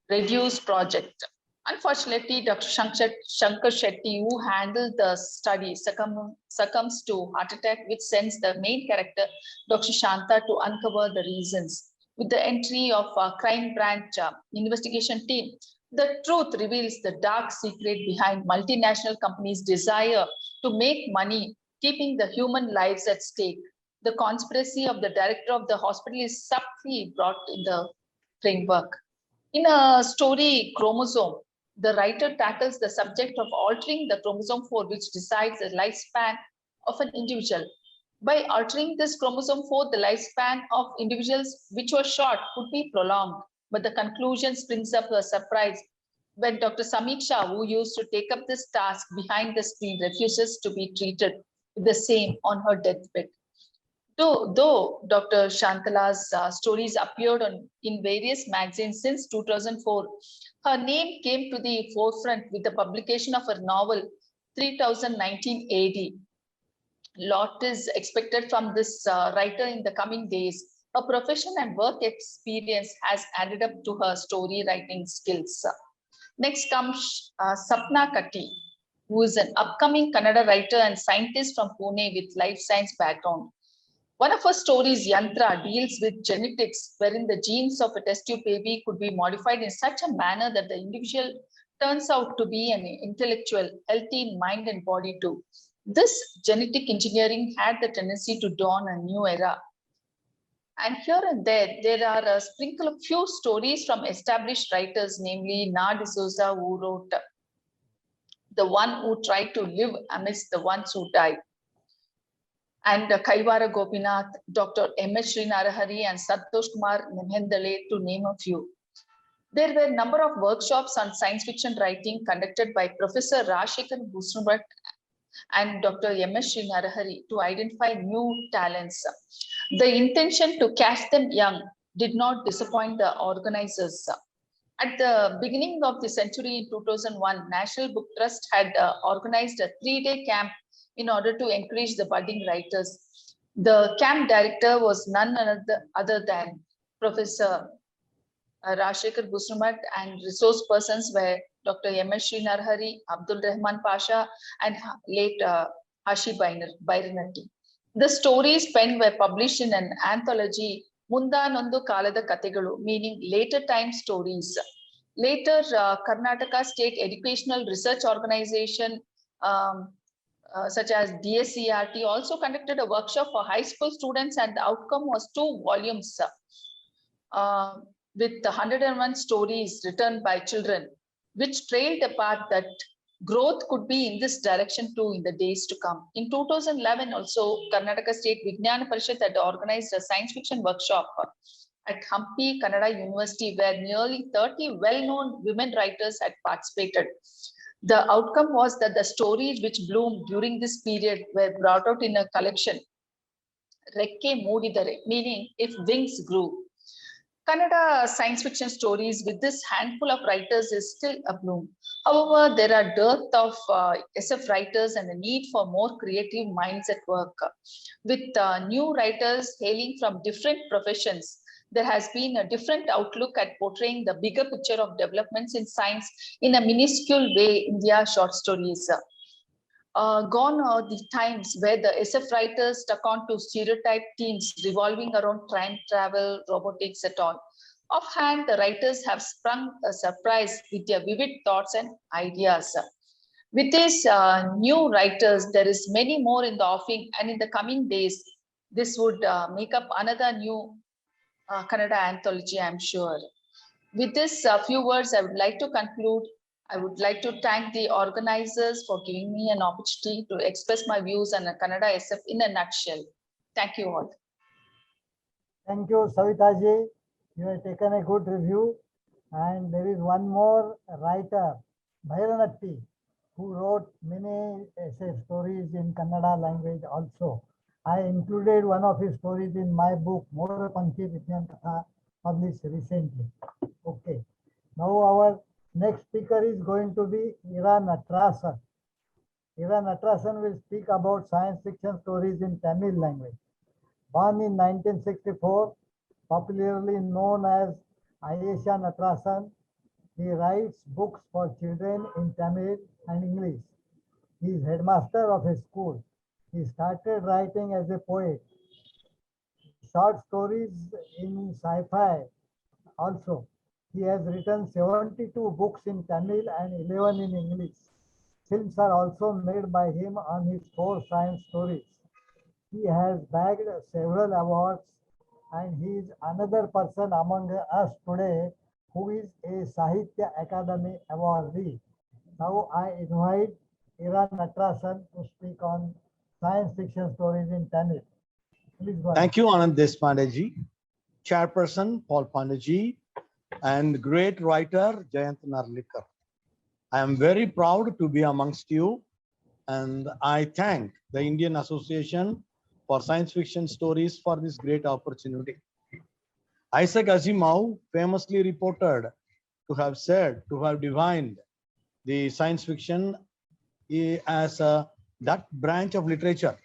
reduce project. Unfortunately, Dr. Shankar Shetty, who handled the study, succumbs to heart attack, which sends the main character, Dr. Shanta, to uncover the reasons. With the entry of a crime branch investigation team, the truth reveals the dark secret behind multinational companies' desire to make money, keeping the human lives at stake. The conspiracy of the director of the hospital is subtly brought in the framework. In a story, Chromosome, the writer tackles the subject of altering the chromosome 4, which decides the lifespan of an individual. By altering this chromosome 4, the lifespan of individuals which were short could be prolonged. But the conclusion springs up a surprise when Dr. Samiksha, who used to take up this task behind the screen, refuses to be treated with the same on her deathbed. Though Dr. Shantala's stories appeared in various magazines since 2004, her name came to the forefront with the publication of her novel 3019 AD. Lot is expected from this writer in the coming days. Her profession and work experience has added up to her story writing skills. Next comes Sapna Katti, who is an upcoming Kannada writer and scientist from Pune with life science background. One of her stories, Yantra, deals with genetics, wherein the genes of a test tube baby could be modified in such a manner that the individual turns out to be an intellectual, healthy in mind and body too. This genetic engineering had the tendency to dawn a new era. And here and there are a sprinkle of few stories from established writers, namely Na D'Souza, who wrote The One Who Tried to Live Amidst the Ones Who Died, and Kaivara Gopinath, Dr. M.H. Srinarahari, and Santosh Kumar Nimhendale, to name a few. There were a number of workshops on science fiction writing conducted by Professor Rajshekhar Busrumat and Dr. M.S. Srinarahari to identify new talents. The intention to catch them young did not disappoint the organizers. At the beginning of the century in 2001, National Book Trust had organized a 3-day camp in order to encourage the budding writers. The camp director was none other than Professor Rajshekhar Busrumat, and resource persons were Dr. M.S. Srinarahari, Abdul Rahman Pasha, and late Hashi Bairanatti. The stories penned were published in an anthology, Mundanondu Kalada Kategalu, meaning later time stories. Later, Karnataka State Educational Research Organization, such as DSCRT, also conducted a workshop for high school students, and the outcome was 2 volumes with 101 stories written by children, which trailed a path that growth could be in this direction too in the days to come. In 2011 also, Karnataka State Vidnyan Parishad had organized a science fiction workshop at Hampi Kannada University, where nearly 30 well-known women writers had participated. The outcome was that the stories which bloomed during this period were brought out in a collection, Rekke Moodidare, meaning if wings grew. Kannada science fiction stories with this handful of writers is still a bloom. However, there are dearth of SF writers and the need for more creative minds at work. With new writers hailing from different professions, there has been a different outlook at portraying the bigger picture of developments in science in a minuscule way in their short stories. Gone are the times where the SF writers stuck on to stereotype themes revolving around time travel, robotics, et al. Offhand, the writers have sprung a surprise with their vivid thoughts and ideas. With these new writers, there is many more in the offing, and in the coming days, this would make up another new Kannada anthology, I'm sure. With this few words, I would like to conclude. I would like to thank the organizers for giving me an opportunity to express my views on Kannada SF in a nutshell. Thank you all. Thank you, Savitaji. You have taken a good review. And there is one more writer, Bairanatti, who wrote many SF stories in Kannada language also. I included one of his stories in my book, Marathi Vidnyan Parishad, published recently. Okay. Now our next speaker is going to be Ira Natarasan. Ira Natarasan will speak about science fiction stories in Tamil language. Born in 1964, popularly known as Ayesha Natarasan, he writes books for children in Tamil and English. He is headmaster of a school. He started writing as a poet. Short stories in sci-fi also. He has written 72 books in Tamil and 11 in English. Films are also made by him on his 4 science stories. He has bagged several awards, and he is another person among us today who is a Sahitya Academy awardee. Now I invite Ira Natarasan to speak on science fiction stories in Tamil. Please go ahead. Thank you, Anand Deshpande ji, Chairperson Paul Pandey ji, and great writer Jayant Narlikar. I am very proud to be amongst you, and I thank the Indian Association for Science Fiction Stories for this great opportunity. Isaac Asimov famously reported to have divined the science fiction as that branch of literature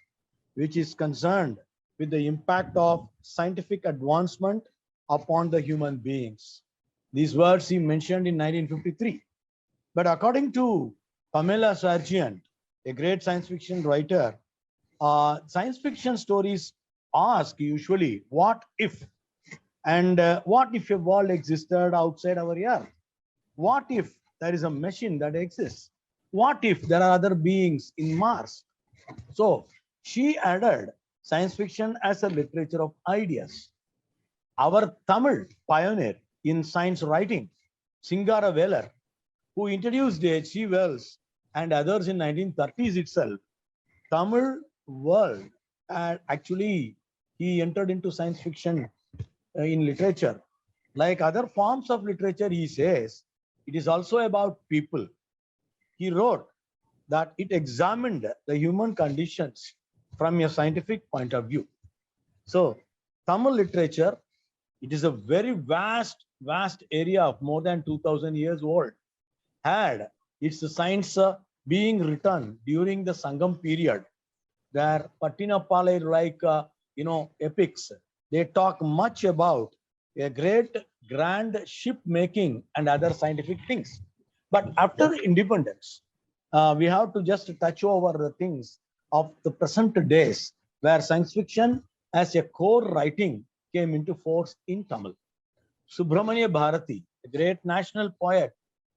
which is concerned with the impact of scientific advancement upon the human beings. These words he mentioned in 1953. But according to Pamela Sargent, a great science fiction writer, science fiction stories ask usually, what if? And what if a world existed outside our earth? What if there is a machine that exists? What if there are other beings in Mars? So she added science fiction as a literature of ideas. Our Tamil pioneer in science writing, Singara Velar, who introduced H.G. Wells and others in 1930s itself, Tamil world, and actually he entered into science fiction in literature. Like other forms of literature, he says, it is also about people. He wrote that it examined the human conditions from a scientific point of view. So Tamil literature, it is a very vast area of more than 2000 years old, had its science being written during the Sangam period. Their Pattinapalai epics, they talk much about a great grand ship making and other scientific things. But after independence, we have to just touch over the things of the present days where science fiction as a core writing came into force in Tamil. Subramanya Bharati, a great national poet,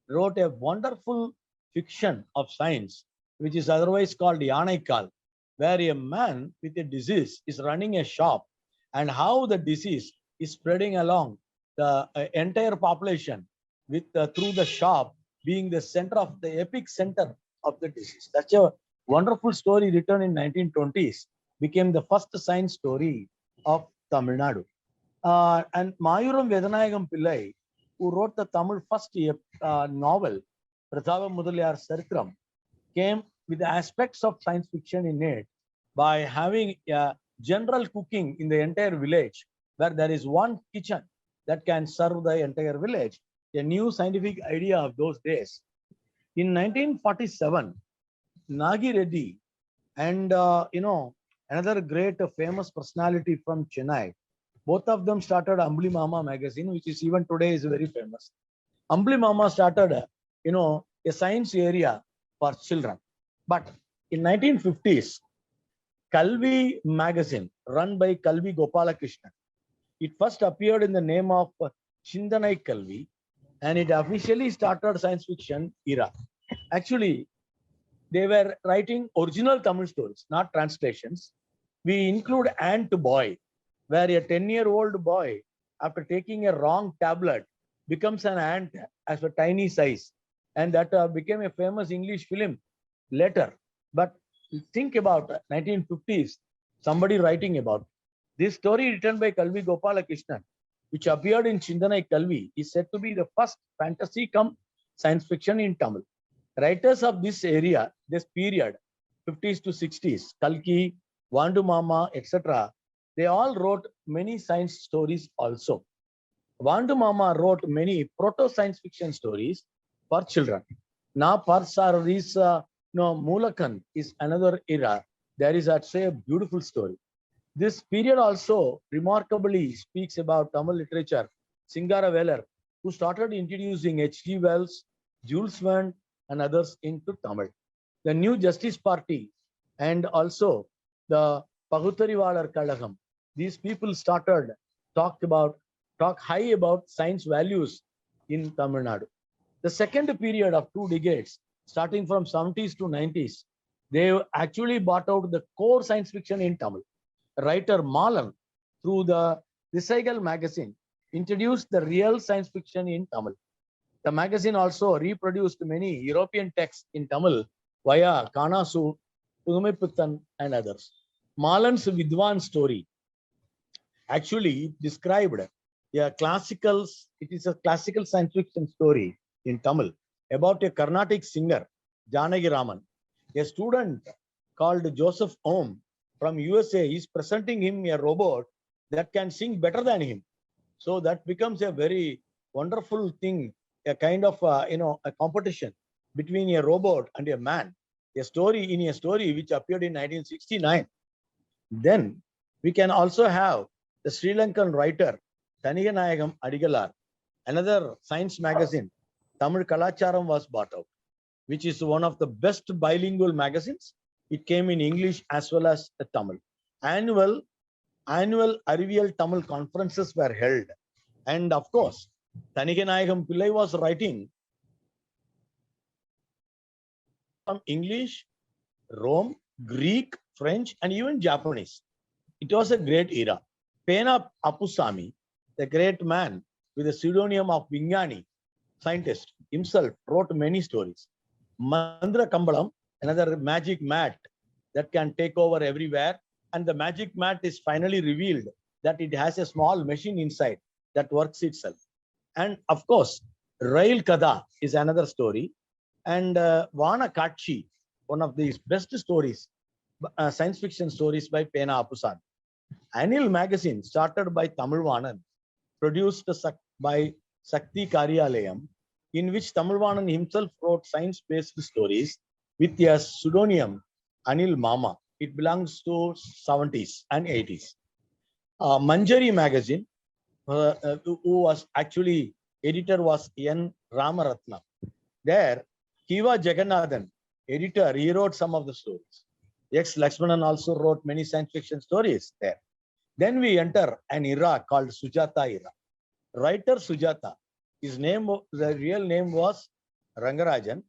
wrote a wonderful fiction of science, which is otherwise called Yanaikal, where a man with a disease is running a shop and how the disease is spreading along the entire population with through the shop being the center of the epic center of the disease. That's a wonderful story written in 1920s, became the first science story of Tamil Nadu. And Mayuram Vedanayagam Pillai, who wrote the Tamil first novel, Pratava Mudaliyar Sarithram, came with the aspects of science fiction in it by having general cooking in the entire village, where there is one kitchen that can serve the entire village, a new scientific idea of those days. In 1947, Nagi Reddy and another great famous personality from Chennai, both of them started Ambli Mama magazine, which is even today is very famous. Ambli Mama started a science area for children. But in 1950s, Kalvi magazine run by Kalvi Gopalakrishnan, it first appeared in the name of Chindanai Kalvi, and it officially started science fiction era. Actually, they were writing original Tamil stories, not translations. We include Ant Boy, where a 10-year-old boy, after taking a wrong tablet, becomes an ant as a tiny size. And that became a famous English film later. But think about 1950s, somebody writing about this story written by Kalvi Gopalakrishnan, which appeared in Chindanai Kalvi, is said to be the first fantasy come science fiction in Tamil. Writers of this area, this period, 50s to 60s, Kalki, Vandu Mama, etc., they all wrote many science stories also. Vandu Mama wrote many proto-science fiction stories for children. Now, Parsararis Mulakan is another era. There is, I'd say, a beautiful story. This period also remarkably speaks about Tamil literature. Singara Velar, who started introducing H.G. Wells, Jules Verne, and others into Tamil. The New Justice Party and also the Pagutarivalar Kalagam, these people started talk high about science values in Tamil Nadu. The second period of 2 decades, starting from 70s to 90s, they actually brought out the core science fiction in Tamil. Writer Malan, through the Recycle magazine, introduced the real science fiction in Tamil. The magazine also reproduced many European texts in Tamil via Kanasu, Pudumiputtan, and others. Malan's Vidwan story actually described a classical science fiction story in Tamil about a Carnatic singer, Janagi Raman. A student called Joseph Ohm from USA is presenting him a robot that can sing better than him. So that becomes a very wonderful thing, a kind of a competition between a robot and a man. A story which appeared in 1969. Then we can also have the Sri Lankan writer Thaniganayagam Adigalar, another science magazine. Tamil Kalacharam was bought out, which is one of the best bilingual magazines. It came in English as well as the Tamil. Annual Arivial Tamil conferences were held. And of course, Thaniganayagam Pillai was writing from English, Rome, Greek, French, and even Japanese. It was a great era. Pena Appusamy, the great man with the pseudonym of Vignani, scientist, himself wrote many stories. Mandra Kambalam, another magic mat that can take over everywhere. And the magic mat is finally revealed that it has a small machine inside that works itself. And of course, Rail Kada is another story. And Vana Kachi, one of the best stories, science fiction stories by Pena Appusamy. Annual magazine started by Tamil Vanan, produced by Sakti Karyalayam, in which Tamil Vanan himself wrote science-based stories with a pseudonym Anil Mama. It belongs to 70s and 80s. Manjari magazine, who was actually editor was N. Ramaratnam. There, Kiva Jagannathan, editor, he wrote some of the stories. X. Lakshmanan also wrote many science fiction stories there. Then we enter an era called Sujata era. Writer Sujata, his name, the real name was Rangarajan,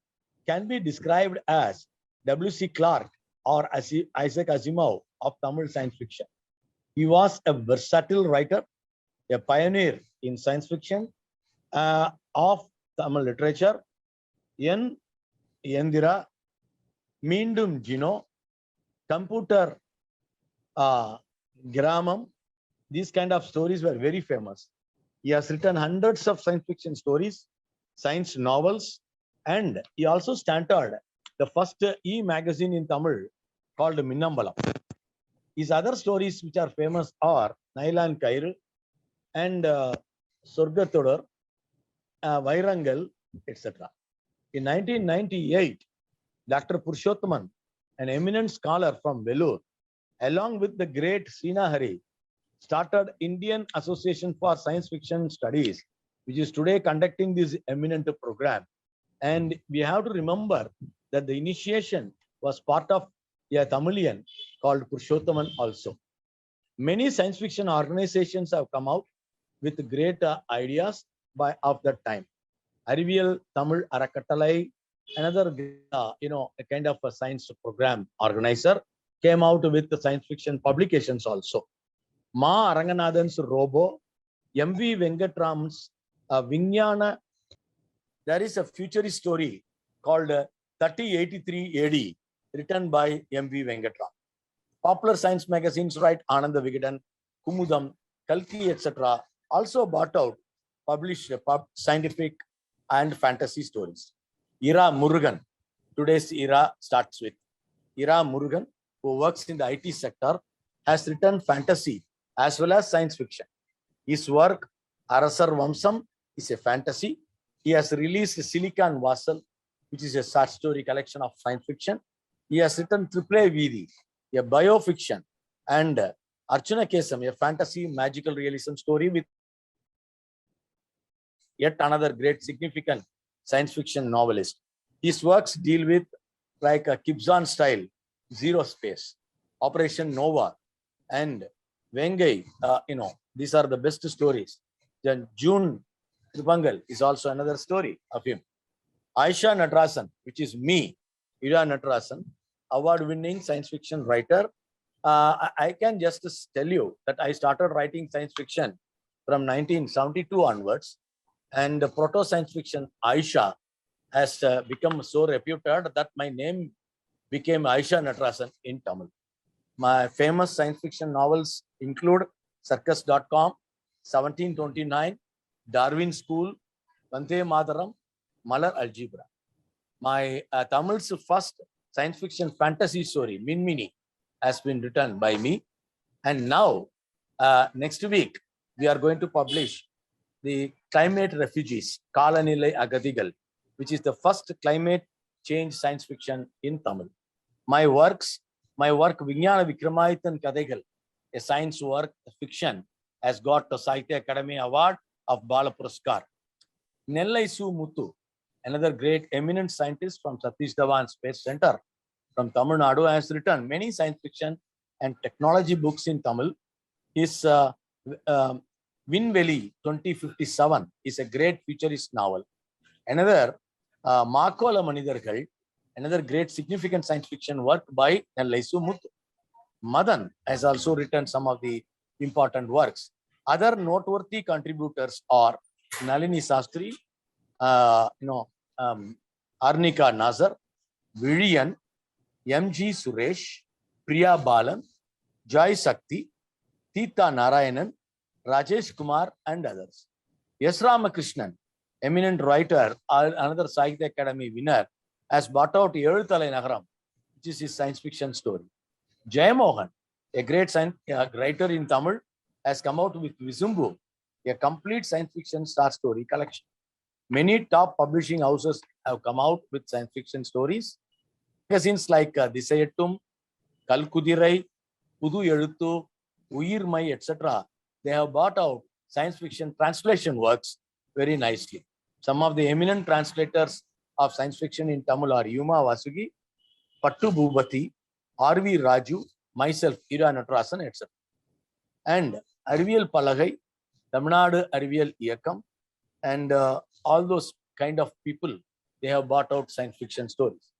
can be described as W.C. Clarke or Isaac Asimov of Tamil science fiction. He was a versatile writer, a pioneer in science fiction of Tamil literature. N. Yendira, Meendum Gino, Computer Gramam, these kind of stories were very famous. He has written hundreds of science fiction stories, science novels, and he also started the first e-magazine in Tamil called Minnambalam. His other stories which are famous are Nailan Kairu and Sorgathodar, Vairangal, etc. In 1998, Dr. Purushothaman, an eminent scholar from Vellore, along with the great Sina Hari, started Indian Association for Science Fiction Studies, which is today conducting this eminent program. And we have to remember that the initiation was part of a Tamilian called Purushothaman also. Many science fiction organizations have come out with great ideas of that time. Arivial Tamil Arakattalai, another a kind of a science program organizer, came out with the science fiction publications also. Ma Aranganathan's Robo, M.V. Venkatraman's Vignana. There is a futurist story called 3083 AD, written by M.V. Venkatraman. Popular science magazines write Ananda Vigadan, Kumudam, Kalki, etc. also bought out, published scientific and fantasy stories. Ira Murugan, today's era starts with. Ira Murugan, who works in the IT sector, has written fantasy as well as science fiction. His work, Arasar Vamsam, is a fantasy. He has released Silicon Vassal, which is a short story collection of science fiction. He has written Triple Vidi, a biofiction, and Archana Kesam, a fantasy magical realism story with yet another great significant science fiction novelist. His works deal with like a Kibzon style, Zero Space, Operation Nova, and Vengai, these are the best stories. Then June Tribangal is also another story of him. Aisha Natarasan, which is me, Ira Natarasan, award-winning science fiction writer. I can just tell you that I started writing science fiction from 1972 onwards, and the proto-science fiction Aisha has become so reputed that my name became Aisha Natarasan in Tamil. My famous science fiction novels include Circus.com, 1729, Darwin School, Vande Mataram, Malar Algebra. My Tamil's first science fiction fantasy story, Minmini, has been written by me. And now, next week, we are going to publish the Climate Refugees, Kalanilai Agadigal, which is the first climate change science fiction in Tamil. My work, Vignana Vikramayithan Kadegal, a science work, fiction, has got the Sahitya Academy Award of Bala Puraskar. Nellai Su Muthu, another great eminent scientist from Satish Dhawan Space Center from Tamil Nadu, has written many science fiction and technology books in Tamil. His Vinveli 2057 is a great futurist novel. Another, Makola Manidargal, Another great significant science fiction work by Nellaisu Muthu. Madan has also written some of the important works. Other noteworthy contributors are Nalini Sastry, Arnika Nazar, Viriyan, M.G. Suresh, Priya Balan, Joy Sakti, Tita Narayanan, Rajesh Kumar, and others. S. Ramakrishnan, eminent writer, another Sahitya Academy winner, has brought out Ezhuthalai Nagaram, which is his science fiction story. Jayamohan, a great writer in Tamil, has come out with Visumbu, a complete science fiction star story collection. Many top publishing houses have come out with science fiction stories. Magazines like Disayattum, Kalkudirai, Pudu Eluthu, Uyirmai, etc. They have brought out science fiction translation works very nicely. Some of the eminent translators of science fiction in Tamil are Yuma Vasugi, Pattu Bhubati, R.V. Raju, myself, Ira Natarasan, etc. And Ariviyal Palagai, Tamil Nadu Ariviyal Iyakam, and all those kind of people, they have brought out science fiction stories.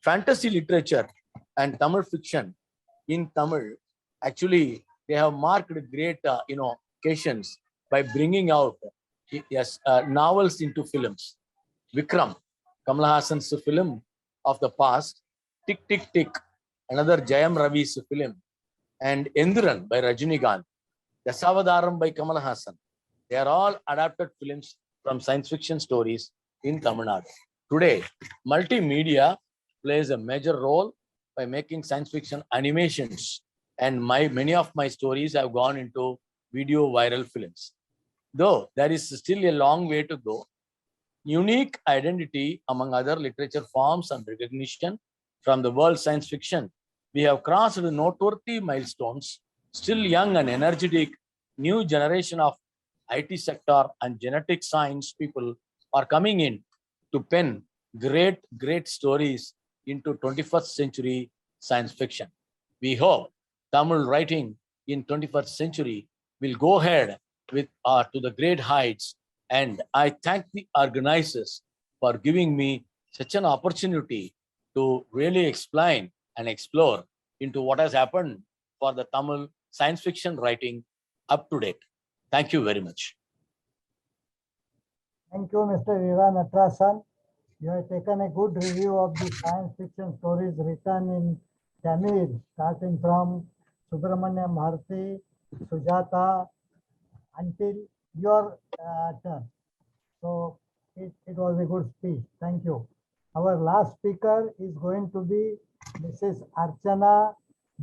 Fantasy literature and Tamil fiction in Tamil, actually, they have marked great occasions by bringing out novels into films. Vikram, Kamal Hassan's film of the past, Tick Tick Tick, another Jayam Ravi's film, and Endran by Rajinikanth, Dasavadaram by Kamal Hassan. They are all adapted films from science fiction stories in Tamil Nadu. Today, multimedia plays a major role by making science fiction animations, and many of my stories have gone into video viral films. Though there is still a long way to go, unique identity among other literature forms and recognition from the world science fiction, we have crossed noteworthy milestones. Still young and energetic new generation of IT sector and genetic science people are coming in to pen great stories into 21st century science fiction. We hope Tamil writing in 21st century will go ahead with to the great heights, and I thank the organizers for giving me such an opportunity to really explain and explore into what has happened for the Tamil science fiction writing up to date. Thank you very much. Thank you, Mr. Ira Natarasan. You have taken a good review of the science fiction stories written in Tamil, starting from Subramanyam Bharati, Sujata, until your turn. So it was a good speech. Thank you. Our last speaker is going to be Mrs. Archana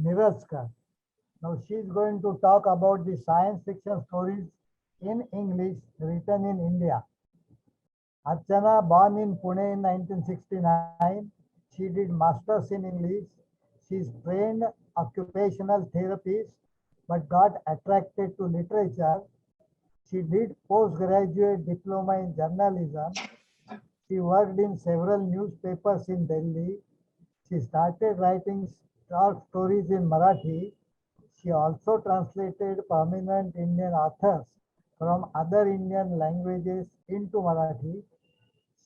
Niraskar. Now she is going to talk about the science fiction stories in English written in India. Archana, born in Pune in 1969, she did masters in English. She is trained occupational therapist, but got attracted to literature. She did postgraduate diploma in journalism. She worked in several newspapers in Delhi. She started writing short stories in Marathi. She also translated prominent Indian authors from other Indian languages into Marathi.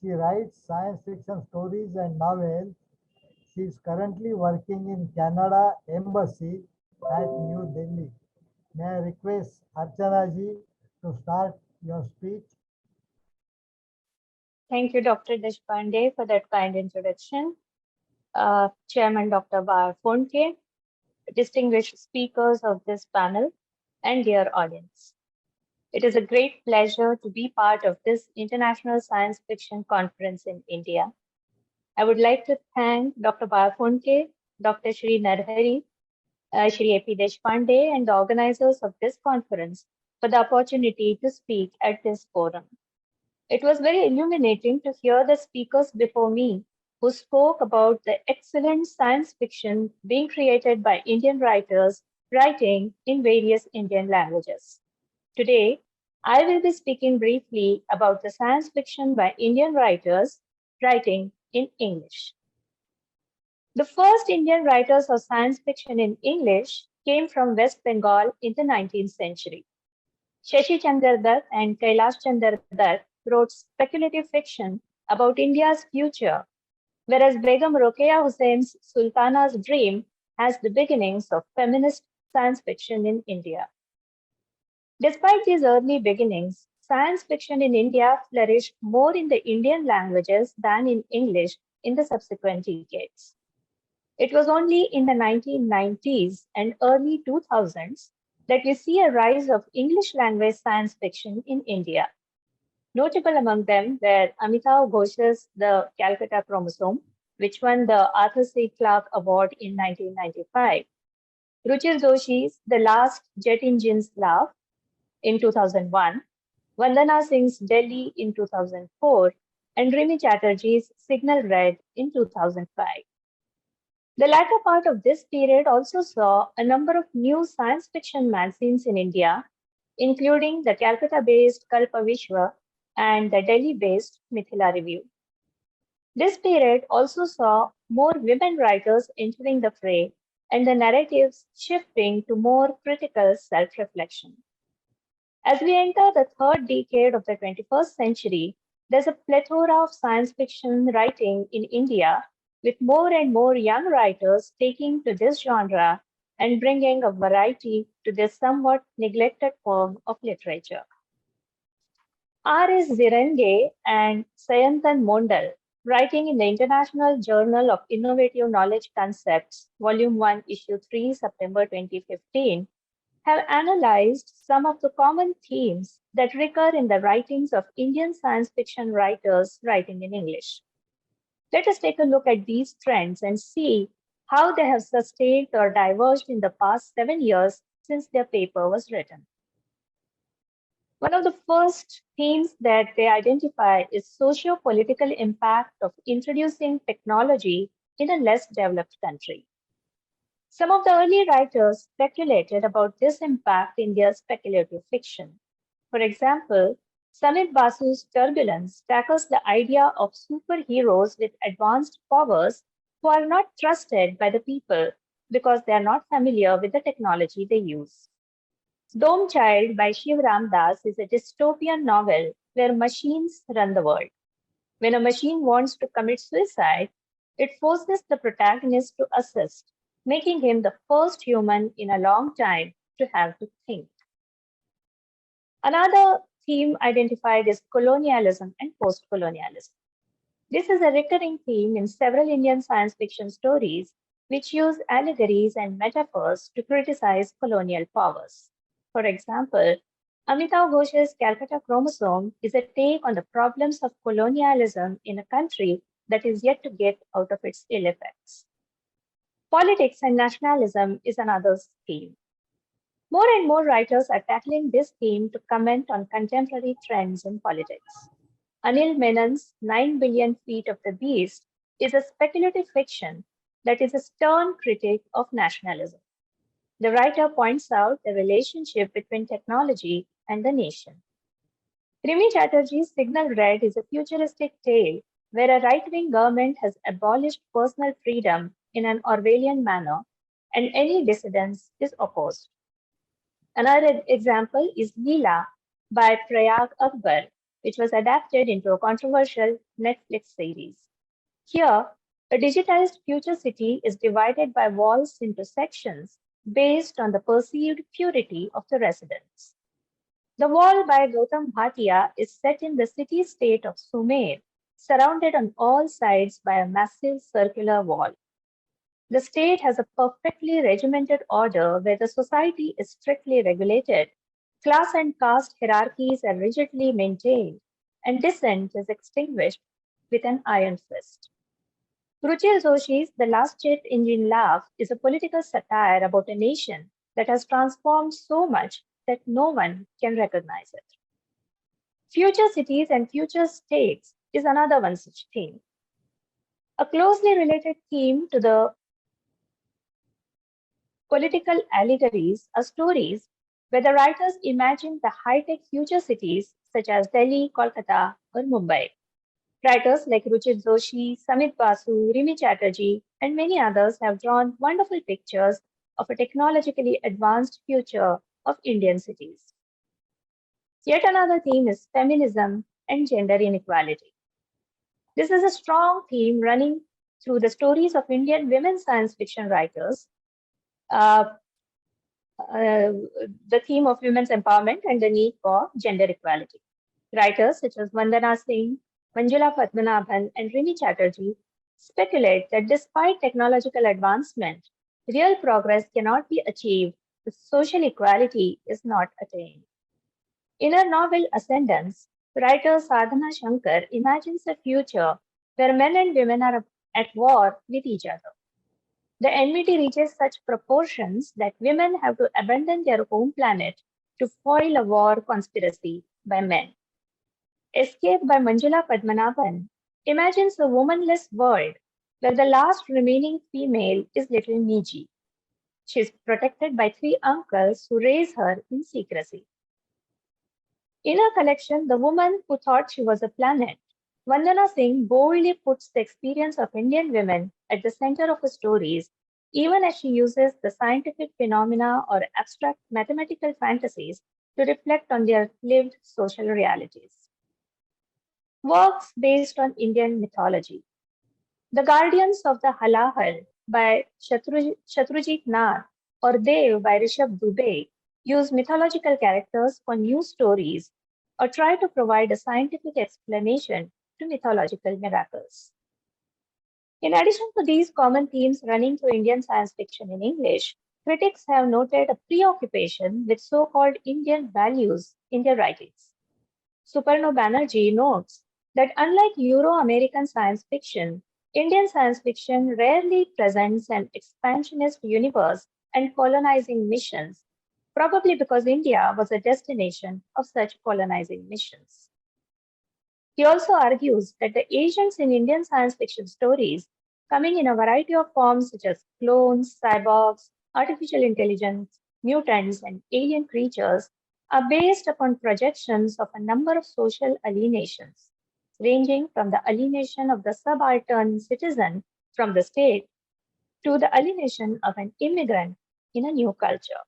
She writes science fiction stories and novels. She is currently working in Canada Embassy at New Delhi. May I request Archana ji to start your speech? Thank you, Dr. Deshpande, for that kind introduction. Chairman Dr. Bar Fonke, distinguished speakers of this panel, and dear audience. It is a great pleasure to be part of this International Science Fiction Conference in India. I would like to thank Dr. Bar Fonke, Dr. Shri Narhari, Shri A.P. Deshpande, and the organizers of this conference for the opportunity to speak at this forum. It was very illuminating to hear the speakers before me who spoke about the excellent science fiction being created by Indian writers writing in various Indian languages. Today, I will be speaking briefly about the science fiction by Indian writers writing in English. The first Indian writers of science fiction in English came from West Bengal in the 19th century. Shashi Chandra Dutt and Kailash Chandra Dutt wrote speculative fiction about India's future whereas Begum Rokeya Hussein's Sultana's Dream has the beginnings of feminist science fiction in India. Despite these early beginnings, science fiction in India flourished more in the Indian languages than in English in the subsequent decades. It was only in the 1990s and early 2000s that we see a rise of English language science fiction in India. Notable among them were Amitav Ghosh's The Calcutta Chromosome, which won the Arthur C. Clarke Award in 1995, Ruchir Doshi's The Last Jet Engine's Laugh in 2001, Vandana Singh's Delhi in 2004, and Rimi Chatterjee's Signal Red in 2005. The latter part of this period also saw a number of new science fiction magazines in India, including the Calcutta-based Kalpa Vishwa and the Delhi-based Mithila Review. This period also saw more women writers entering the fray and the narratives shifting to more critical self-reflection. As we enter the third decade of the 21st century, there's a plethora of science fiction writing in India, with more and more young writers taking to this genre and bringing a variety to this somewhat neglected form of literature. R.S. Zirenge and Sayantan Mondal, writing in the International Journal of Innovative Knowledge Concepts, Volume 1, Issue 3, September 2015, have analyzed some of the common themes that recur in the writings of Indian science fiction writers writing in English. Let us take a look at these trends and see how they have sustained or diverged in the past 7 years since their paper was written. One of the first themes that they identify is socio-political impact of introducing technology in a less developed country. Some of the early writers speculated about this impact in their speculative fiction. For example, Samit Basu's Turbulence tackles the idea of superheroes with advanced powers who are not trusted by the people because they are not familiar with the technology they use. Dome Child by Shiv Ram Das is a dystopian novel where machines run the world. When a machine wants to commit suicide, it forces the protagonist to assist, making him the first human in a long time to have to think. Another theme identified is colonialism and post-colonialism. This is a recurring theme in several Indian science fiction stories, which use allegories and metaphors to criticize colonial powers. For example, Amitav Ghosh's Calcutta Chromosome is a take on the problems of colonialism in a country that is yet to get out of its ill effects. Politics and nationalism is another theme. More and more writers are tackling this theme to comment on contemporary trends in politics. Anil Menon's 9 Billion Feet of the Beast is a speculative fiction that is a stern critic of nationalism. The writer points out the relationship between technology and the nation. Rimi Chatterjee's Signal Red is a futuristic tale where a right-wing government has abolished personal freedom in an Orwellian manner, and any dissidence is opposed. Another example is Leela by Prayag Akbar, which was adapted into a controversial Netflix series. Here, a digitized future city is divided by walls into sections based on the perceived purity of the residents. The Wall by Gautam Bhatia is set in the city-state of Sumer, surrounded on all sides by a massive circular wall. The state has a perfectly regimented order where the society is strictly regulated, class and caste hierarchies are rigidly maintained, and dissent is extinguished with an iron fist. Ruchir Doshi's The Last Jet Engine Laugh is a political satire about a nation that has transformed so much that no one can recognize it. Future cities and future states is another one such theme. A closely related theme to the political allegories are stories where the writers imagine the high-tech future cities such as Delhi, Kolkata, or Mumbai. Writers like Ruchir Doshi, Samit Basu, Rimi Chatterjee, and many others have drawn wonderful pictures of a technologically advanced future of Indian cities. Yet another theme is feminism and gender inequality. This is a strong theme running through the stories of Indian women science fiction writers, uh, the theme of women's empowerment and the need for gender equality. Writers such as Vandana Singh, Manjula Padmanabhan, and Rini Chatterjee speculate that despite technological advancement, real progress cannot be achieved if social equality is not attained. In her novel Ascendance, writer Sadhana Shankar imagines a future where men and women are at war with each other. The enmity reaches such proportions that women have to abandon their home planet to foil a war conspiracy by men. Escape by Manjula Padmanabhan imagines a womanless world where the last remaining female is little Niji. She is protected by 3 uncles who raise her in secrecy. In her collection, The Woman Who Thought She Was a Planet, Vandana Singh boldly puts the experience of Indian women at the center of her stories, even as she uses the scientific phenomena or abstract mathematical fantasies to reflect on their lived social realities. Works based on Indian mythology. The Guardians of the Halahal by Shatrujit Nath or Dev by Rishabh Dubey use mythological characters for new stories or try to provide a scientific explanation to mythological miracles. In addition to these common themes running through Indian science fiction in English, critics have noted a preoccupation with so-called Indian values in their writings. Suparno Banerjee notes that unlike Euro-American science fiction, Indian science fiction rarely presents an expansionist universe and colonizing missions, probably because India was a destination of such colonizing missions. He also argues that the Asians in Indian science fiction stories, coming in a variety of forms such as clones, cyborgs, artificial intelligence, mutants, and alien creatures, are based upon projections of a number of social alienations, ranging from the alienation of the subaltern citizen from the state to the alienation of an immigrant in a new culture.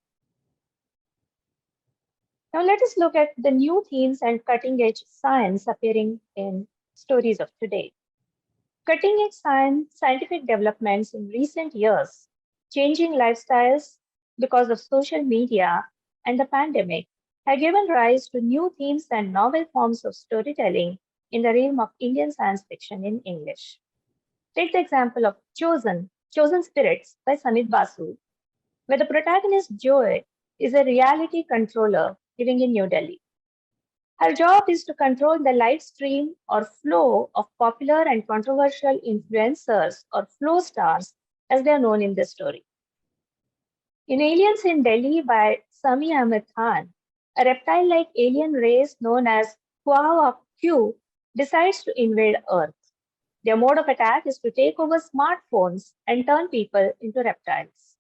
Now let us look at the new themes and cutting-edge science appearing in stories of today. Cutting-edge scientific developments in recent years, changing lifestyles because of social media and the pandemic, have given rise to new themes and novel forms of storytelling in the realm of Indian science fiction in English. Take the example of Chosen Spirits by Samit Basu, where the protagonist Joy is a reality controller living in New Delhi. Her job is to control the live stream or flow of popular and controversial influencers or flow stars as they are known in the story. In Aliens in Delhi by Sami Ahmed Khan, a reptile-like alien race known as Q decides to invade Earth. Their mode of attack is to take over smartphones and turn people into reptiles.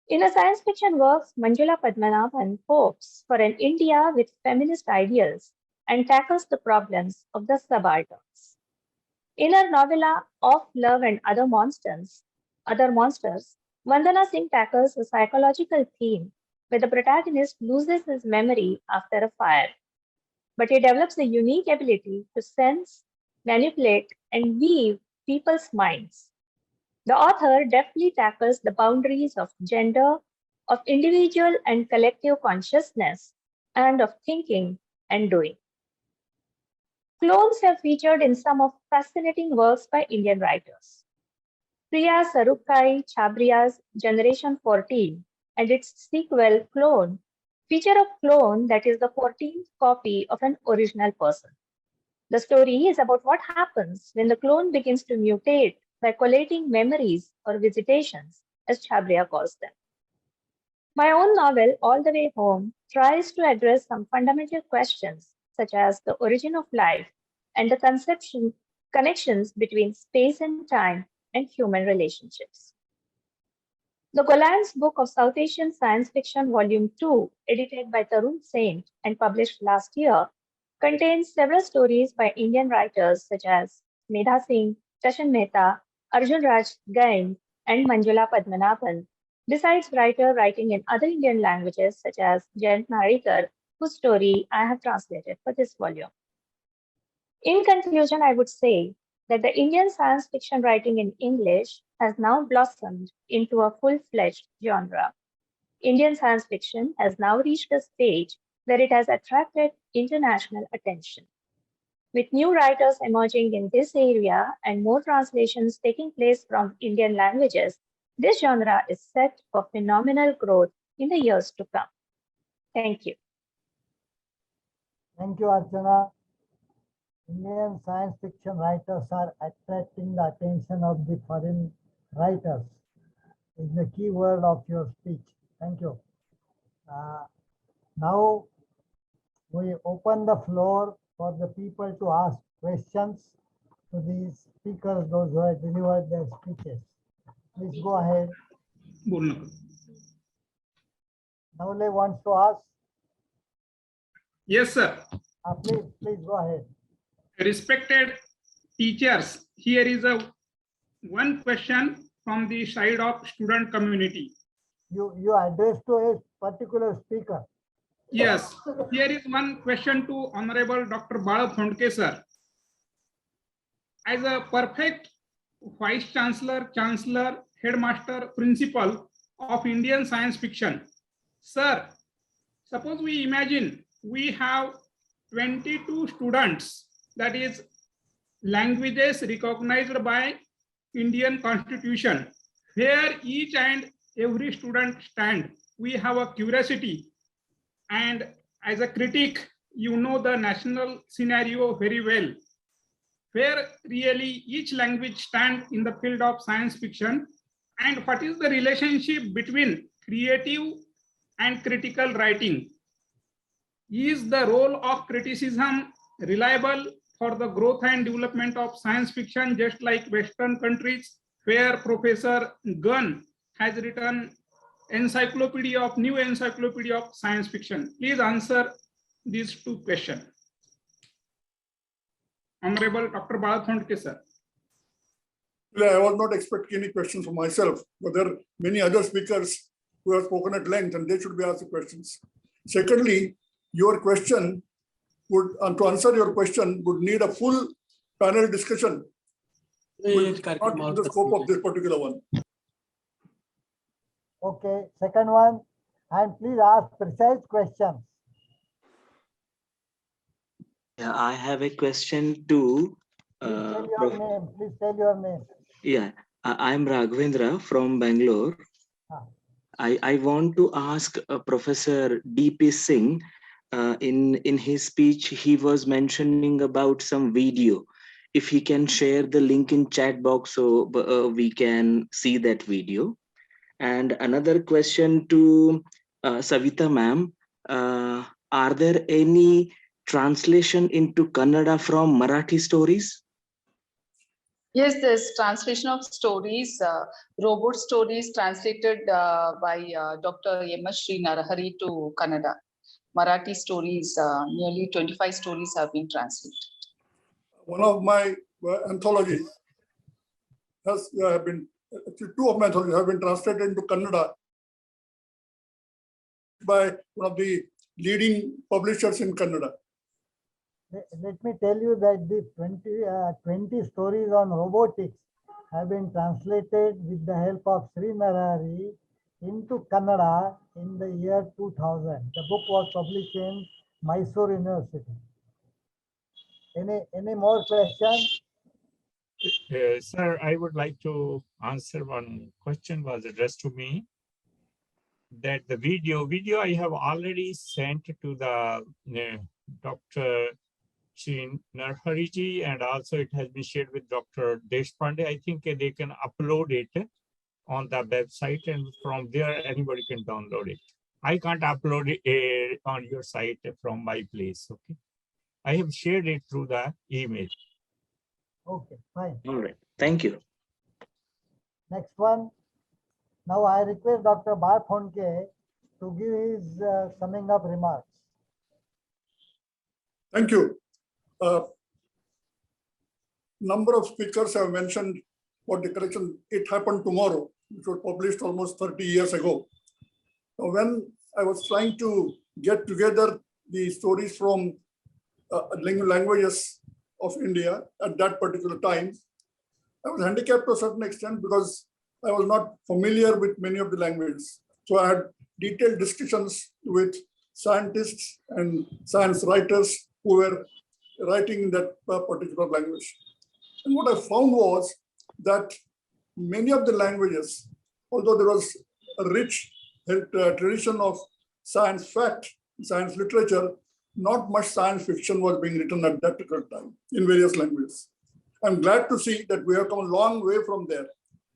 In her science fiction works, Manjula Padmanabhan hopes for an India with feminist ideals and tackles the problems of the subalterns. In her novella Of Love and Other Monsters, Vandana Singh tackles a psychological theme where the protagonist loses his memory after a fire, but he develops a unique ability to sense, manipulate, and weave people's minds. The author deftly tackles the boundaries of gender, of individual and collective consciousness, and of thinking and doing. Clones have featured in some of fascinating works by Indian writers. Priya Sarukkai Chabria's Generation 14 and its sequel Clone feature a clone that is the 14th copy of an original person. The story is about what happens when the clone begins to mutate by collating memories or visitations, as Chabria calls them. My own novel, All the Way Home, tries to address some fundamental questions, such as the origin of life and the connections between space and time and human relationships. The Golan's Book of South Asian Science Fiction, Volume 2, edited by Tarun Saint and published last year, contains several stories by Indian writers such as Medha Singh, Tashan Mehta, Arjun Raj Gain, and Manjula Padmanabhan, besides writers writing in other Indian languages such as Jayant Narikar, whose story I have translated for this volume. In conclusion, I would say that the Indian science fiction writing in English has now blossomed into a full-fledged genre. Indian science fiction has now reached a stage where it has attracted international attention. With new writers emerging in this area and more translations taking place from Indian languages, this genre is set for phenomenal growth in the years to come. Thank you. Thank you, Archana. Indian science fiction writers are attracting the attention of the foreign writers. Is the key word of your speech. Thank you. Now we open the floor for the people to ask questions to these speakers, those who have delivered their speeches. Please go ahead. Navle wants to ask. Yes, sir. Please go ahead. Respected teachers, here is one question from the side of student community. You address to a particular speaker. Yes, here is one question to Honorable Dr. Bala Phondke, sir. As a perfect Vice Chancellor, Chancellor, Headmaster, Principal of Indian science fiction, sir, suppose we imagine we have 22 students, that is languages recognized by Indian Constitution, where each and every student stand. We have a curiosity, and as a critic, you know the national scenario very well, where really each language stand in the field of science fiction, and what is the relationship between creative and critical writing? Is the role of criticism reliable for the growth and development of science fiction, just like Western countries, where Professor Gunn has written new encyclopedia of science fiction? Please answer these two questions. Honorable Dr. Bala Phondke, sir. I was not expecting any questions from myself, but there are many other speakers who have spoken at length, and they should be asked the questions. Secondly, your question would, and to answer your question, would need a full panel discussion, which is not in the scope of this particular one. Okay, second one, and please ask precise questions. Yeah, I have a question to. Please tell your name. Yeah, I'm Raghavendra from Bangalore. I want to ask Professor D.P. Singh. In his speech, he was mentioning about some video. If he can share the link in chat box so we can see that video. And another question to Savita ma'am, are there any translation into Kannada from Marathi stories? Yes, there's translation of stories, robot stories translated by Dr. M.S. Sri Narahari to Kannada. Marathi stories, nearly 25 stories have been translated. One of my anthologies has been, two of my anthologies have been translated into Kannada by one of the leading publishers in Kannada. Let me tell you that the 20 stories on robotics have been translated with the help of Sri Narahari into Kannada in the year 2000. The book was published in Mysore University. Any more questions? Sir, I would like to answer one question was addressed to me. That the video I have already sent to the Dr. Sri Narahari ji, and also it has been shared with Dr. Deshpande. I think they can upload it on the website, and from there anybody can download it. I can't upload it on your site from my place. Okay, I have shared it through the email. Okay, fine. All right, thank you. Next one. Now I request Dr. Bala Phondke to give his summing up remarks. Thank you. Number of speakers have mentioned what the correction, It Happened Tomorrow, which was published almost 30 years ago. So when I was trying to get together the stories from languages of India at that particular time. I was handicapped to a certain extent because I was not familiar with many of the languages. So I had detailed discussions with scientists and science writers who were writing in that particular language. And what I found was that many of the languages, although there was a rich tradition of science fact, science literature, not much science fiction was being written at that particular time in various languages. I'm glad to see that we have come a long way from there.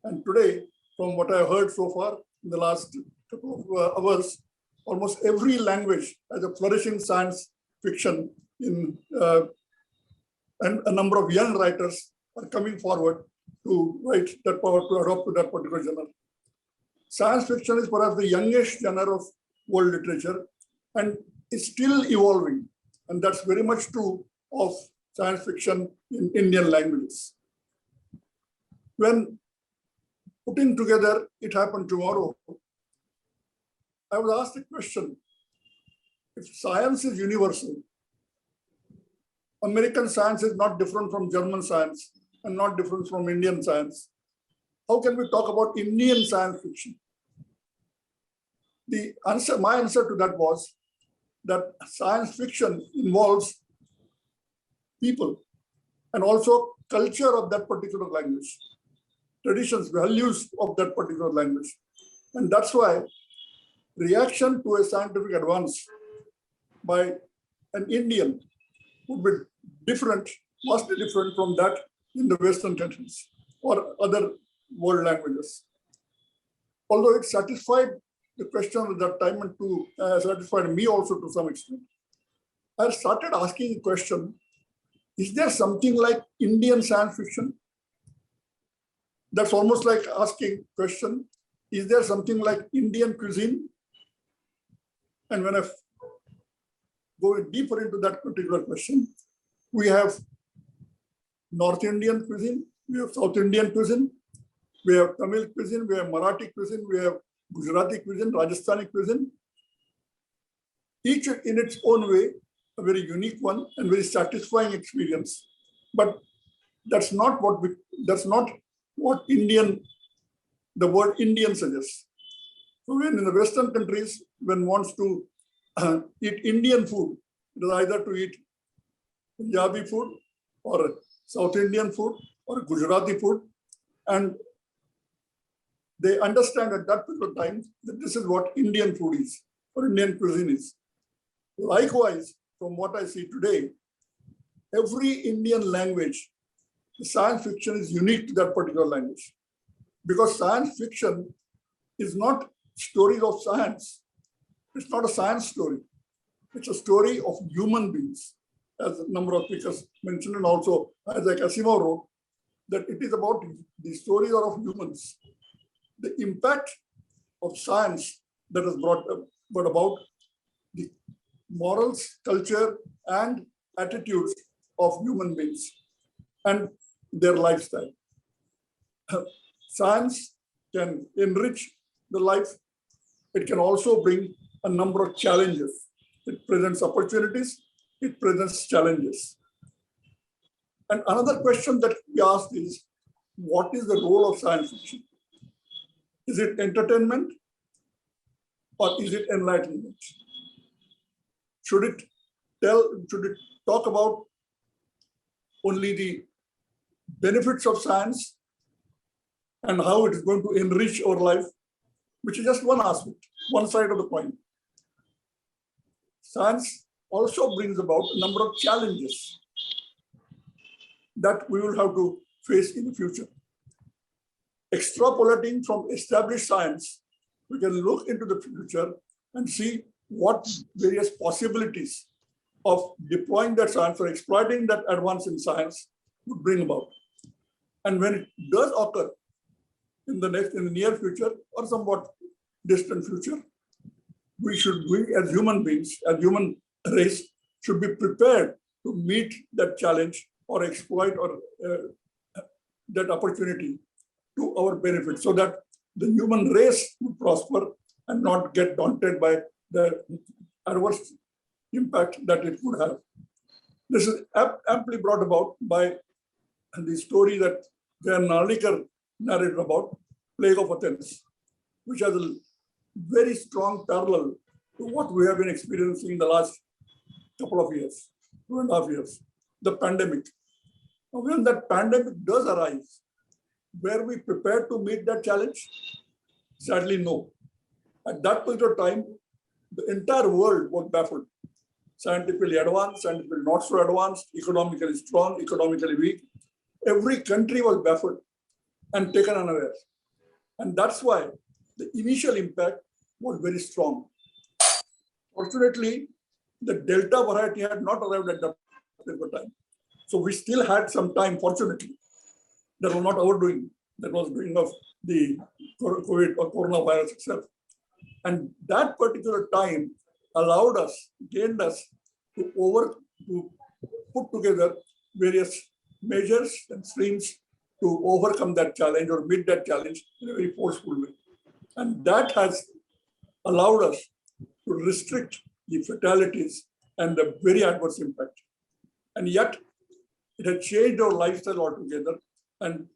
And today, from what I heard so far in the last couple of hours, almost every language has a flourishing science fiction and a number of young writers are coming forward to write that power, to adopt to that particular genre. Science fiction is perhaps the youngest genre of world literature and is still evolving. And that's very much true of science fiction in Indian languages. When putting together It Happened Tomorrow, I was asked a question: if science is universal, American science is not different from German science and not different from Indian science, how can we talk about Indian science fiction? My answer to that was that science fiction involves people and also culture of that particular language, traditions, values of that particular language. And that's why reaction to a scientific advance by an Indian would be different, vastly different from that in the Western countries or other world languages. Although it satisfied the question at that time and satisfied me also to some extent, I started asking a question: is there something like Indian science fiction? That's almost like asking a question: is there something like Indian cuisine? And when I go deeper into that particular question, we have North Indian cuisine, we have South Indian cuisine, we have Tamil cuisine, we have Marathi cuisine, we have Gujarati cuisine, Rajasthani cuisine. Each in its own way, a very unique one and very satisfying experience. But that's not what the word Indian suggests. So when in the Western countries, one wants to eat Indian food, it is either to eat Punjabi food or South Indian food or Gujarati food. And they understand at that particular time that this is what Indian food is or Indian cuisine is. Likewise, from what I see today, every Indian language, the science fiction is unique to that particular language. Because science fiction is not stories of science. It's not a science story. It's a story of human beings, as a number of speakers mentioned, and also Isaac Asimov wrote, that it is about the stories of humans. The impact of science that has brought about the morals, culture, and attitudes of human beings and their lifestyle. Science can enrich the life. It can also bring a number of challenges. It presents opportunities, it presents challenges. And another question that we asked is, what is the role of science fiction? Is it entertainment or is it enlightenment? Should it talk about only the benefits of science and how it is going to enrich our life, which is just one aspect, one side of the coin. Science also brings about a number of challenges that we will have to face in the future. Extrapolating from established science, we can look into the future and see what various possibilities of deploying that science or exploiting that advance in science would bring about. And when it does occur in the near future or somewhat distant future, we as human beings, as human race, should be prepared to meet that challenge or exploit or that opportunity to our benefit, so that the human race would prosper and not get daunted by the adverse impact that it could have. This is amply brought about by the story that Jayan Narlikar narrated about, Plague of Athens, which has a very strong parallel to what we have been experiencing in the last couple of years, 2.5 years, the pandemic. Now, when that pandemic does arise, were we prepared to meet that challenge? Sadly, no. At that point of time, the entire world was baffled. Scientifically advanced, scientifically not so advanced, economically strong, economically weak. Every country was baffled and taken unaware. And that's why the initial impact was very strong. Fortunately, the Delta variety had not arrived at that time. So we still had some time, fortunately. That was not our doing. That was doing of the COVID or coronavirus itself. And that particular time allowed us, gained us to put together various measures and streams to overcome that challenge or meet that challenge in a very forceful way. And that has allowed us to restrict the fatalities and the very adverse impact. And yet, it has changed our lifestyle altogether. And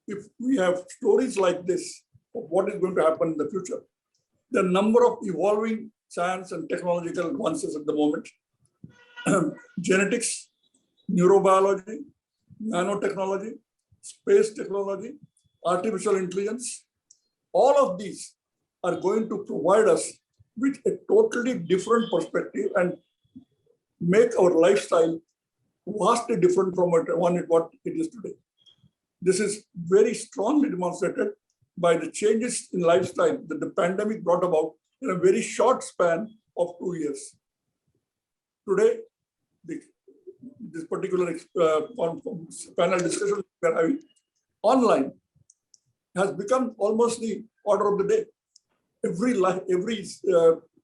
if we have stories like this of what is going to happen in the future, the number of evolving science and technological advances at the moment, genetics, neurobiology, nanotechnology, space technology, artificial intelligence, all of these are going to provide us with a totally different perspective and make our lifestyle vastly different from what it is today. This is very strongly demonstrated by the changes in lifestyle that the pandemic brought about in a very short span of 2 years. Today, this particular panel discussion we are having online has become almost the order of the day. Every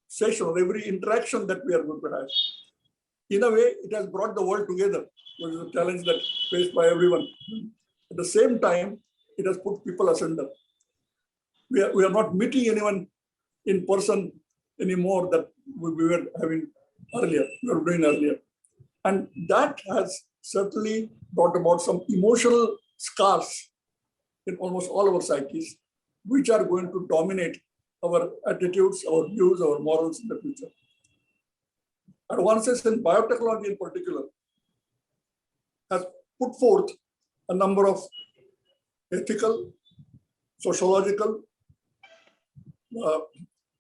session or every interaction that we are going to have, in a way, it has brought the world together, which is a challenge that faced by everyone. At the same time, it has put people asunder. We are not meeting anyone in person anymore that we were having earlier, we were doing earlier. And that has certainly brought about some emotional scars in almost all our psyches, which are going to dominate our attitudes, our views, our morals in the future. Advances in biotechnology in particular has put forth a number of ethical, sociological,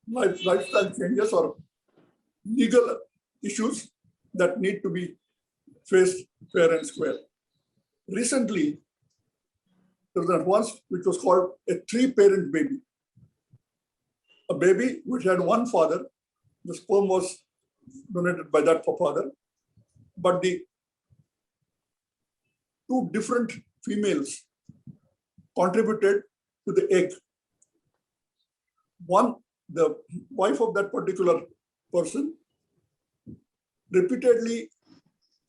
lifestyle changes or legal issues that need to be faced fair and square. Recently, there was an advance which was called a 3-parent baby. A baby which had one father, the sperm was donated by that father, but the 2 different females contributed to the egg. One, the wife of that particular person, repeatedly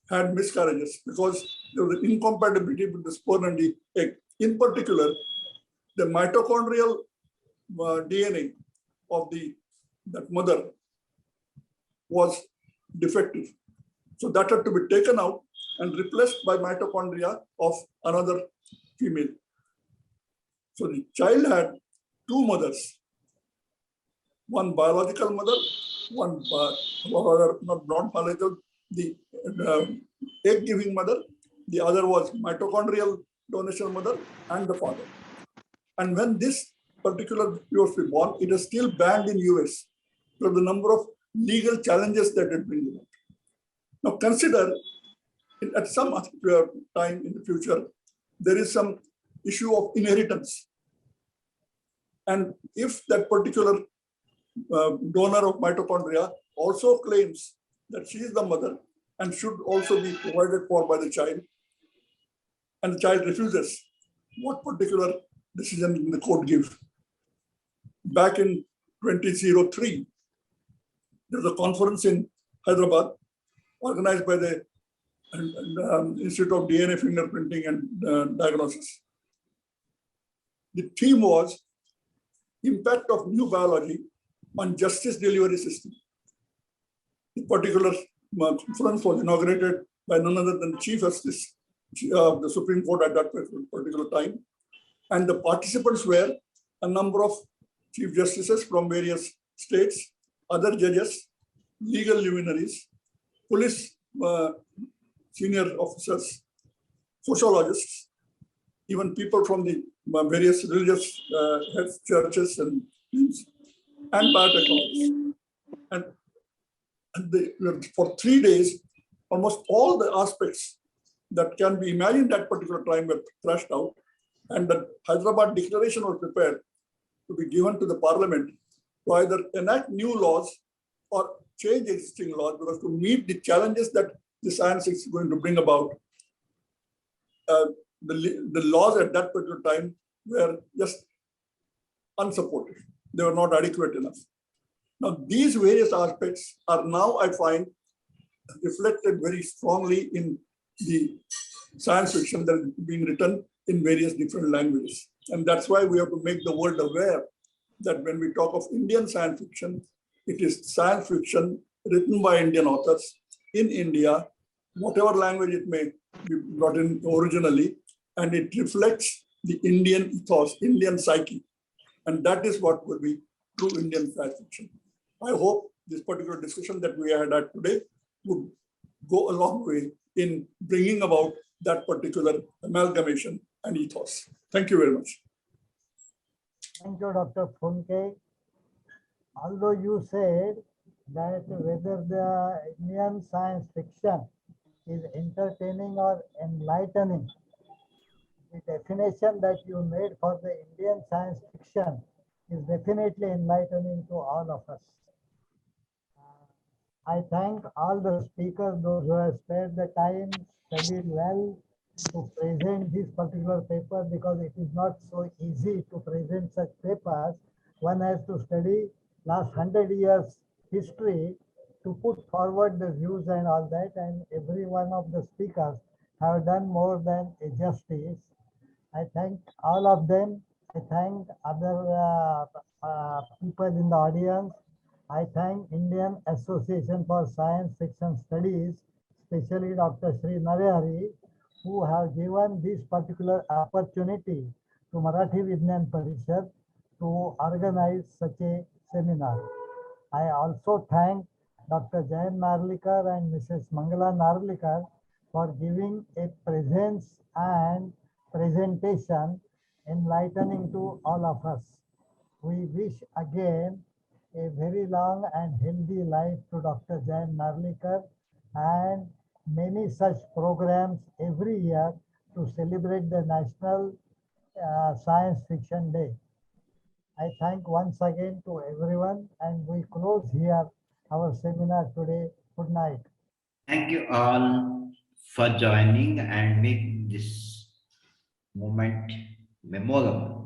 had miscarriages because there was an incompatibility with the sperm and the egg. In particular, the mitochondrial DNA of that mother was defective. So that had to be taken out and replaced by mitochondria of another female. So the child had 2 mothers, one biological mother, one not biological, the egg-giving mother, the other was mitochondrial donation mother and the father. And when this particular was born, it is still banned in US because the number of legal challenges that it brings about. Now consider, at some time in the future, there is some issue of inheritance. And if that particular donor of mitochondria also claims that she is the mother and should also be provided for by the child, and the child refuses, what particular decision will the court give? Back in 2003, there was a conference in Hyderabad organized by the Institute of DNA Fingerprinting and Diagnosis. The theme was impact of new biology on justice delivery system. The particular conference was inaugurated by none other than Chief Justice of the Supreme Court at that particular time. And the participants were a number of Chief Justices from various states, other judges, legal luminaries, police senior officers, sociologists, even people from the various religious heads, churches and biotechnologists. And for 3 days, almost all the aspects that can be imagined at particular time were thrashed out. And the Hyderabad Declaration was prepared to be given to the Parliament to either enact new laws or change existing laws, because to meet the challenges that the science is going to bring about, the laws at that particular time were just unsupported. They were not adequate enough. Now, these various aspects are now, I find, reflected very strongly in the science fiction that is being written in various different languages. And that's why we have to make the world aware that when we talk of Indian science fiction, it is science fiction written by Indian authors in India, whatever language it may be brought in originally, and it reflects the Indian ethos, Indian psyche. And that is what will be true Indian science fiction. I hope this particular discussion that we had today would go a long way in bringing about that particular amalgamation and ethos. Thank you very much. Thank you, Dr. Phonke. Although you said that whether the Indian science fiction is entertaining or enlightening, the definition that you made for the Indian science fiction is definitely enlightening to all of us. I thank all the speakers, those who have spared the time, studied well to present this particular paper, because it is not so easy to present such papers. One has to study last 100 years history to put forward the views and all that, and every one of the speakers have done more than a justice. I thank all of them. I thank other people in the audience. I thank Indian Association for Science Fiction Studies, especially Dr. Sri Narehari, who have given this particular opportunity to Marathi Vidnyan Parishad to organize such a seminar. I also thank Dr. Jayan Narlikar and Mrs. Mangala Narlikar for giving a presence and presentation enlightening to all of us. We wish again a very long and healthy life to Dr. Jayan Narlikar and many such programs every year to celebrate the National Science Fiction Day. I thank once again to everyone, and we close here our seminar today. Good night. Thank you all for joining and make this moment memorable.